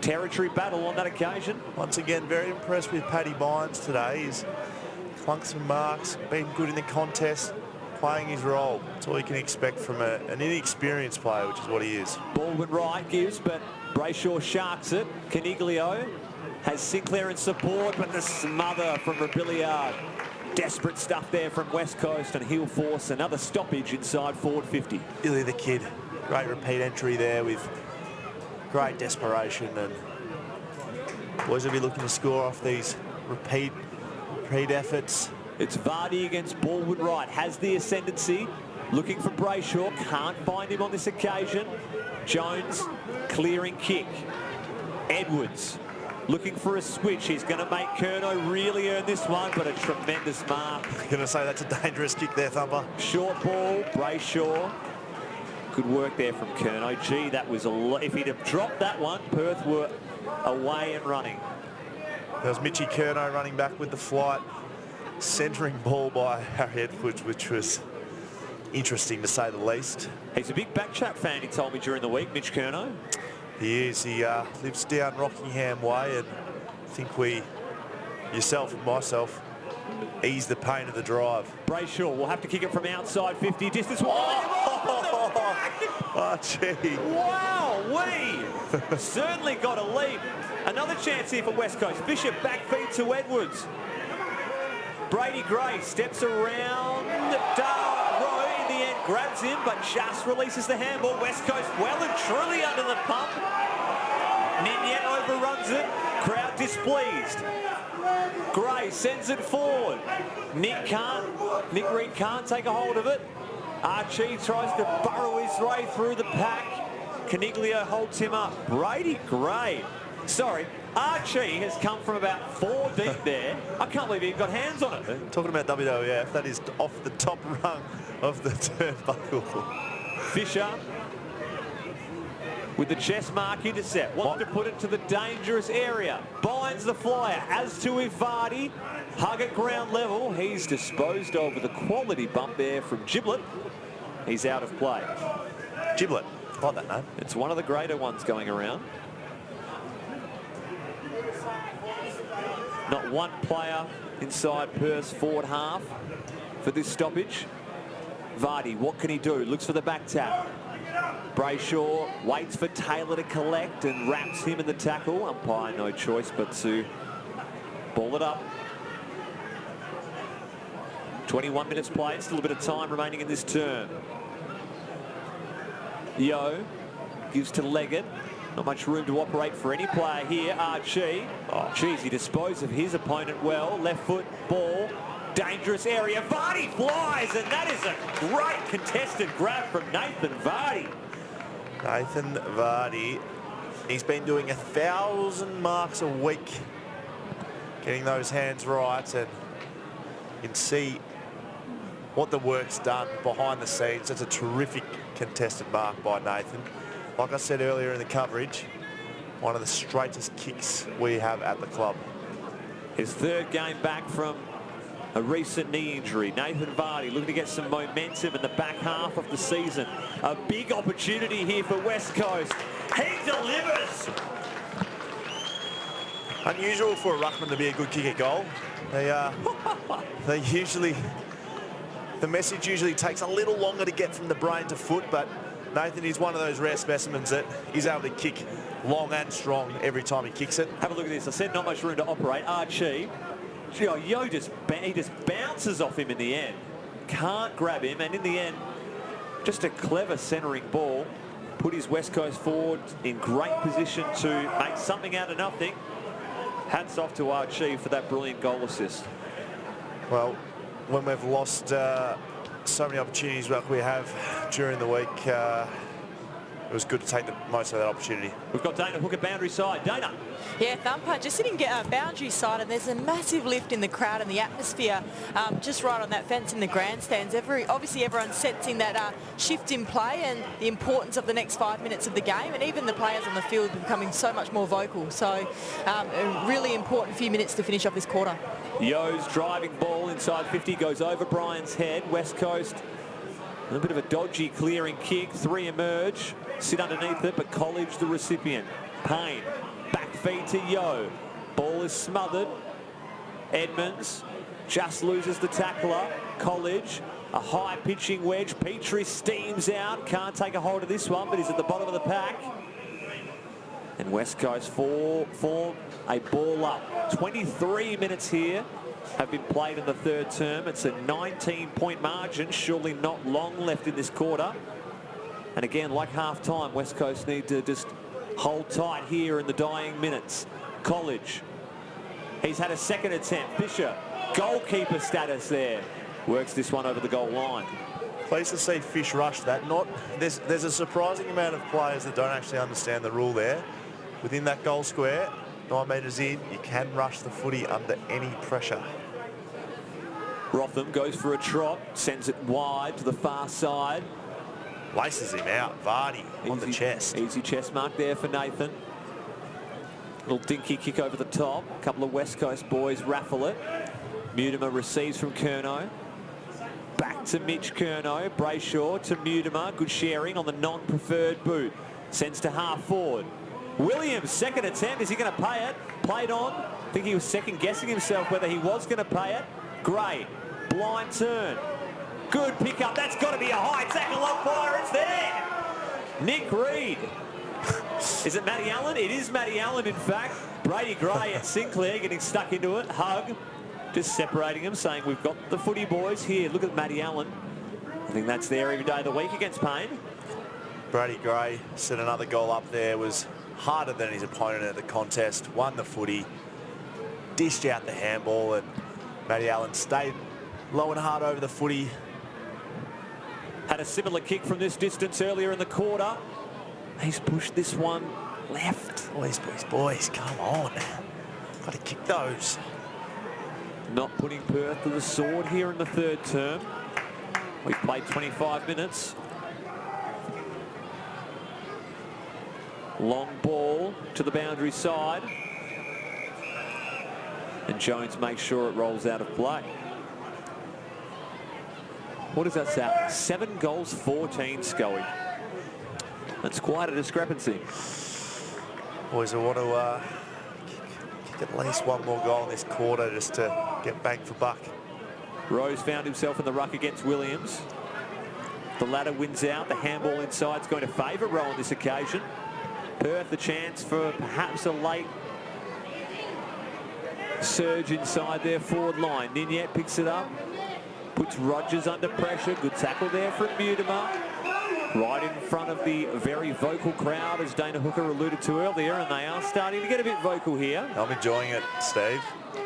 territory battle on that occasion. Once again, very impressed with Paddy Bynes today. He's clunked some marks, been good in the contest, playing his role. That's all you can expect from an inexperienced player, which is what he is. Baldwin right gives, but Brayshaw sharks it. Caniglio has Sinclair in support, but the smother from Rebillard. Desperate stuff there from West Coast, and he'll force another stoppage inside forward 50. Billy the Kid, great repeat entry there with great desperation, and boys will be looking to score off these repeat efforts. It's Vardy against Baldwin right, has the ascendancy, looking for Brayshaw, can't find him on this occasion. Jones, clearing kick. Edwards, looking for a switch. He's going to make Curnow really earn this one, but a tremendous mark. I'm going to say that's a dangerous kick there, Thumper. Short ball, Brayshaw. Good work there from Curnow. Gee, that was a lot. If he'd have dropped that one, Perth were away and running. There was Mitchy Curnow running back with the flight. Centering ball by Harry Edwards, which was interesting to say the least. He's a big Backchat fan, he told me during the week, Mitch Curnow. He is. He lives down Rockingham way, and I think we, yourself and myself, ease the pain of the drive. Brayshaw will have to kick it from outside 50 distance. Oh, gee. Wow, we certainly got a lead. Another chance here for West Coast. Bishop back feed to Edwards. Brady Gray steps around Rowe in the end, grabs him, but just releases the handball. West Coast well and truly under the pump. Ninyet overruns it. Crowd displeased. Gray sends it forward. Nick Reed can't take a hold of it. Archie tries to burrow his way through the pack. Caniglio holds him up. Brady Gray. Sorry, Archie has come from about 4 deep there. I can't believe he got hands on it. Talking about WWF, that is off the top rung of the turnbuckle. Fisher with the chest mark intercept. Wants to put it to the dangerous area. Binds the flyer, as to Vardy. Hug at ground level. He's disposed of with a quality bump there from Giblet. He's out of play. Giblet, I like that name. It's one of the greater ones going around. Not one player inside Perth's forward half for this stoppage. Vardy, what can he do? Looks for the back tap. Brayshaw waits for Taylor to collect and wraps him in the tackle. Umpire no choice but to ball it up. 21 minutes played, still a bit of time remaining in this term. Yo gives to Leggett. Not much room to operate for any player here. Archie. Oh, geez, he disposed of his opponent well. Left foot, ball. Dangerous area. Vardy flies, and that is a great contested grab from Nathan Vardy. Nathan Vardy. He's been doing 1,000 marks a week. Getting those hands right, and you can see what the work's done behind the scenes. It's a terrific contested mark by Nathan. Like I said earlier in the coverage, one of the straightest kicks we have at the club. His third game back from a recent knee injury. Nathan Vardy looking to get some momentum in the back half of the season. A big opportunity here for West Coast. He delivers! Unusual for a ruckman to be a good kick at goal. They usually, the message usually takes a little longer to get from the brain to foot, but Nathan is one of those rare specimens that is able to kick long and strong every time he kicks it. Have a look at this. I said not much room to operate. Archie, Yo just bounces off him in the end. Can't grab him, and in the end, just a clever centering ball. Put his West Coast forward in great position to make something out of nothing. Hats off to Archie for that brilliant goal assist. Well, when we've lost so many opportunities like we have during the week, it was good to take the most of that opportunity. We've got Dana Hook at boundary side. Dana. Yeah, Thumper just sitting boundary side, and there's a massive lift in the crowd and the atmosphere just right on that fence in the grandstands. Obviously everyone's sensing that shift in play and the importance of the next 5 minutes of the game, and even the players on the field are becoming so much more vocal. So a really important few minutes to finish off this quarter. Yo's driving ball inside 50 goes over Brian's head. West Coast, a little bit of a dodgy clearing kick. 3 emerge, sit underneath it, but College the recipient. Payne, back feed to Yo. Ball is smothered. Edmonds just loses the tackler. College, a high pitching wedge. Petrie steams out. Can't take a hold of this one, but he's at the bottom of the pack. And West Coast form a ball up. 23 minutes here have been played in the third term. It's a 19-point margin. Surely not long left in this quarter. And again, like half-time, West Coast need to just hold tight here in the dying minutes. College. He's had a second attempt. Fisher, goalkeeper status there. Works this one over the goal line. Pleased to see Fish rush that. There's a surprising amount of players that don't actually understand the rule there. Within that goal square, 9 metres in, you can rush the footy under any pressure. Rotham goes for a trot, sends it wide to the far side. Laces him out. Vardy on the chest. Easy chest mark there for Nathan. Little dinky kick over the top. A couple of West Coast boys raffle it. Mutimer receives from Curnow. Back to Mitch Curnow. Brayshaw to Mutimer. Good sharing on the non-preferred boot. Sends to half forward. Williams, second attempt. Is he going to pay it? Played on. I think he was second-guessing himself whether he was going to pay it. Gray, blind turn. Good pickup. That's got to be a high tackle on fire. It's there. Nick Reed. Is it Matty Allen? It is Matty Allen, in fact. Brady Gray at Sinclair getting stuck into it. Hug. Just separating him, saying we've got the footy boys here. Look at Matty Allen. I think that's there every day of the week against Payne. Brady Gray set another goal up there. Was harder than his opponent at the contest. Won the footy. Dished out the handball, and Matty Allen stayed low and hard over the footy. Had a similar kick from this distance earlier in the quarter. He's pushed this one left. Boys, come on. Got to kick those. Not putting Perth to the sword here in the third term. We've played 25 minutes. Long ball to the boundary side. And Jones makes sure it rolls out of play. What is that sound? 7 goals, 14 Scully. That's quite a discrepancy. Boys, I want to kick at least one more goal in this quarter just to get bang for buck. Rose found himself in the ruck against Williams. The ladder wins out. The handball inside is going to favour Rowe on this occasion. Perth a chance for perhaps a late surge inside their forward line. Ninyet picks it up. Puts Rogers under pressure. Good tackle there from Mutimer. Right in front of the very vocal crowd, as Dana Hooker alluded to earlier, and they are starting to get a bit vocal here. I'm enjoying it, Steve.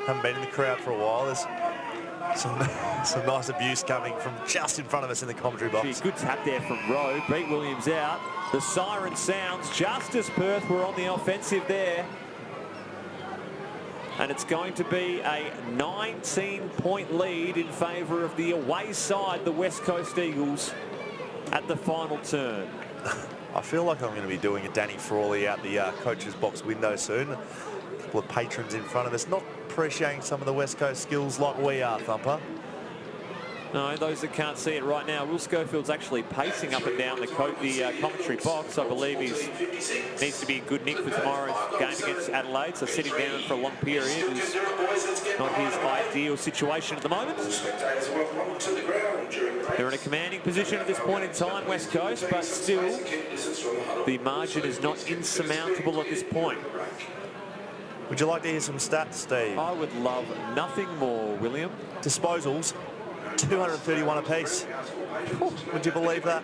Haven't been in the crowd for a while. There's some nice abuse coming from just in front of us in the commentary box. Gee, good tap there from Rowe. Beat Williams out. The siren sounds just as Perth were on the offensive there. And it's going to be a 19-point lead in favour of the away side, the West Coast Eagles, at the final turn. I feel like I'm going to be doing a Danny Frawley out the coach's box window soon. A couple of patrons in front of us, not appreciating some of the West Coast skills like we are, Thumper. No, those that can't see it right now, Will Schofield's actually pacing up and down the commentary box. I believe he needs to be in good nick for tomorrow's game against Adelaide, so sitting down for a long period is not his ideal situation at the moment. They're in a commanding position at this point in time, West Coast, but still the margin is not insurmountable at this point. Would you like to hear some stats, Steve? I would love nothing more, William. Disposals. 231 apiece. Would you believe that?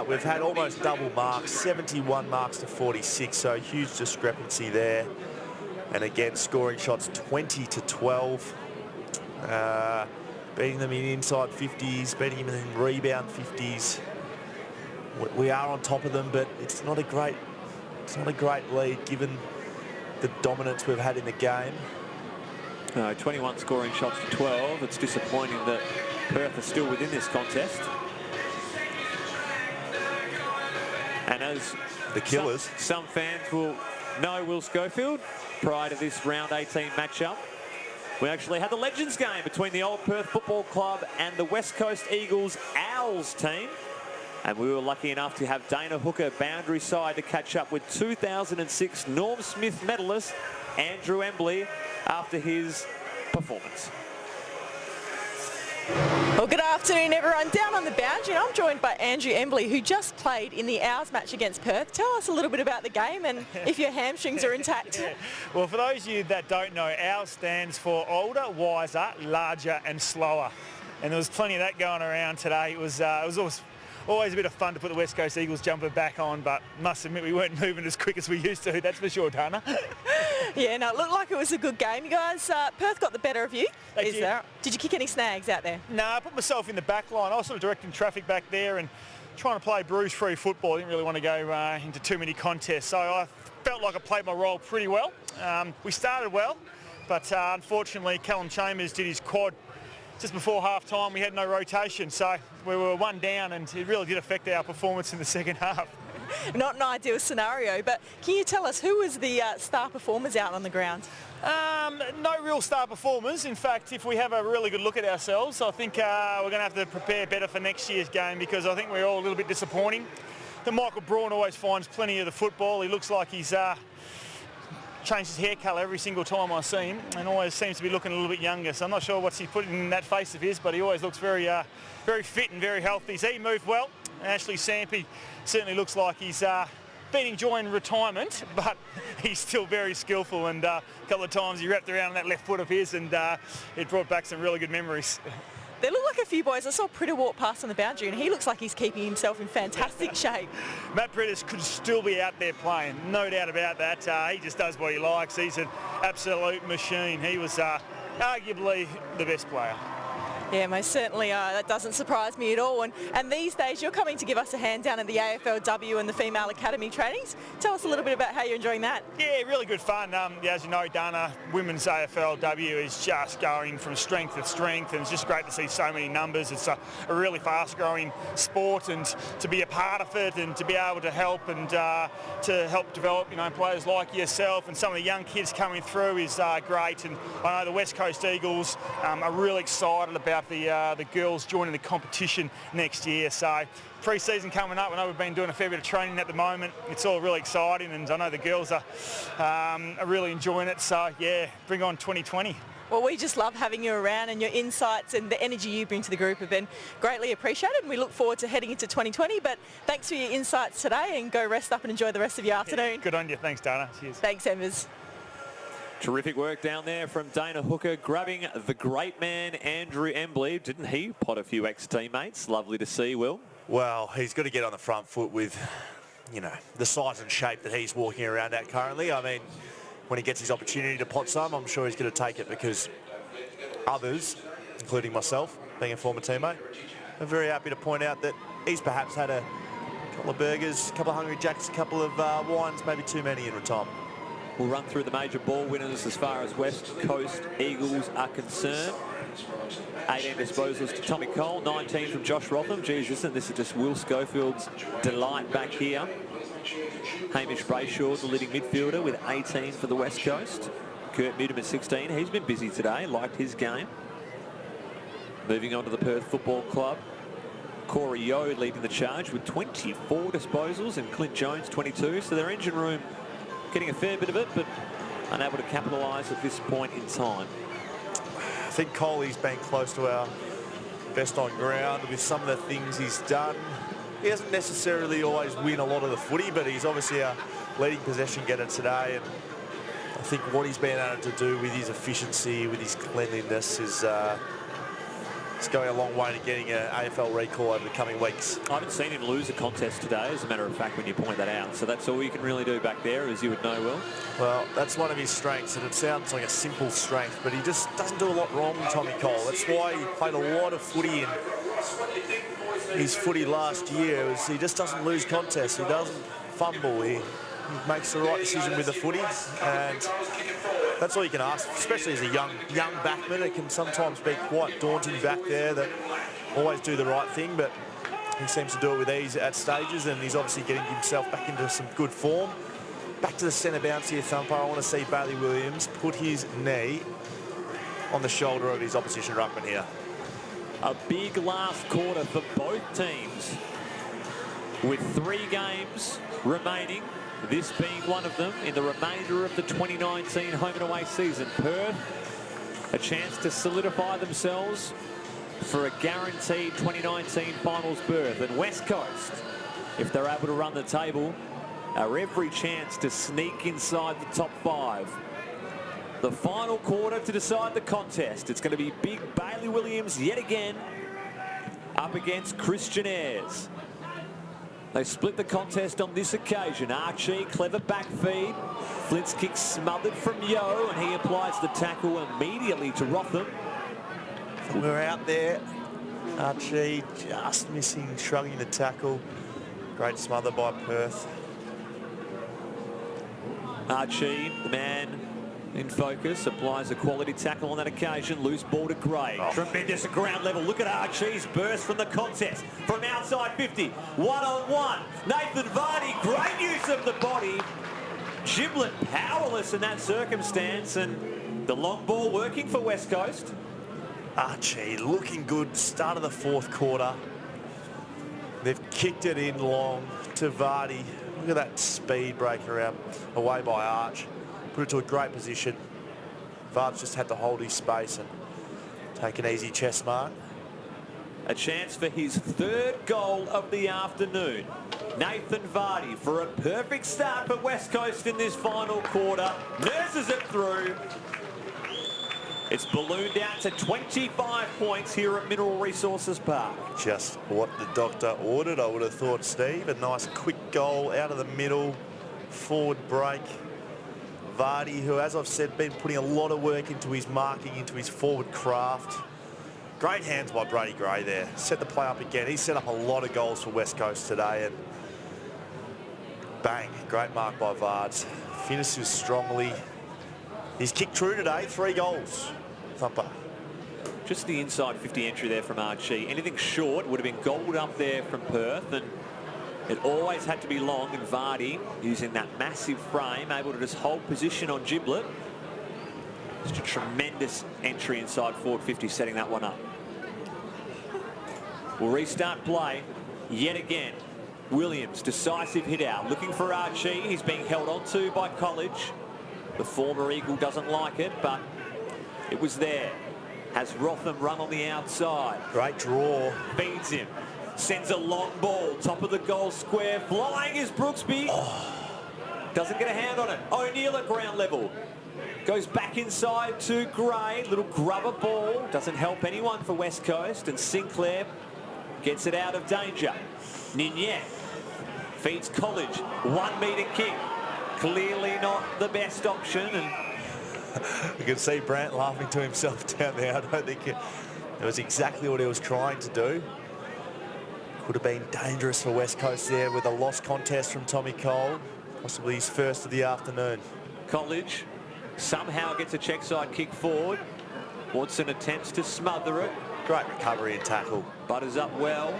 We've had almost double marks, 71 marks to 46, so a huge discrepancy there. And again, scoring shots 20 to 12. Beating them in inside 50s, beating them in rebound 50s. We are on top of them, but it's not a great lead given the dominance we've had in the game. 21 scoring shots to 12. It's disappointing that Perth are still within this contest. And as the Killers, some fans will know Will Schofield prior to this round 18 matchup, we actually had the Legends game between the Old Perth Football Club and the West Coast Eagles Owls team. And we were lucky enough to have Dana Hooker boundary side to catch up with 2006 Norm Smith medalist Andrew Embley after his performance. Well, good afternoon, everyone. Down on the boundary, I'm joined by Andrew Embley, who just played in the Owls match against Perth. Tell us a little bit about the game and if your hamstrings are intact. Well, for those of you that don't know, Owls stands for older, wiser, larger and slower. And there was plenty of that going around today. It was always a bit of fun to put the West Coast Eagles jumper back on, but must admit we weren't moving as quick as we used to, that's for sure, Dana. Yeah, no, it looked like it was a good game. You guys, Perth got the better of you. Did you kick any snags out there? No, I put myself in the back line. I was sort of directing traffic back there and trying to play bruise-free football. I didn't really want to go into too many contests, so I felt like I played my role pretty well. We started well, but unfortunately Callum Chambers did his quad just before half-time. We had no rotation, so we were one down, and it really did affect our performance in the second half. Not an ideal scenario, but can you tell us who was the star performers out on the ground? No real star performers. In fact, if we have a really good look at ourselves, I think we're going to have to prepare better for next year's game, because I think we're all a little bit disappointing. The Michael Braun always finds plenty of the football. He looks like he's changed his hair colour every single time I see him, and always seems to be looking a little bit younger. So I'm not sure what's he put in that face of his, but he always looks very fit and very healthy. So he moved well. Ashley Sampi certainly looks like he's been enjoying retirement, but he's still very skillful, and a couple of times he wrapped around that left foot of his, and it brought back some really good memories. There look like a few boys. I saw Pritter walk past on the boundary, and he looks like he's keeping himself in fantastic shape. Matt Pritter could still be out there playing, no doubt about that. He just does what he likes. He's an absolute machine. He was arguably the best player. Yeah, most certainly. That doesn't surprise me at all. And these days, you're coming to give us a hand down at the AFLW and the Female Academy trainings. Tell us a little bit about how you're enjoying that. Yeah, really good fun. As you know, Dana, women's AFLW is just going from strength to strength, and it's just great to see so many numbers. It's a really fast-growing sport, and to be a part of it and to be able to help and to help develop, players like yourself and some of the young kids coming through is great. And I know the West Coast Eagles are really excited about the girls joining the competition next year. So pre-season coming up, I know we've been doing a fair bit of training at the moment. It's all really exciting, and I know the girls are really enjoying it. So yeah, bring on 2020. Well, we just love having you around, and your insights and the energy you bring to the group have been greatly appreciated, and we look forward to heading into 2020. But thanks for your insights today, and go rest up and enjoy the rest of your afternoon. Yeah, good on you. Thanks, Dana. Cheers. Thanks, Embers. Terrific work down there from Dana Hooker, grabbing the great man Andrew Embley. Didn't he pot a few ex-teammates? Lovely to see, Will. Well, he's got to get on the front foot with, the size and shape that he's walking around at currently. I mean, when he gets his opportunity to pot some, I'm sure he's going to take it, because others, including myself, being a former teammate, are very happy to point out that he's perhaps had a couple of burgers, a couple of Hungry Jacks, a couple of wines, maybe too many in retirement. We'll run through the major ball winners as far as West Coast Eagles are concerned. 18 disposals to Tommy Cole, 19 from Josh Rotham. Geez, this is just Will Schofield's delight back here. Hamish Brayshaw, the leading midfielder, with 18 for the West Coast. Kurt Mutum at 16. He's been busy today, liked his game. Moving on to the Perth Football Club. Corey Yeo leading the charge with 24 disposals, and Clint Jones 22. So their engine room getting a fair bit of it, but unable to capitalise at this point in time. I think Coley's been close to our best on ground with some of the things he's done. He doesn't necessarily always win a lot of the footy, but he's obviously a leading possession getter today, and I think what he's been able to do with his efficiency, with his cleanliness, is it's going a long way to getting an AFL recall over the coming weeks. I haven't seen him lose a contest today, as a matter of fact, when you point that out. So that's all you can really do back there, as you would know, Will. Well, that's one of his strengths, and it sounds like a simple strength, but he just doesn't do a lot wrong, Tommy Cole. That's why he played a lot of footy in his footy last year. He just doesn't lose contests. He doesn't fumble. He makes the right decision with the footy, and that's all you can ask, especially as a young backman. It can sometimes be quite daunting back there that always do the right thing, but he seems to do it with ease at stages, and he's obviously getting himself back into some good form. Back to the centre bounce here, Thumper. I want to see Bailey Williams put his knee on the shoulder of his opposition ruckman here. A big last quarter for both teams. with 3 games remaining, this being one of them in the remainder of the 2019 home and away season. Perth, a chance to solidify themselves for a guaranteed 2019 finals berth. And West Coast, if they're able to run the table, are every chance to sneak inside the top 5. The final quarter to decide the contest. It's going to be big Bailey Williams yet again up against Christian Ayres. They split the contest on this occasion. Archie, clever back feed. Flint's kick smothered from Yo, and he applies the tackle immediately to Rotham. We're out there. Archie just missing, shrugging the tackle. Great smother by Perth. Archie, the man in focus, applies a quality tackle on that occasion. Loose ball to Gray. Tremendous at ground level. Look at Archie's burst from the contest. From outside 50. One-on-one. Nathan Vardy, great use of the body. Giblet powerless in that circumstance, and the long ball working for West Coast. Archie looking good. Start of the 4th quarter. They've kicked it in long to Vardy. Look at that speed break around away by Arch. Put it to a great position. Vard's just had to hold his space and take an easy chest mark. A chance for his 3rd goal of the afternoon. Nathan Vardy for a perfect start for West Coast in this final quarter. Nurses it through. It's ballooned out to 25 points here at Mineral Resources Park. Just what the doctor ordered, I would have thought, Steve. A nice quick goal out of the middle, forward break. Vardy, who, as I've said, been putting a lot of work into his marking, into his forward craft. Great hands by Brady Gray there. Set the play up again. He's set up a lot of goals for West Coast today, and bang, great mark by Vards. Finishes strongly. He's kicked true today, 3 goals. Thumper. Just the inside 50 entry there from Archie. Anything short would have been gobbled up there from Perth, and it always had to be long, and Vardy, using that massive frame, able to just hold position on Giblet. Just a tremendous entry inside forward 50, setting that one up. We'll restart play yet again. Williams, decisive hit out, looking for Archie. He's being held onto by College. The former Eagle doesn't like it, but it was there. Has Rotham run on the outside. Great draw. Feeds him. Sends a long ball. Top of the goal square. Flying is Brooksby. Doesn't get a hand on it. O'Neill at ground level. Goes back inside to Gray. Little grubber ball. Doesn't help anyone for West Coast. And Sinclair gets it out of danger. Ninyet feeds College. 1 metre kick. Clearly not the best option. And you can see Brandt laughing to himself down there. I don't think it was exactly what he was trying to do. Could have been dangerous for West Coast there with a lost contest from Tommy Cole. Possibly his first of the afternoon. College somehow gets a check side kick forward. Watson attempts to smother it. Great recovery and tackle. Butters up well.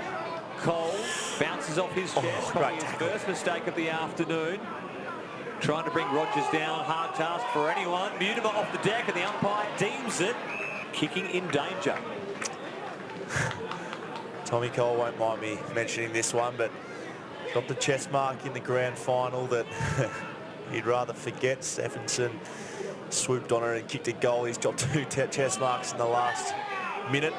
Cole bounces off his chest. Probably his first mistake of the afternoon. Trying to bring Rogers down. Hard task for anyone. Mutimer off the deck, and the umpire deems it kicking in danger. Tommy Cole won't mind me mentioning this one, but got the chest mark in the grand final that he'd rather forget. Stephenson swooped on it and kicked a goal. He's got 2 chest marks in the last minute.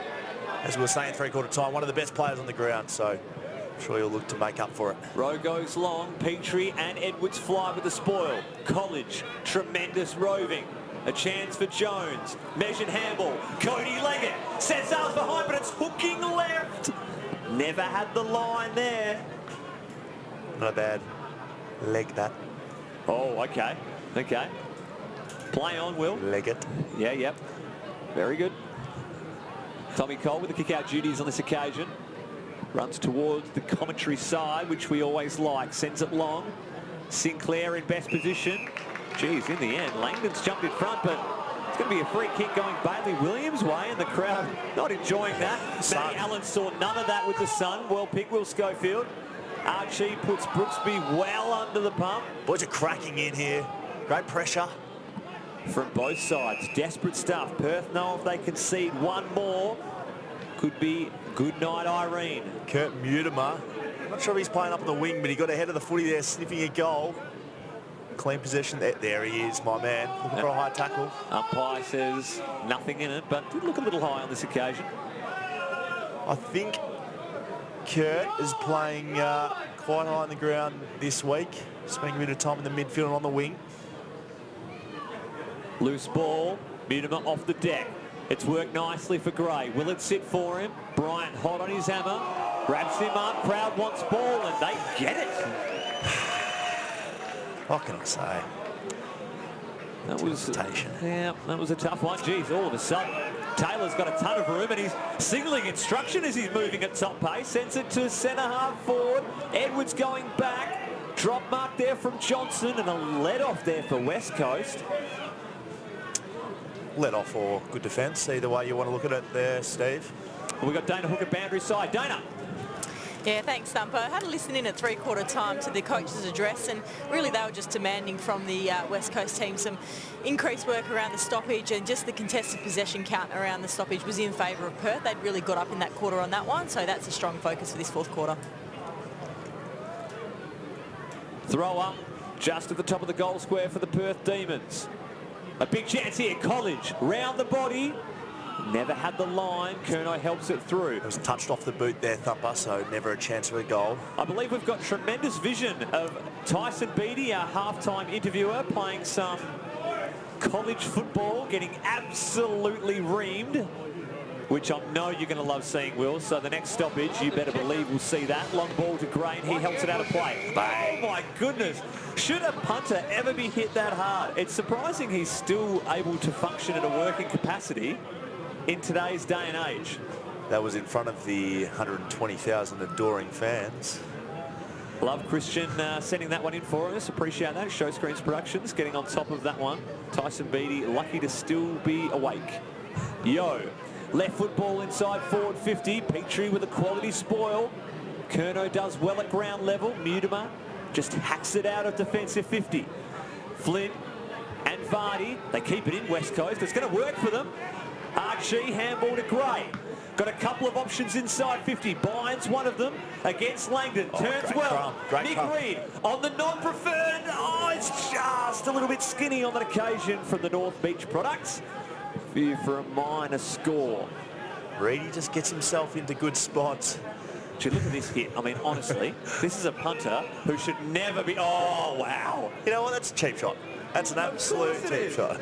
As we were saying, 3/4 time, one of the best players on the ground, so I'm sure he'll look to make up for it. Rowe goes long. Petrie and Edwards fly with the spoil. College, tremendous roving. A chance for Jones. Measured handball. Cody Leggett sets ours behind, but it's hooking left. Never had the line there. Not a bad leg, that. Oh, okay. Okay. Play on, Will. Leggett. Yeah, yep. Very good. Tommy Cole with the kick-out duties on this occasion. Runs towards the commentary side, which we always like. Sends it long. Sinclair in best position. Geez, in the end, Langdon's jumped in front, but it's going to be a free kick going Bailey Williams' way, and the crowd not enjoying that. Matty Allen saw none of that with the sun. Well picked, Will Schofield. Archie puts Brooksby well under the pump. Boys are cracking in here. Great pressure. From both sides. Desperate stuff. Perth know if they concede one more, could be good night, Irene. Kurt Mutimer Not sure if he's playing up on the wing, but he got ahead of the footy there, sniffing a goal. Clean possession. There he is, my man. Looking for a high tackle. Umpire says nothing in it, but did look a little high on this occasion. I think Kurt is playing quite high on the ground this week. Spending a bit of time in the midfield and on the wing. Loose ball. Mutimer off the deck. It's worked nicely for Gray. Will it sit for him? Bryant hot on his hammer. Grabs him up. Crowd wants ball, and they get it. What can I say? That was a tough one. Geez, all of a sudden, Taylor's got a ton of room, and he's signalling instruction as he's moving at top pace. Sends it to centre half forward. Edwards going back. Drop mark there from Johnson, and a let off there for West Coast. Let off or good defence, either way you want to look at it there, Steve. We've got Dana Hook at boundary side. Dana. Yeah, thanks, Thumper. I had to listen in at three-quarter time to the coach's address, and really they were just demanding from the West Coast team some increased work around the stoppage, and just the contested possession count around the stoppage was in favour of Perth. They'd really got up in that quarter on that one, so that's a strong focus for this fourth quarter. Throw up just at the top of the goal square for the Perth Demons. A big chance here. College round the body. Never had the line. Curnow helps it through. It was touched off the boot there, Thumper, so never a chance for a goal. I believe we've got tremendous vision of Tyson Beattie, our halftime interviewer, playing some college football, getting absolutely reamed, which I know you're going to love seeing, Will. So the next stoppage, you better believe we'll see that. Long ball to Gray, and he helps it out of play. Oh, my goodness. Should a punter ever be hit that hard? It's surprising he's still able to function at a working capacity in today's day and age. That was in front of the 120,000 adoring fans. Love Christian sending that one in for us. Appreciate that. Show Screens Productions getting on top of that one. Tyson Beattie lucky to still be awake. Yo. Left foot ball inside forward 50. Petrie with a quality spoil. Curnow does well at ground level. Mutimer just hacks it out of defensive 50. Flynn and Vardy, they keep it in West Coast. It's going to work for them. Archie, handball to Gray. Got a couple of options inside 50. Bynes, one of them, against Langdon. Turns well. Nick Reed on the non-preferred. Oh, it's just a little bit skinny on that occasion from the North Beach products. Fear for a minor score. Reedy just gets himself into good spots. Gee, look at this hit. I mean, honestly, this is a punter who should never be... Oh, wow. You know what? That's a cheap shot. That's an absolute cheap shot.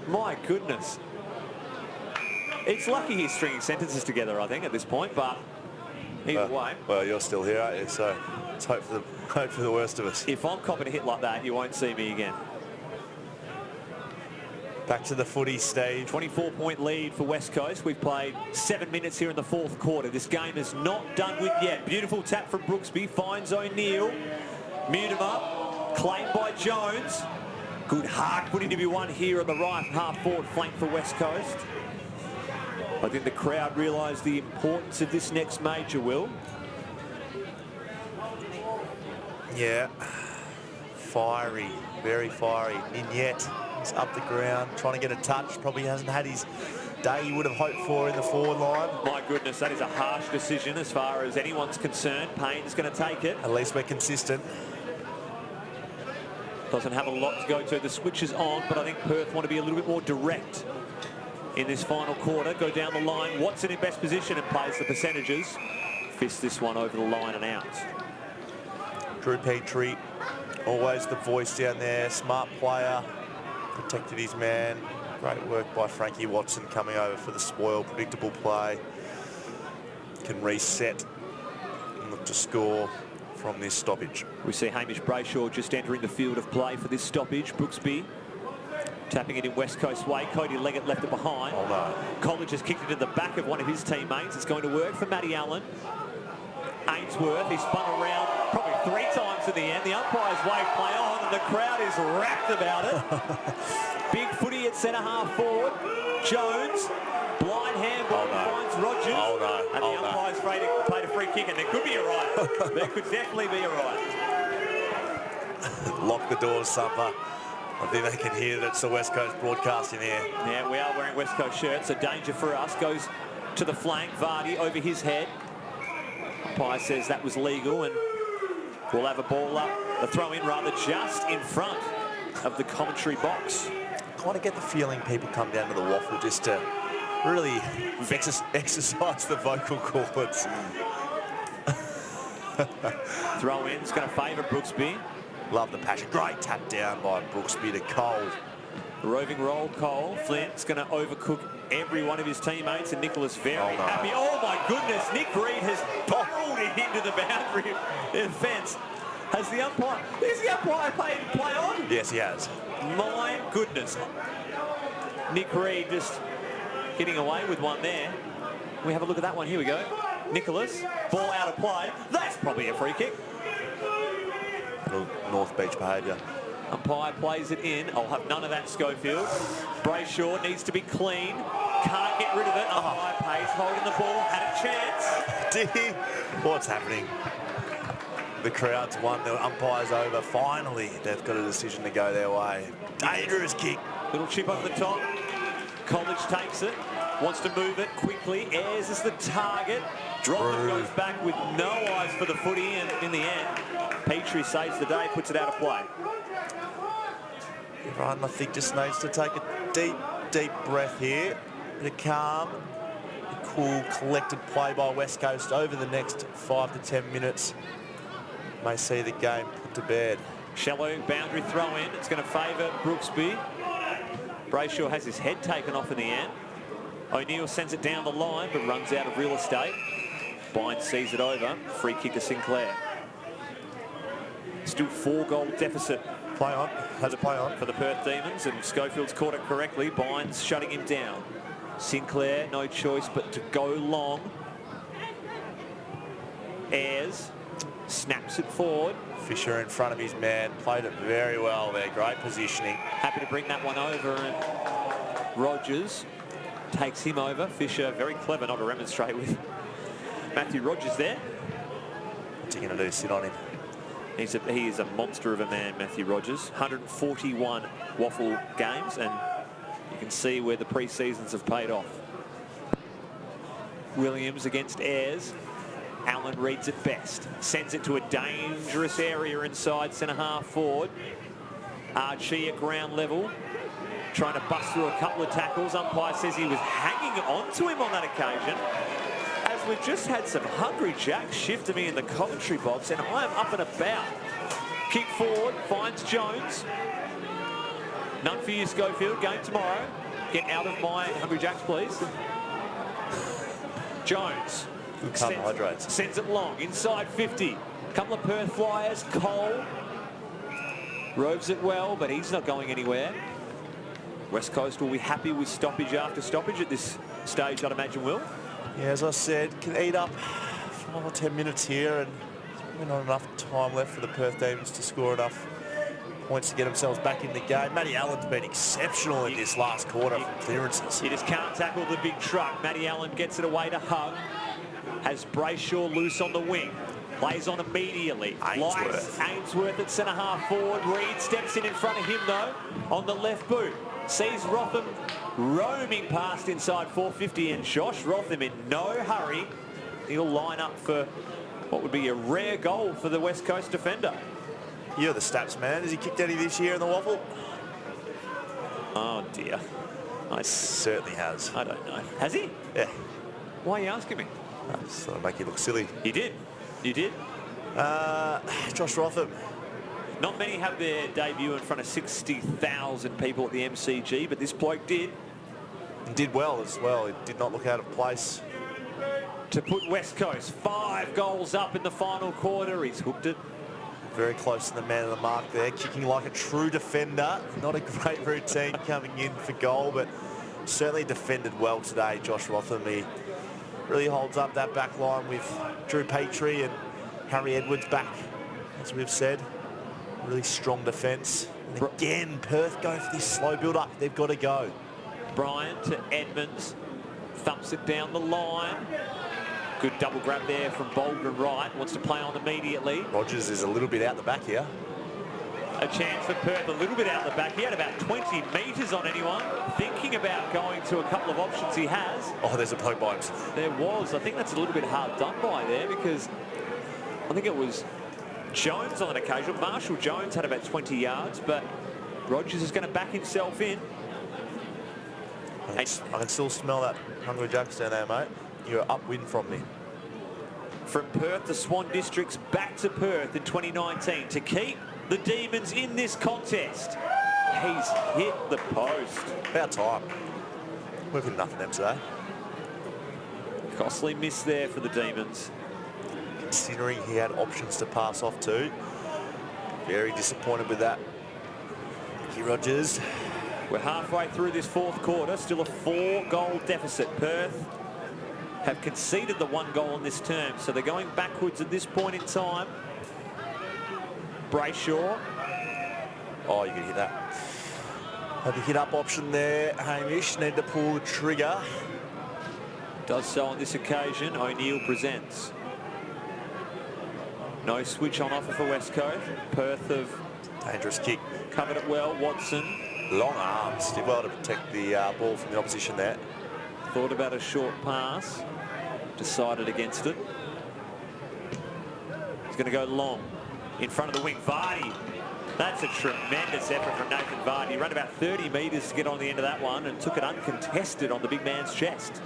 My goodness. It's lucky he's stringing sentences together, I think, at this point, but either way. Well, you're still here, aren't you? So let's hope for the worst of us. If I'm copping a hit like that, you won't see me again. Back to the footy, Steve. 24-point lead for West Coast. We've played 7 minutes here in the fourth quarter. This game is not done with yet. Beautiful tap from Brooksby. Finds O'Neill. Mutimer. Claimed by Jones. Good hard footy to be won here on the right half forward flank for West Coast. I think the crowd realised the importance of this next major, Will. Yeah. Fiery. Very fiery. Ninyet. He's up the ground, trying to get a touch. Probably hasn't had his day he would have hoped for in the forward line. My goodness, that is a harsh decision as far as anyone's concerned. Payne's going to take it. At least we're consistent. Doesn't have a lot to go to. The switch is on, but I think Perth want to be a little bit more direct in this final quarter. Go down the line. Watson in best position and plays the percentages. Fist this one over the line and out. Drew Petrie, always the voice down there. Smart player. Protected his man. Great work by Frankie Watson coming over for the spoil. Predictable play. Can reset and look to score from this stoppage. We see Hamish Brayshaw just entering the field of play for this stoppage. Brooksby tapping it in West Coast way. Cody Leggett left it behind. Oh no. College has kicked it in the back of one of his teammates. It's going to work for Matty Allen. Ainsworth, he spun around probably 3 times in the end. The umpires wave play on and the crowd is rapt about it. Big footy at centre half forward. Jones, blind handball, finds Rogers. Oh no. And the umpires played a free kick, and there could be a right. There could definitely be a right. Lock the doors, Sumper. I think they can hear that it's the West Coast broadcasting here. Yeah, we are wearing West Coast shirts, so danger for us. Goes to the flank, Vardy over his head. Umpire says that was legal, and we'll have a ball up, a throw in rather, just in front of the commentary box. Kind of get the feeling people come down to the Waffle just to really exercise the vocal cords. Throw in, it's going to favour Brooksby. Love the passion. Great tap down by Brooksby to Cole. Roving roll, Cole. Flint's going to overcook every one of his teammates, and Nicholas very happy. Oh my goodness, Nick Reed has barreled it into the boundary fence. Has the umpire, is the umpire play on? Yes, he has. My goodness. Nick Reed just getting away with one there. We have a look at that one. Here we go. Nicholas, ball out of play. That's probably a free kick. Little North Beach behaviour. Umpire plays it in. I'll have none of that, Schofield. Brayshaw needs to be clean. Can't get rid of it. Umpire pays, holding the ball. Had a chance. What's happening? The crowd's won. The umpire's over. Finally, they've got a decision to go their way. Dangerous kick. Little chip over the top. College takes it. Wants to move it quickly. Ayres is the target. Drotham goes back with no eyes for the footy, and in the end, Petrie saves the day, puts it out of play. Everyone, I think, just needs to take a deep, deep breath here. Bit of calm, a cool, collected play by West Coast over the next 5 to 10 minutes. May see the game put to bed. Shallow boundary throw in. It's going to favour Brooksby. Brayshaw has his head taken off in the end. O'Neill sends it down the line, but runs out of real estate. Bynes sees it over. Free kick to Sinclair. Still 4-goal deficit. Play on. Has a play on for the Perth Demons, and Schofield's caught it correctly. Bynes shutting him down. Sinclair, no choice but to go long. Ayres snaps it forward. Fisher in front of his man. Played it very well there. Great positioning. Happy to bring that one over, and Rogers takes him over. Fisher, very clever not to remonstrate with Matthew Rogers there. What's he going to do? Sit on him? He is a monster of a man, Matthew Rogers. 141 Waffle games, and you can see where the pre-seasons have paid off. Williams against Ayres. Allen reads it best. Sends it to a dangerous area inside centre-half forward. Archie at ground level, trying to bust through a couple of tackles. Umpire says he was hanging on to him on that occasion. As we've just had some hungry jacks shift to me in the commentary box, and I am up and about. Kick forward, finds Jones. None for you, Schofield. Game tomorrow. Get out of my hungry jacks, please. Jones. Carbohydrates. Sends it long, inside 50. Couple of Perth Flyers. Cole roves it well, but he's not going anywhere. West Coast will be happy with stoppage after stoppage at this stage, I'd imagine, Will. Yeah, as I said, can eat up 5 or 10 minutes here, and there's not enough time left for the Perth Demons to score enough points to get themselves back in the game. Matty Allen's been exceptional in this last quarter for clearances. He just can't tackle the big truck. Matty Allen gets it away to Hug. Has Brayshaw loose on the wing. Plays on immediately. Ainsworth at centre-half forward. Reed steps in front of him, though, on the left boot. Sees Rotham roaming past inside 450, and Josh Rotham in no hurry. He'll line up for what would be a rare goal for the West Coast defender. You're the stats man. Has he kicked any this year in the Waffle? Oh, dear. I certainly has. I don't know. Has he? Yeah. Why are you asking me? Just thought I'd make you look silly. You did. You did. Josh Rotham. Not many have their debut in front of 60,000 people at the MCG, but this bloke did. He did well as well. He did not look out of place. To put West Coast 5 goals up in the final quarter. He's hooked it. Very close to the man of the mark there, kicking like a true defender. Not a great routine coming in for goal, but certainly defended well today, Josh Rotham. He really holds up that back line with Drew Petrie and Harry Edwards back, as we've said. Really strong defence. And again, Perth go for this slow build-up. They've got to go. Bryant to Edmonds. Thumps it down the line. Good double grab there from Baldwin Wright. Wants to play on immediately. Rogers is a little bit out the back here. A chance for Perth a little bit out the back. He had about 20 metres on anyone. Thinking thinking about going to a couple of options he has. Oh, there's a poke by him. There was. I think that's a little bit hard done by there because I think it was Jones on an occasion. Marshall Jones had about 20 yards, but Rogers is going to back himself in. I can still smell that Hungry Jacks down there, mate. You're upwind from me. From Perth, the Swan Districts back to Perth in 2019 to keep the Demons in this contest. He's hit the post. About time. We've hit nothing them today. Costly miss there for the Demons. Considering he had options to pass off to. Very disappointed with that. Nicky Rogers. We're halfway through this fourth quarter, still a 4-goal deficit. Perth have conceded the 1 goal in this term, so they're going backwards at this point in time. Brayshaw. Oh, you can hit that. Had the hit-up option there. Hamish need to pull the trigger. Does so on this occasion. O'Neill presents. No switch on offer for West Coast. Perth have dangerous kick. Covered it well. Watson. Long arms. Did well to protect the ball from the opposition there. Thought about a short pass. Decided against it. He's going to go long. In front of the wing. Vardy. That's a tremendous effort from Nathan Vardy. He ran about 30 metres to get on the end of that one and took it uncontested on the big man's chest.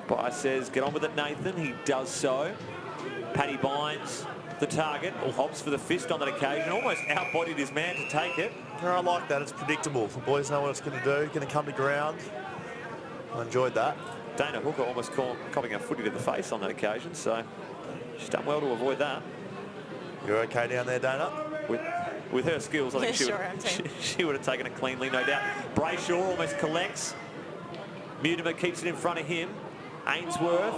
By says, get on with it, Nathan. He does so. Paddy Bynes, the target, opts for the fist on that occasion. Almost outbodied his man to take it. No, I like that. It's predictable. The boys know what it's going to do. Going to come to ground. I enjoyed that. Dana Hooker almost copping a footy to the face on that occasion, so she's done well to avoid that. You're okay down there, Dana? With her skills, I think Yeah, she would have taken it cleanly, no doubt. Brayshaw almost collects. Mutimer keeps it in front of him. Ainsworth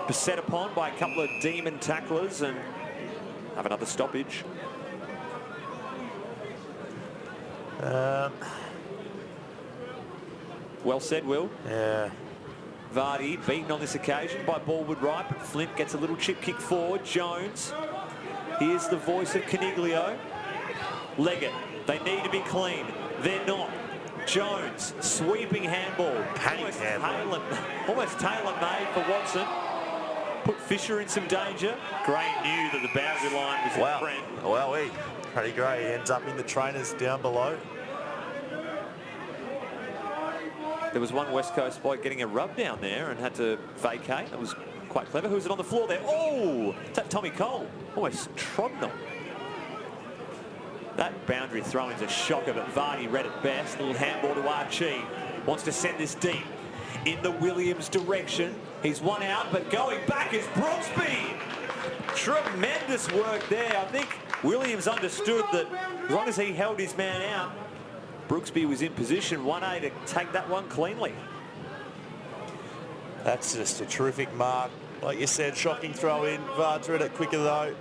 beset upon by a couple of Demon tacklers and have another stoppage. Well said, Will. Yeah. Vardy beaten on this occasion by Ballwood Wright, but Flint gets a little chip kick forward. Jones. Here's the voice of Caniglio. Leggett. They need to be clean. They're not. Jones, sweeping handball. Almost tailor-made for Watson. Put Fisher in some danger. Gray knew that the boundary line was his friend. Wow, Paddy Gray ends up in the trainers down below. There was one West Coast bloke getting a rub down there and had to vacate. That was quite clever. Who's it on the floor there? Oh, is that Tommy Cole? Almost trodden on. That boundary throw-in's a shocker, but Vardy read it best. A little handball to Archie. Wants to send this deep in the Williams direction. He's one out, but going back is Brooksby. Tremendous work there. I think Williams understood that as long as he held his man out, Brooksby was in position 1A to take that one cleanly. That's just a terrific mark. Like you said, shocking throw in. Vard's read it quicker though.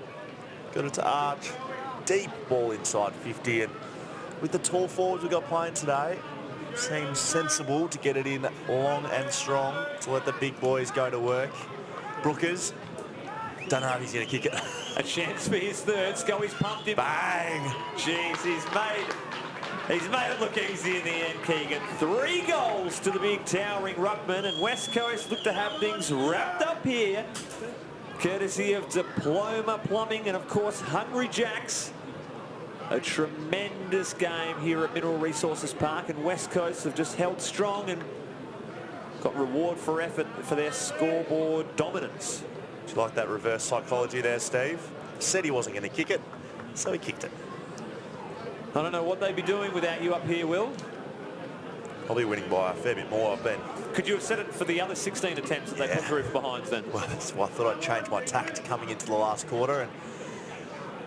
Got it to Arch. Deep ball inside 50. And with the tall forwards we've got playing today, seems sensible to get it in long and strong to let the big boys go to work. Brookers, don't know if he's going to kick it. A chance for his third. Scully's pumped him. Bang! Jeez, he's made it look easy in the end, Keegan. 3 goals to the big towering ruckman, and West Coast look to have things wrapped up here, courtesy of Diploma Plumbing and, of course, Hungry Jacks. A tremendous game here at Mineral Resources Park, and West Coast have just held strong and got reward for effort for their scoreboard dominance. Do you like that reverse psychology there, Steve? Said he wasn't going to kick it, so he kicked it. I don't know what they'd be doing without you up here, Will. I'll be winning by a fair bit more, I bet. Could you have set it for the other 16 attempts that they put through for behinds then? Well, that's why I thought I'd change my tact coming into the last quarter, and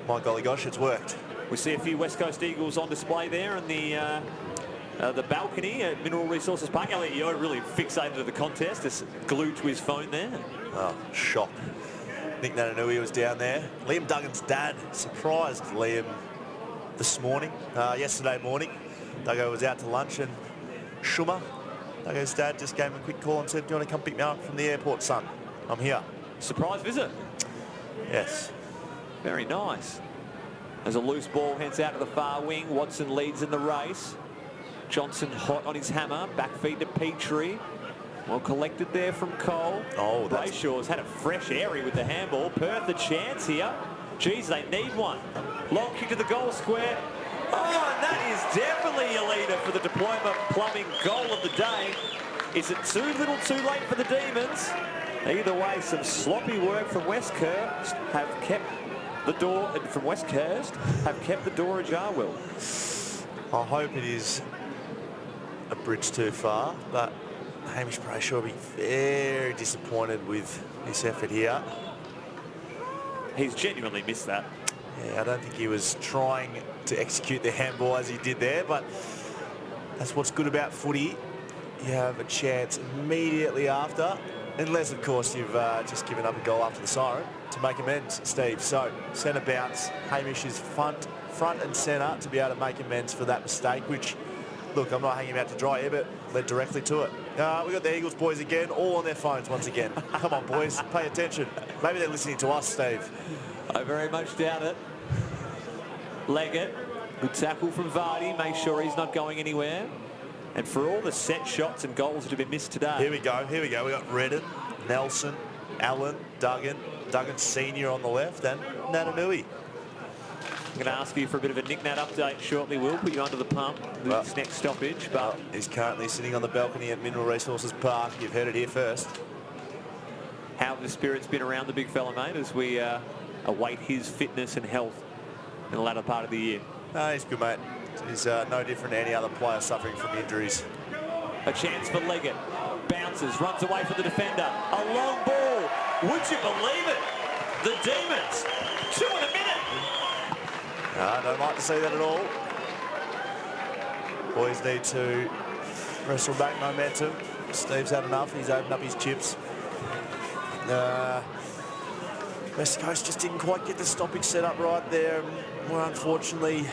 my golly gosh, it's worked. We see a few West Coast Eagles on display there in the balcony at Mineral Resources Park. Elliot Yeo really fixated to the contest, just glued to his phone there. Oh, shock. Nick Nananui was down there. Liam Duggan's dad surprised Liam this morning, yesterday morning. Duggo was out to lunch, and Schumer, Duggo's dad, just gave him a quick call and said, do you want to come pick me up from the airport, son? I'm here. Surprise visit. Yes. Very nice. As a loose ball heads out to the far wing, Watson leads in the race. Johnson hot on his hammer. Back feed to Petrie. Well collected there from Cole. Oh, Brayshaw's had a fresh airy with the handball. Perth a chance here. Geez, they need one. Long kick to the goal square. Oh, and that is definitely a leader for the Diploma Plumbing goal of the day. Is it too little too late for the Demons? Either way, some sloppy work from Westhurst have kept the door, from Westhurst have kept the door ajar, Will. I hope it is a bridge too far, but Hamish Brayshaw will be very disappointed with this effort here. He's genuinely missed that. Yeah, I don't think he was trying to execute the handball as he did there, but that's what's good about footy. You have a chance immediately after, unless, of course, you've just given up a goal after the siren to make amends, Steve. So, centre bounce. Hamish is front and centre to be able to make amends for that mistake, which, look, I'm not hanging him out to dry here, but led directly to it. We got the Eagles boys again, all on their phones once again. Come on, boys, pay attention. Maybe they're listening to us, Steve. I very much doubt it. Leggett, good tackle from Vardy, make sure he's not going anywhere. And for all the set shots and goals that have been missed today. Here we go. We got Redden, Nelson, Allen, Duggan Senior on the left, and Natanui. I'm going to ask you for a bit of a Nick Nat update shortly. We'll put you under the pump with this next stoppage. But he's currently sitting on the balcony at Mineral Resources Park. You've heard it here first. How have the spirits been around the big fella, mate, as we await his fitness and health in the latter part of the year? He's good, mate. He's no different to any other player suffering from injuries. A chance for Leggett. Bounces, runs away from the defender. A long ball. Would you believe it? The Demons. 2 in a minute. I don't like to see that at all. Boys need to wrestle back momentum. Steve's had enough. He's opened up his chips. West Coast just didn't quite get the stoppage set up right there. More unfortunately,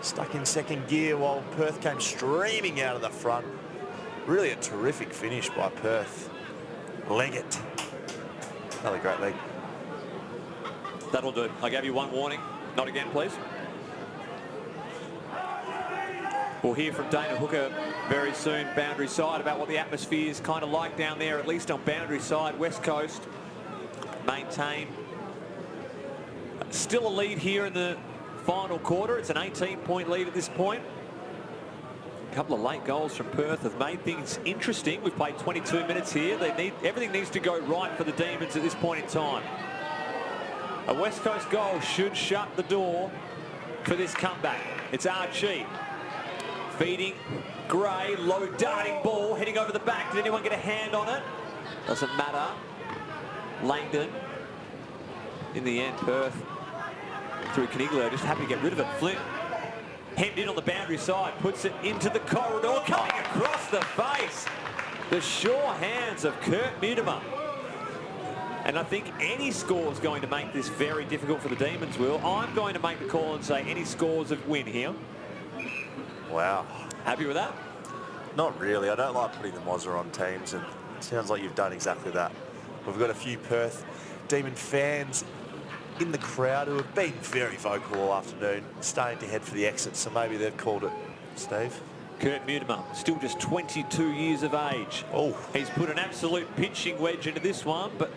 stuck in second gear while Perth came streaming out of the front. Really a terrific finish by Perth. Leggett. Another great leg. That'll do. I gave you one warning. Not again, please. We'll hear from Dana Hooker very soon, boundary side, about what the atmosphere is kind of like down there, at least on boundary side. West Coast maintain still a lead here in the final quarter. It's an 18-point lead at this point. A couple of late goals from Perth have made things interesting. We've played 22 minutes here. Everything needs to go right for the Demons at this point in time. A West Coast goal should shut the door for this comeback. It's Archie feeding Gray, low darting ball, heading over the back. Did anyone get a hand on it? Doesn't matter. Langdon. In the end, Perth through Caniglia, just happy to get rid of it. Flint hemmed in on the boundary side, puts it into the corridor, coming across the face. The sure hands of Kurt Mutimer. And I think any score is going to make this very difficult for the Demons, Will. I'm going to make the call and say any scores of win here. Wow. Happy with that? Not really. I don't like putting the Mozza on teams, and it sounds like you've done exactly that. We've got a few Perth Demon fans in the crowd who have been very vocal all afternoon, starting to head for the exit, so maybe they've called it. Steve? Kurt Mutimer, still just 22 years of age. Oh. He's put an absolute pitching wedge into this one, but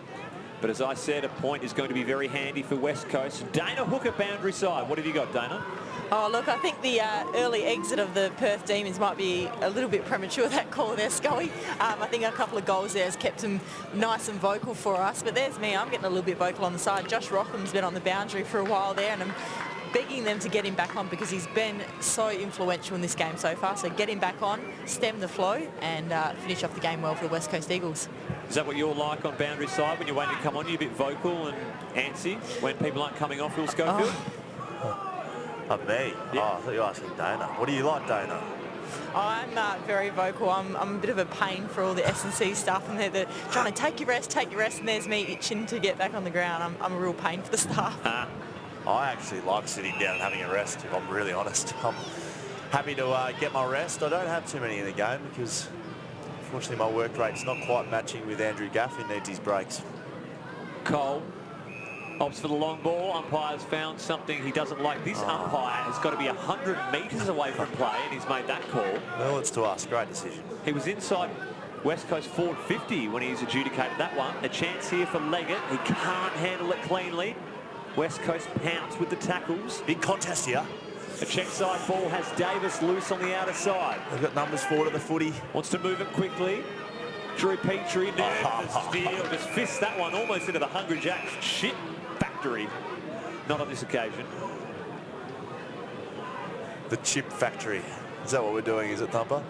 as I said, a point is going to be very handy for West Coast. Dana Hooker, boundary side. What have you got, Dana? Oh, look, I think the early exit of the Perth Demons might be a little bit premature, that call there, Scully. I think a couple of goals there has kept them nice and vocal for us. But there's me. I'm getting a little bit vocal on the side. Josh Rockham's been on the boundary for a while there, and I'm begging them to get him back on because he's been so influential in this game so far. So get him back on, stem the flow, and finish off the game well for the West Coast Eagles. Is that what you're like on boundary side when you're waiting to come on? You're a bit vocal and antsy when people aren't coming off, Will Schofield? Me? Yeah. Oh, I thought you were asking Dana. What do you like, Dana? I'm very vocal. I'm a bit of a pain for all the S&C stuff, and they're trying to take your rest, and there's me itching to get back on the ground. I'm a real pain for the staff. I actually like sitting down and having a rest, if I'm really honest. I'm happy to get my rest. I don't have too many in the game because, unfortunately, my work rate's not quite matching with Andrew Gaff, who needs his breaks. Cole Opts for the long ball. Umpire's found something he doesn't like. This umpire has got to be 100 metres away from play, and he's made that call. Well, it's to us. Great decision. He was inside West Coast forward 50 when he's adjudicated that one. A chance here for Leggett. He can't handle it cleanly. West Coast pounce with the tackles. Big contest here. A check side ball has Davis loose on the outer side. They've got numbers forward of the footy. Wants to move it quickly. Drew Petrie, steal, just fist that one almost into the Hungry Jacks chip factory. Not on this occasion. The chip factory. Is that what we're doing, is it, Thumper?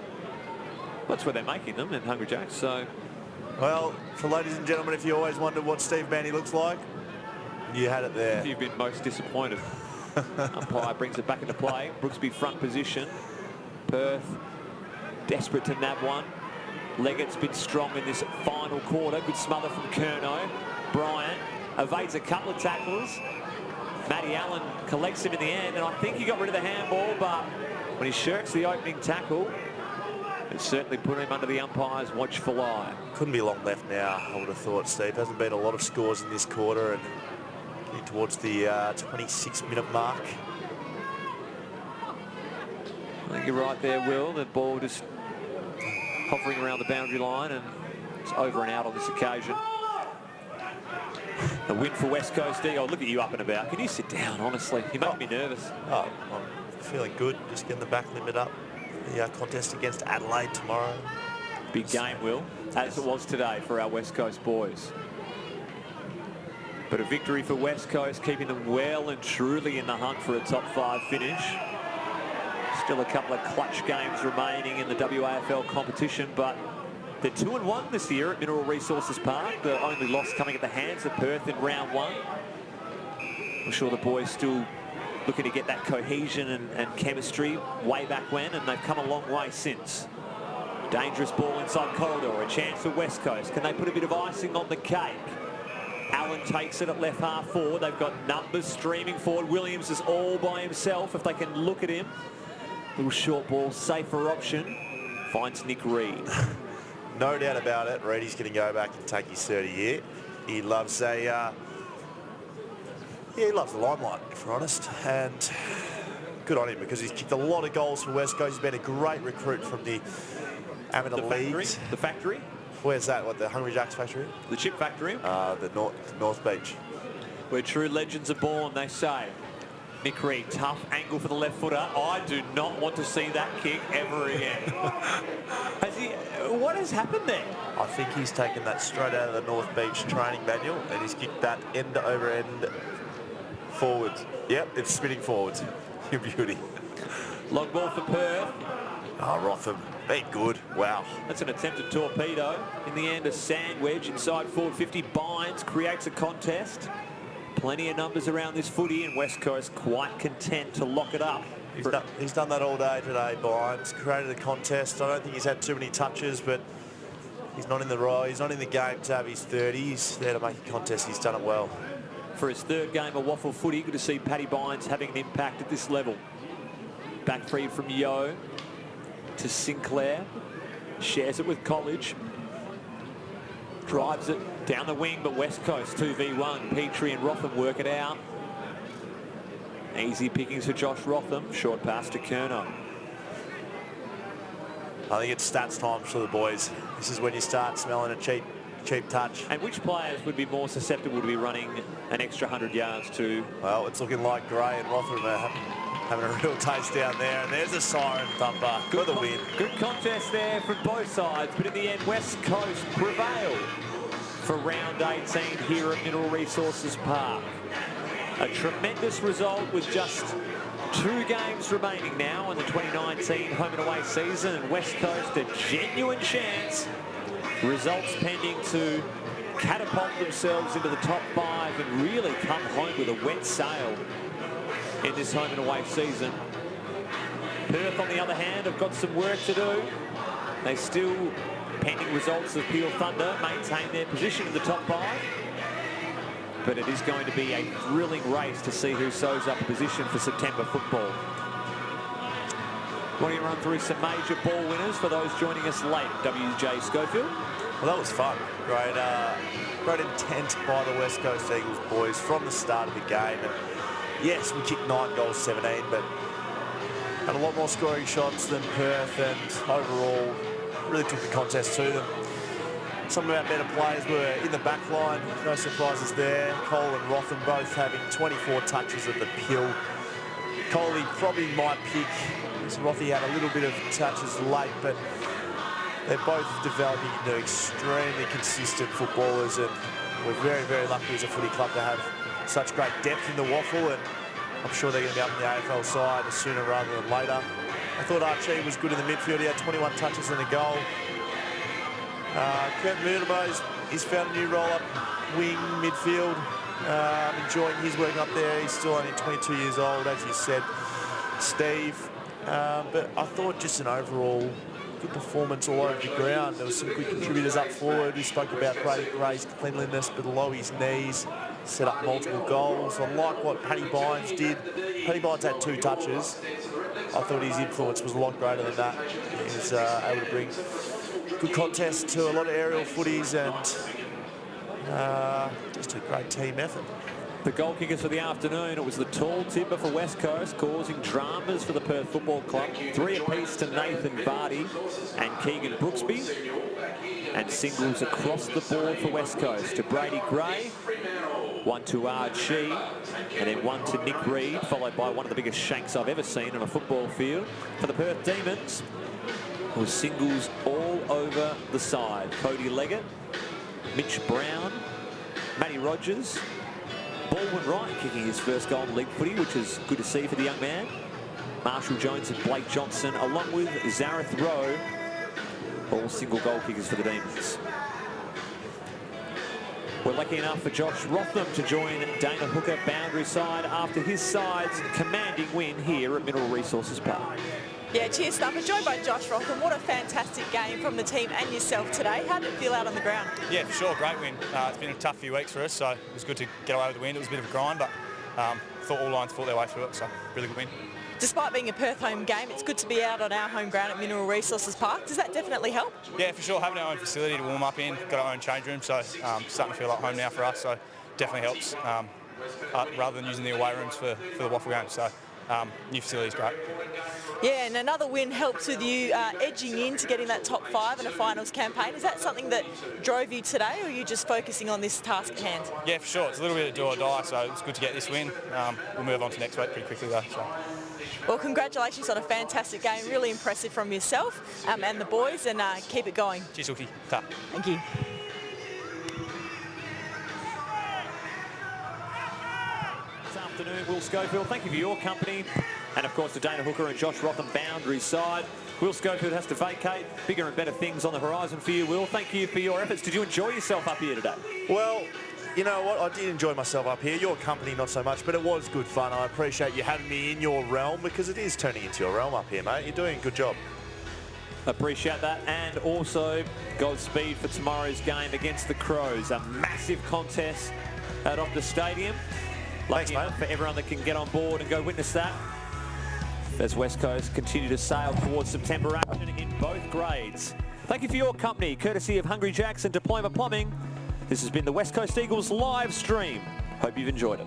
That's where they're making them in Hungry Jacks, so... Well, for ladies and gentlemen, if you always wondered what Steve Manny looks like, you had it there. You've been most disappointed. Umpire brings it back into play. Brooksby front position. Perth desperate to nab one. Leggett's been strong in this final quarter. Good smother from Curnow. Bryant evades a couple of tackles. Matty Allen collects him in the end, and I think he got rid of the handball, but when he shirks the opening tackle, it certainly put him under the umpire's watchful eye. Couldn't be long left now, I would have thought, Steve. Hasn't been a lot of scores in this quarter, and getting towards the 26-minute mark. I think you're right there, Will. The ball just hovering around the boundary line, and it's over and out on this occasion. A win for West Coast Eagle. Look at you up and about. Can you sit down, honestly? You're making me nervous. Oh, I'm feeling good. Just getting the back limit up. The contest against Adelaide tomorrow. Big game, Will, as it was today for our West Coast boys. But a victory for West Coast, keeping them well and truly in the hunt for a top 5 finish. Still a couple of clutch games remaining in the WAFL competition, but they're 2-1 this year at Mineral Resources Park. The only loss coming at the hands of Perth in round 1. I'm sure the boys still looking to get that cohesion and chemistry way back when, and they've come a long way since. Dangerous ball inside corridor, a chance for West Coast. Can they put a bit of icing on the cake? Allen takes it at left half forward. They've got numbers streaming forward. Williams is all by himself if they can look at him. Little short ball, safer option. Finds Nick Reed. No doubt about it. Reedy's going to go back and take his 30 year. He loves he loves the limelight, if we're honest. And good on him, because he's kicked a lot of goals for West Coast. He's been a great recruit from the amateur leagues. The factory? Where's that? What, the Hungry Jacks factory? The chip factory? The North Beach. Where true legends are born, they say. Nick Reed, tough angle for the left footer. I do not want to see that kick ever again. What has happened there? I think he's taken that straight out of the North Beach training manual, and he's kicked that end over end forwards. Yep, it's spinning forwards. Your beauty. Long ball for Perth. Oh, Rotham, be good. Wow. That's an attempted torpedo. In the end, a sand wedge inside forward 50. Binds, creates a contest. Plenty of numbers around this footy, and West Coast quite content to lock it up. He's done that all day today, Bynes. Created a contest. I don't think he's had too many touches, but he's not in the role. He's not in the game to have his 30. He's there to make a contest. He's done it well. For his third game of waffle footy, good to see Paddy Bynes having an impact at this level. Back free from Yeo to Sinclair. Shares it with College. Drives it down the wing, but West Coast 2v1. Petrie and Rotham work it out. Easy pickings for Josh Rotham. Short pass to Curnow. I think it's stats time for the boys. This is when you start smelling a cheap touch. And which players would be more susceptible to be running an extra 100 yards to? Well, it's looking like Gray and Rotham are having a real taste down there. And there's a siren thumper for the win. Good contest there from both sides, but in the end, West Coast prevailed for round 18 here at Mineral Resources Park. A tremendous result with just 2 games remaining now in the 2019 home and away season, and West Coast a genuine chance. Results pending to catapult themselves into the top 5 and really come home with a wet sail in this home and away season. Perth, on the other hand, have got some work to do. They still, pending results of Peel Thunder, maintain their position in the top 5. But it is going to be a thrilling race to see who sews up a position for September football. Want to run through some major ball winners for those joining us late. WJ Schofield. Well, that was fun. Great intent by the West Coast Eagles boys from the start of the game. And yes, we kicked 9 goals, 17, but had a lot more scoring shots than Perth, and overall really took the contest to them. Some of our better players were in the back line, no surprises there. Cole and Rotham both having 24 touches at the pill. Coley probably might pick, Rothy had a little bit of touches late, but they're both developing into extremely consistent footballers, and we're very, very lucky as a footy club to have such great depth in the Waffle, and I'm sure they're going to be up in the AFL side sooner rather than later. I thought Archie was good in the midfield. He had 21 touches and a goal. Kurt Mudamo, he's found a new role up wing midfield. Enjoying his work up there. He's still only 22 years old, as you said, Steve. But I thought just an overall good performance all over the ground. There were some good contributors up forward. We spoke about Brady Gray's cleanliness below his knees, set up multiple goals. I like what Paddy Bynes did. Paddy Bynes had 2 touches. I thought his influence was a lot greater than that. He was able to bring good contest to a lot of aerial footies, and just a great team effort. The goal kickers for the afternoon, it was the tall tipper for West Coast, causing dramas for the Perth Football Club. 3 apiece to Nathan Vardy and Keegan Brooksby. And singles across the board for West Coast to Brady Gray, 1 to Archie, and then 1 to Nick Reed, followed by one of the biggest shanks I've ever seen on a football field. For the Perth Demons, it was singles all over the side. Cody Leggett, Mitch Brown, Matty Rogers, Baldwin Wright kicking his first goal in league footy, which is good to see for the young man. Marshall Jones and Blake Johnson, along with Zareth Rowe, all single goal kickers for the Demons. We're lucky enough for Josh Rotham to join Dana Hooker boundary side after his side's commanding win here at Mineral Resources Park. Yeah, cheers, Stumper. Joined by Josh Rotham. What a fantastic game from the team and yourself today. How did it feel out on the ground? Yeah, for sure, great win. It's been a tough few weeks for us, so it was good to get away with the win. It was a bit of a grind, but thought all lines fought their way through it, so really good win. Despite being a Perth home game, it's good to be out on our home ground at Mineral Resources Park. Does that definitely help? Yeah, for sure. Having our own facility to warm up in, got our own change room, so starting to feel like home now for us, so definitely helps rather than using the away rooms for the Waffle game. So new facility is great. Yeah, and another win helps with you edging in to getting that top 5 in a finals campaign. Is that something that drove you today, or are you just focusing on this task at hand? Yeah, for sure. It's a little bit of do or die, so it's good to get this win. We'll move on to next week pretty quickly though. So. Well, congratulations on a fantastic game. Really impressive from yourself and the boys, and keep it going. Cheers, Hookie. Ta. Thank you. This afternoon, Will Schofield, thank you for your company. And of course to Dana Hooker and Josh Rotham boundary side. Will Schofield has to vacate. Bigger and better things on the horizon for you, Will. Thank you for your efforts. Did you enjoy yourself up here today? Well, you know what, I did enjoy myself up here. Your company not so much, but it was good fun. I appreciate you having me in your realm, because it is turning into your realm up here, mate. You're doing a good job. Appreciate that, and also Godspeed for tomorrow's game against the Crows. A massive contest at Optus Stadium. Lucky enough for everyone that can get on board and go witness that, as West Coast continue to sail towards September action in both grades. Thank you for your company, courtesy of Hungry Jacks and Diploma Plumbing. This has been the West Coast Eagles live stream. Hope you've enjoyed it.